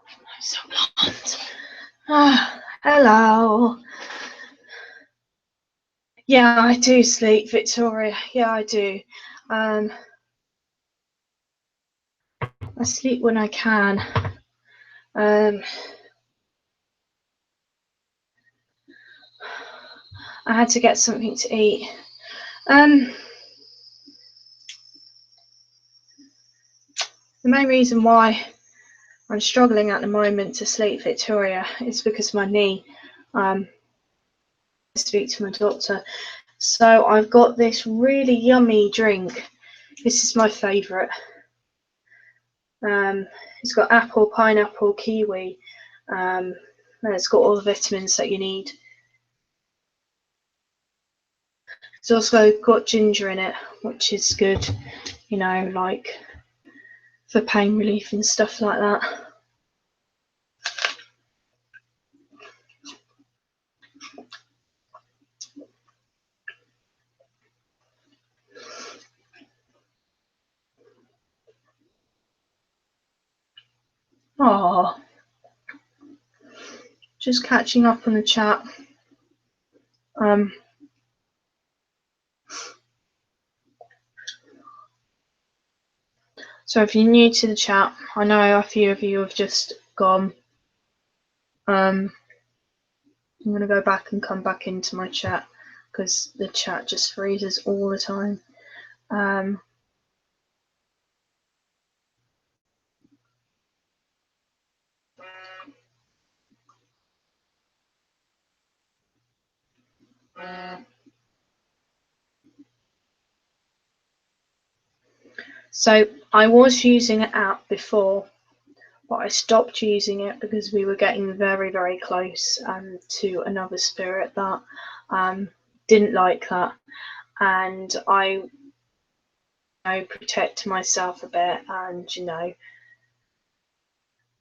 I'm so blunt. Hello. Yeah, I do sleep, Victoria. Yeah, I do. I sleep when I can. I had to get something to eat. The main reason why I'm struggling at the moment to sleep, Victoria, is because my knee. I speak to my doctor. So I've got this really yummy drink. This is my favourite. It's got apple, pineapple, kiwi, and it's got all the vitamins that you need. It's also got ginger in it, which is good, you know, like for pain relief and stuff like that. Oh, just catching up on the chat. So if you're new to the chat, I know a few of you have just gone. I'm going to go back and come back into my chat because the chat just freezes all the time. So I was using an app before, but I stopped using it because we were getting very, very close to another spirit that didn't like that, and I protect myself a bit, and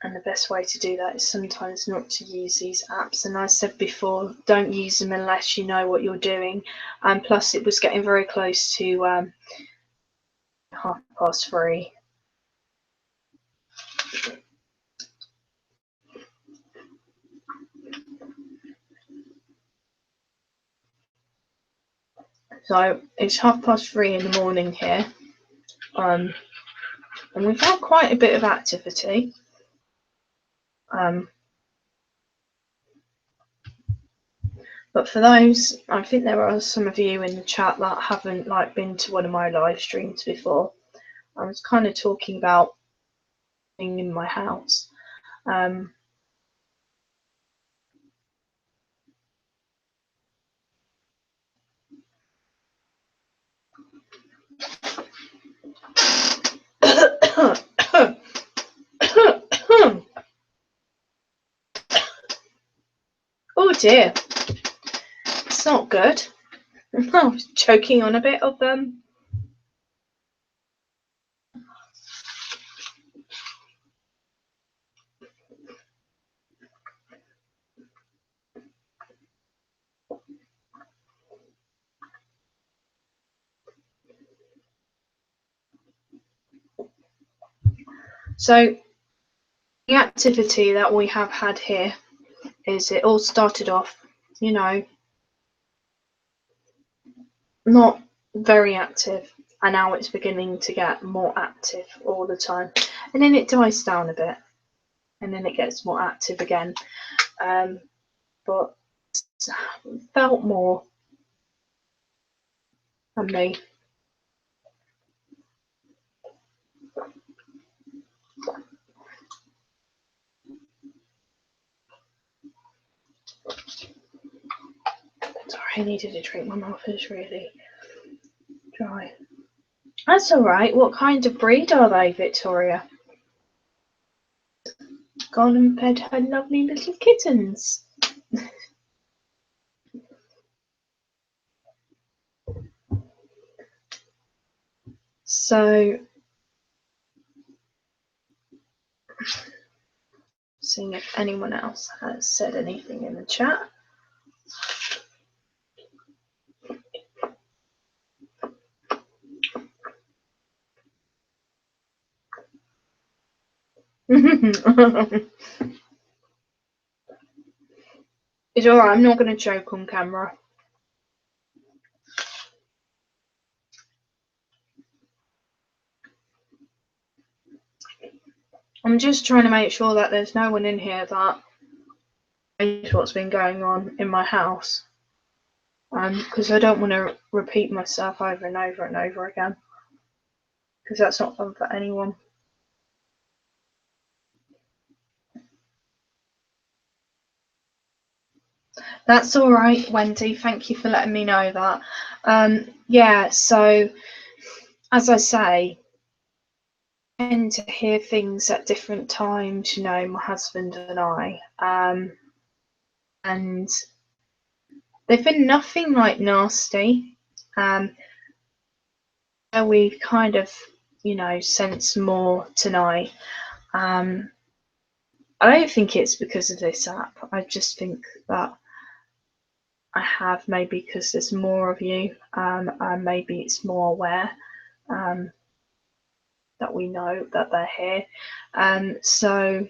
and the best way to do that is sometimes not to use these apps. And I said before, don't use them unless you know what you're doing. And plus, it was getting very close to 3:30. So it's 3:30 in the morning here, and we've had quite a bit of activity. But for those, I think there are some of you in the chat that haven't been to one of my live streams before. I was kind of talking about being in my house. Oh dear, it's not good. I'm choking on a bit of them. So the activity that we have had here is it all started off, not very active, and now it's beginning to get more active all the time, and then it dies down a bit, and then it gets more active again. But felt more than me. I needed a drink. My mouth is really dry. That's all right. What kind of breed are they, Victoria? Gone and fed her lovely little kittens. So, seeing if anyone else has said anything in the chat. It's alright, I'm not going to joke on camera. I'm just trying to make sure that there's no one in here that knows what's been going on in my house. Because I don't want to repeat myself over and over and over again. Because that's not fun for anyone. That's all right, Wendy. Thank you for letting me know that. Yeah, so as I say, I tend to hear things at different times, you know, my husband and I. And they've been nothing like nasty. We kind of, you know, sense more tonight. I don't think it's because of this app. I just think that I have, maybe because there's more of you, and maybe it's more aware that we know that they're here. So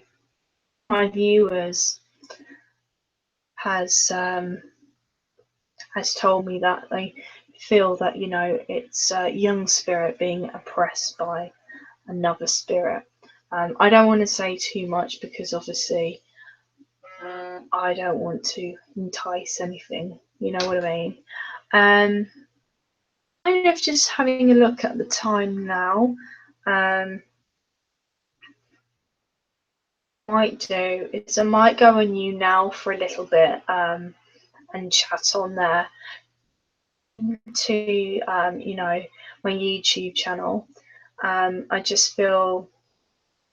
my viewers has told me that they feel that, you know, it's a young spirit being oppressed by another spirit. I don't want to say too much because obviously I don't want to entice anything, you know what I mean? Kind of just having a look at the time now. Might do is I might go on you now for a little bit and chat on there to you know, my YouTube channel. I just feel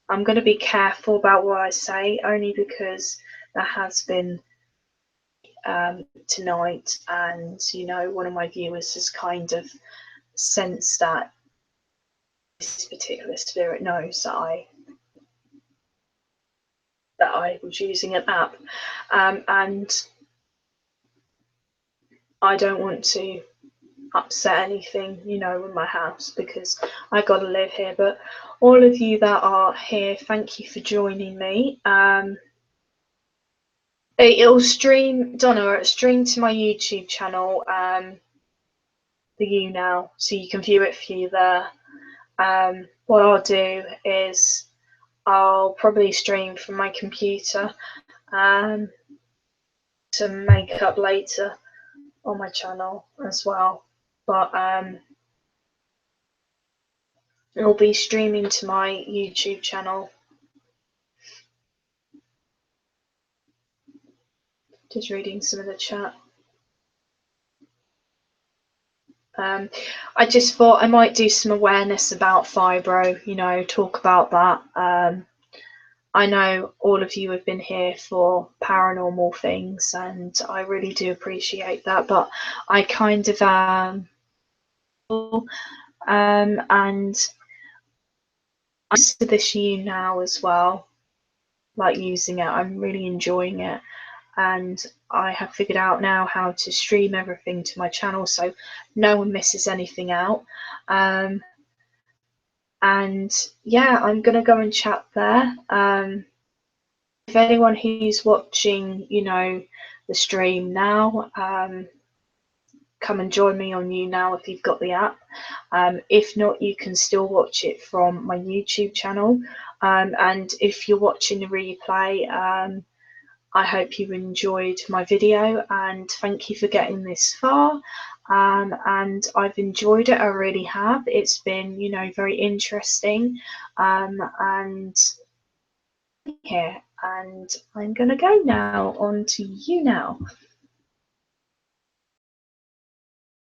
I'm going to be careful about what I say, only because there has been tonight, and you know, one of my viewers has kind of sensed that this particular spirit knows that I was using an app, and I don't want to upset anything, you know, in my house, because I got to live here. But all of you that are here, thank you for joining me. It'll stream, Donna, it'll stream to my YouTube channel, the You Now, so you can view it for you there. What I'll do is I'll probably stream from my computer to make up later on my channel as well. But it'll be streaming to my YouTube channel. Just reading some of the chat. I just thought I might do some awareness about fibro, you know, talk about that. I know all of you have been here for paranormal things, and I really do appreciate that, but I kind of and I'm to this You Now as well, like using it. I'm really enjoying it, and I have figured out now how to stream everything to my channel so no one misses anything out. And yeah, I'm gonna go and chat there. If anyone who's watching, you know, the stream now, come and join me on You Now if you've got the app. If not, you can still watch it from my YouTube channel. And if you're watching the replay, I hope you enjoyed my video, and thank you for getting this far. And I've enjoyed it, I really have. It's been, you know, very interesting. And here, and I'm gonna go now on to You Now.